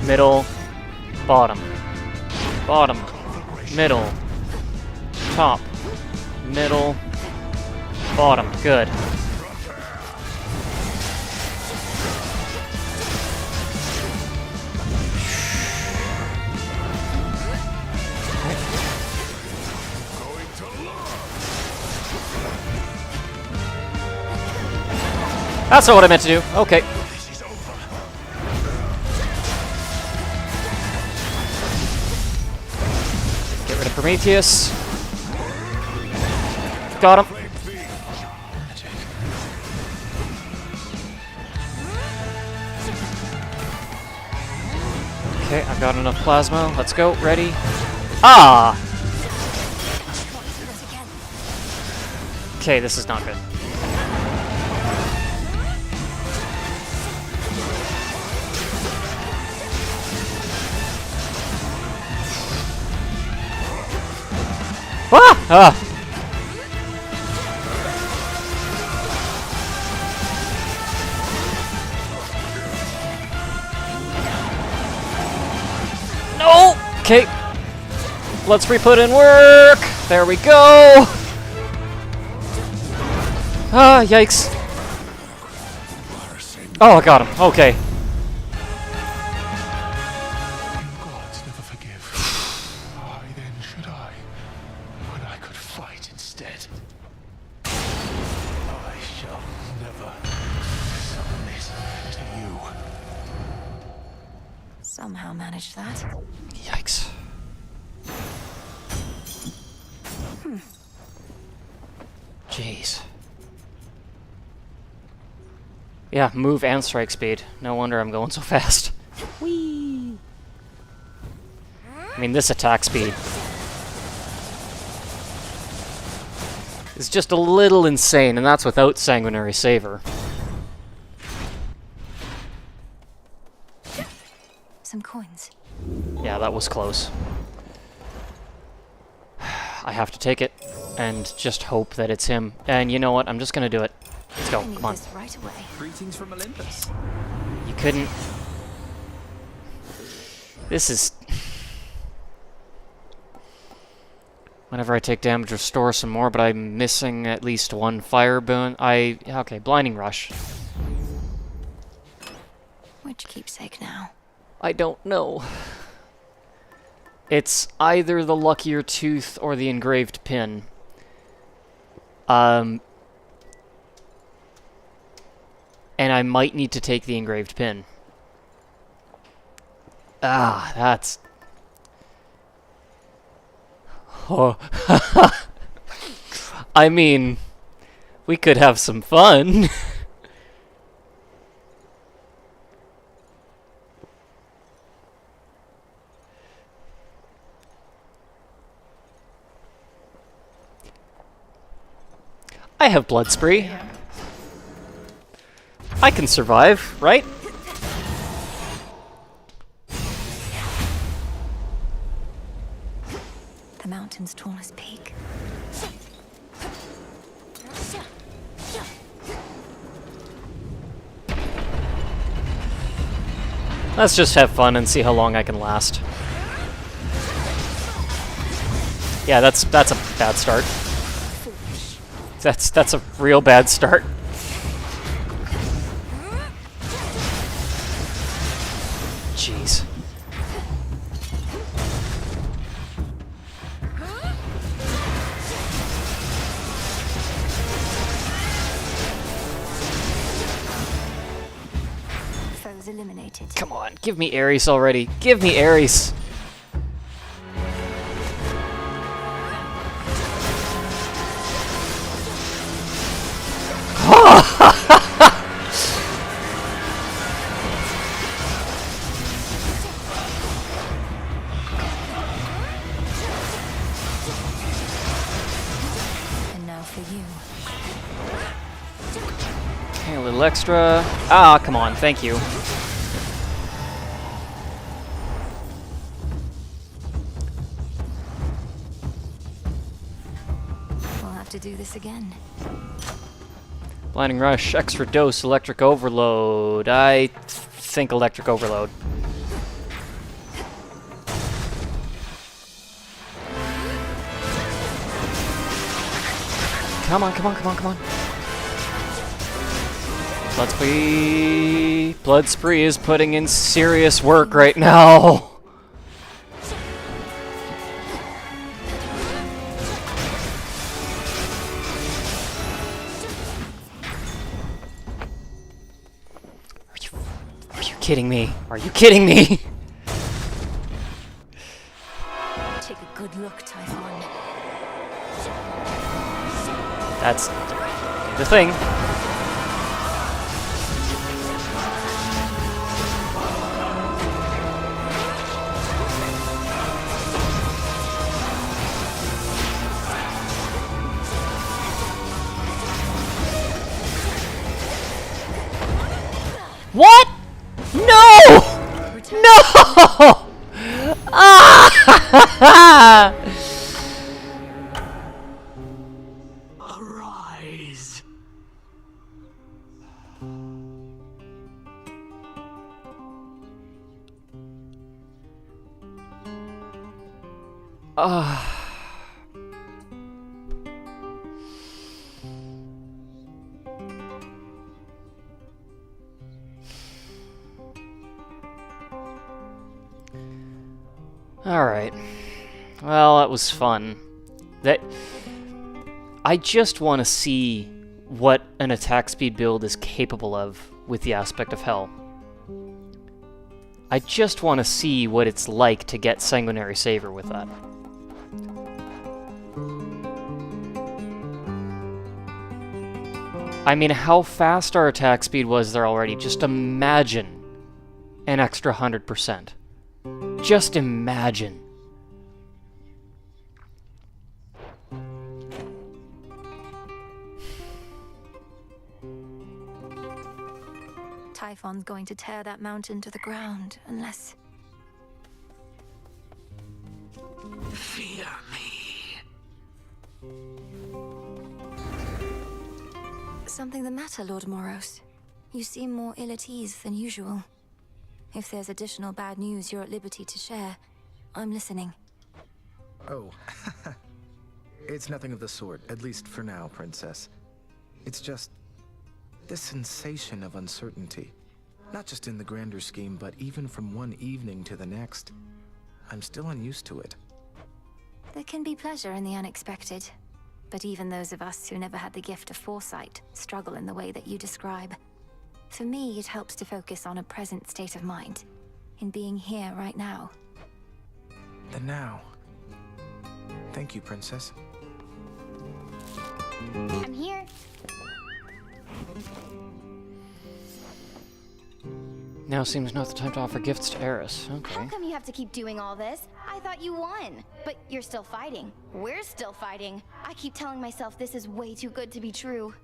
middle, bottom. Bottom, middle, top, middle, bottom. Good. That's not what I meant to do. Okay. Get rid of Prometheus. Got him. Okay, I've got enough plasma. Let's go. Ready? Ah! Okay, this is not good. Ah! Ah! No! Okay. Let's re-put in work. There we go. Ah, yikes. Oh, I got him. Okay. Somehow managed that. Yikes. Jeez. Yeah, move and strike speed. No wonder I'm going so fast. Whee! I mean, this attack speed is just a little insane, and that's without Sanguinary Saver. Some coins. Yeah, that was close. I have to take it and just hope that it's him. And you know what? I'm just gonna do it. Let's go. Come on. Right away. Greetings from Olympus. You couldn't. This is. Whenever I take damage, restore some more, but I'm missing at least one fire boon. Okay, Blinding Rush. Which keepsake now? I don't know. It's either the Luckier Tooth or the Engraved Pin. And I might need to take the Engraved Pin. Ah, that's... Oh. I mean, we could have some fun. I have Blood Spree. I can survive, right? The mountain's tallest peak. Let's just have fun and see how long I can last. Yeah, that's a bad start. That's a real bad start. Jeez. was eliminated. Come on, give me Ares already. Give me Ares. And now for you. Okay, a little extra. Ah, come on, thank you. We'll have to do this again. Blinding Rush, extra dose, electric overload. I think electric overload. Come on, come on, come on, come on. Blood Spree is putting in serious work right now. Are you kidding me? Are you kidding me? Take a good look, Typhon. That's the thing. What? No! No! Ah! Arise. Alright. Well, that was fun. I just want to see what an attack speed build is capable of with the aspect of hell. I just want to see what it's like to get Sanguinary Savor with that. I mean, how fast our attack speed was there already. Just imagine an extra 100%. Just imagine. Typhon's going to tear that mountain to the ground, unless... Fear me. Something the matter, Lord Moros? You seem more ill at ease than usual. If there's additional bad news you're at liberty to share, I'm listening. Oh, it's nothing of the sort, at least for now, Princess. It's just this sensation of uncertainty. Not just in the grander scheme, but even from one evening to the next. I'm still unused to it. There can be pleasure in the unexpected, but even those of us who never had the gift of foresight struggle in the way that you describe. For me, it helps to focus on a present state of mind, in being here right now. The now. Thank you, Princess. I'm here. Now seems not the time to offer gifts to Eris. How Okay. come you have to keep doing all this? I thought you won. But you're still fighting. We're still fighting. I keep telling myself this is way too good to be true.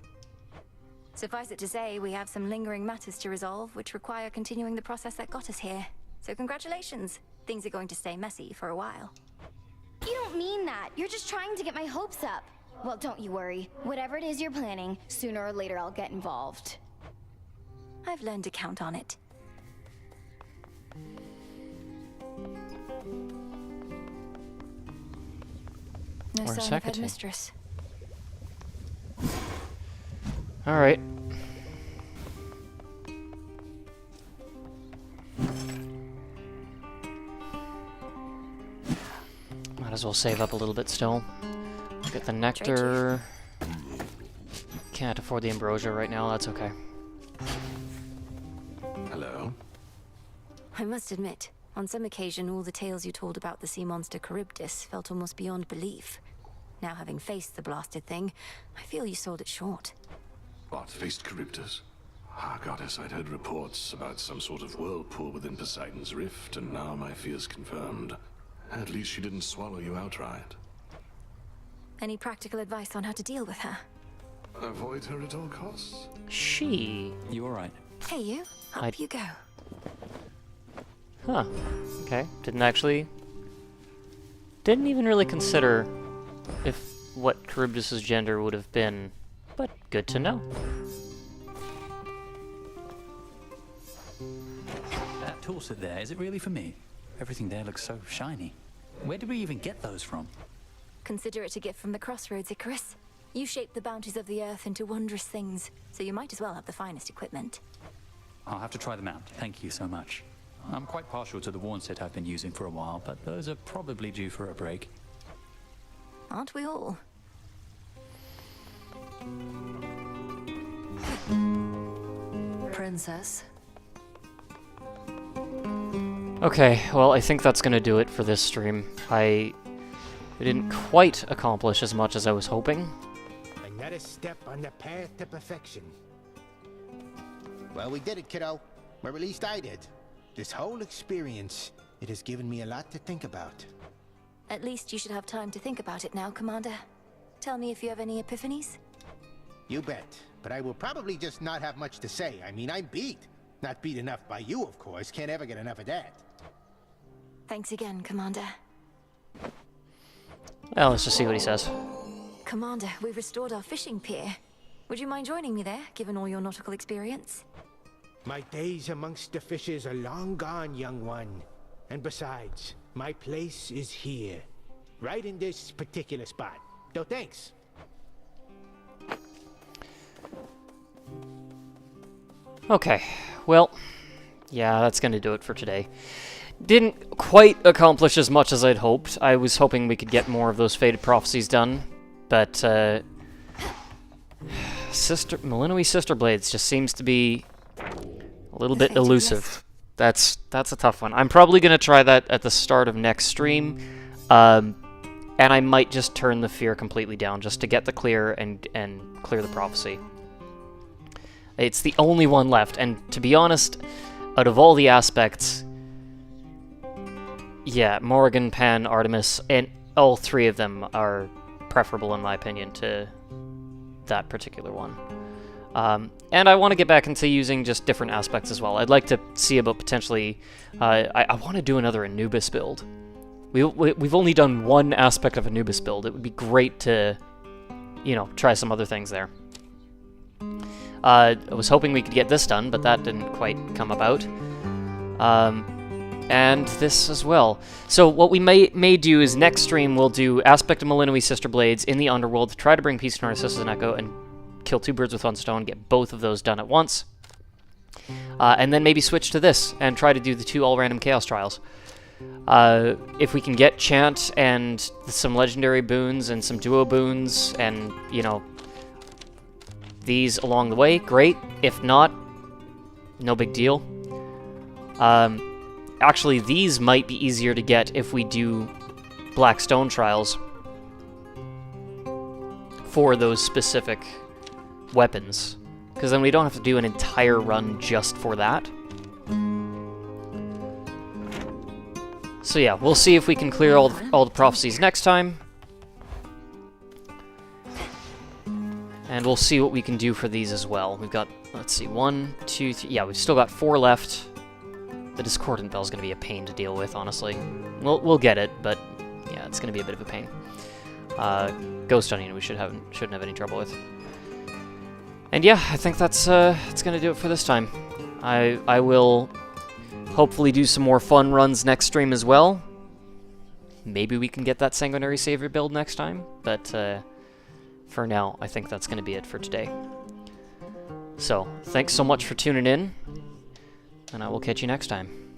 Suffice it to say, we have some lingering matters to resolve, which require continuing the process that got us here. So congratulations. Things are going to stay messy for a while. You don't mean that. You're just trying to get my hopes up. Well, don't you worry. Whatever it is you're planning, sooner or later I'll get involved. I've learned to count on it. No Or sign of Sakati. headmistress. Alright. Might as well save up a little bit still. Get the nectar. Can't afford the ambrosia right now, that's okay. Hello? I must admit, on some occasion all the tales you told about the sea monster Charybdis felt almost beyond belief. Now having faced the blasted thing, I feel you sold it short. What, faced Charybdis? Ah, goddess, I'd heard reports about some sort of whirlpool within Poseidon's Rift, and now my fears confirmed. At least she didn't swallow you outright. Any practical advice on how to deal with her? Avoid her at all costs? You alright? Hey you, up you go. Huh. Okay. Didn't even really consider if what Charybdis' gender would have been, but good to know. That tool set there, is it really for me? Everything there looks so shiny. Where did we even get those from? Consider it a gift from the crossroads, Icarus. You shape the bounties of the earth into wondrous things, so you might as well have the finest equipment. I'll have to try them out. Thank you so much. I'm quite partial to the worn set I've been using for a while, but those are probably due for a break. Aren't we all? Princess. Okay, well, I think that's gonna do it for this stream. I didn't quite accomplish as much as I was hoping. Another step on the path to perfection. Well, we did it, kiddo. Or at least I did. This whole experience, it has given me a lot to think about. At least you should have time to think about it now, Commander. Tell me if you have any epiphanies. You bet. But I will probably just not have much to say. I mean, I'm beat. Not beat enough by you, of course. Can't ever get enough of that. Thanks again, Commander. Well, let's just see what he says. Commander, we've restored our fishing pier. Would you mind joining me there, given all your nautical experience? My days amongst the fishes are long gone, young one. And besides, my place is here. Right in this particular spot. So thanks. Okay, well, yeah, that's gonna do it for today. Didn't quite accomplish as much as I'd hoped. I was hoping we could get more of those Fated Prophecies done, but Malinois Sister Blades just seems to be a little bit elusive. That's a tough one. I'm probably gonna try that at the start of next stream, and I might just turn the fear completely down just to get the clear and clear the prophecy. It's the only one left, and to be honest, out of all the aspects, yeah, Morrigan, Pan, Artemis, and all three of them are preferable in my opinion to that particular one. And I want to get back into using just different aspects as well. I'd like to see about potentially, I want to do another Anubis build. We've only done one aspect of Anubis build. It would be great to, you know, try some other things there. I was hoping we could get this done, but that didn't quite come about. And this as well. So what we may do is next stream we'll do Aspect of Malinois Sister Blades in the Underworld to try to bring peace to Narcissus and Echo and kill two birds with one stone, get both of those done at once. And then maybe switch to this and try to do the 2 all-random Chaos Trials. If we can get Chant and some Legendary boons and some Duo boons and, you know, these along the way, great. If not, no big deal. Actually, these might be easier to get if we do Black Stone Trials for those specific weapons, because then we don't have to do an entire run just for that. So yeah, we'll see if we can clear all the prophecies next time. And we'll see what we can do for these as well. We've got, let's see, 1, 2, 3, yeah, we've still got 4 left. The Discordant Bell's gonna be a pain to deal with, honestly. We'll get it, but yeah, it's gonna be a bit of a pain. Ghost Onion we shouldn't have any trouble with. And yeah, I think that's gonna do it for this time. I will hopefully do some more fun runs next stream as well. Maybe we can get that Sanguinary Savior build next time, but for now, I think that's gonna be it for today. So, thanks so much for tuning in, and I will catch you next time.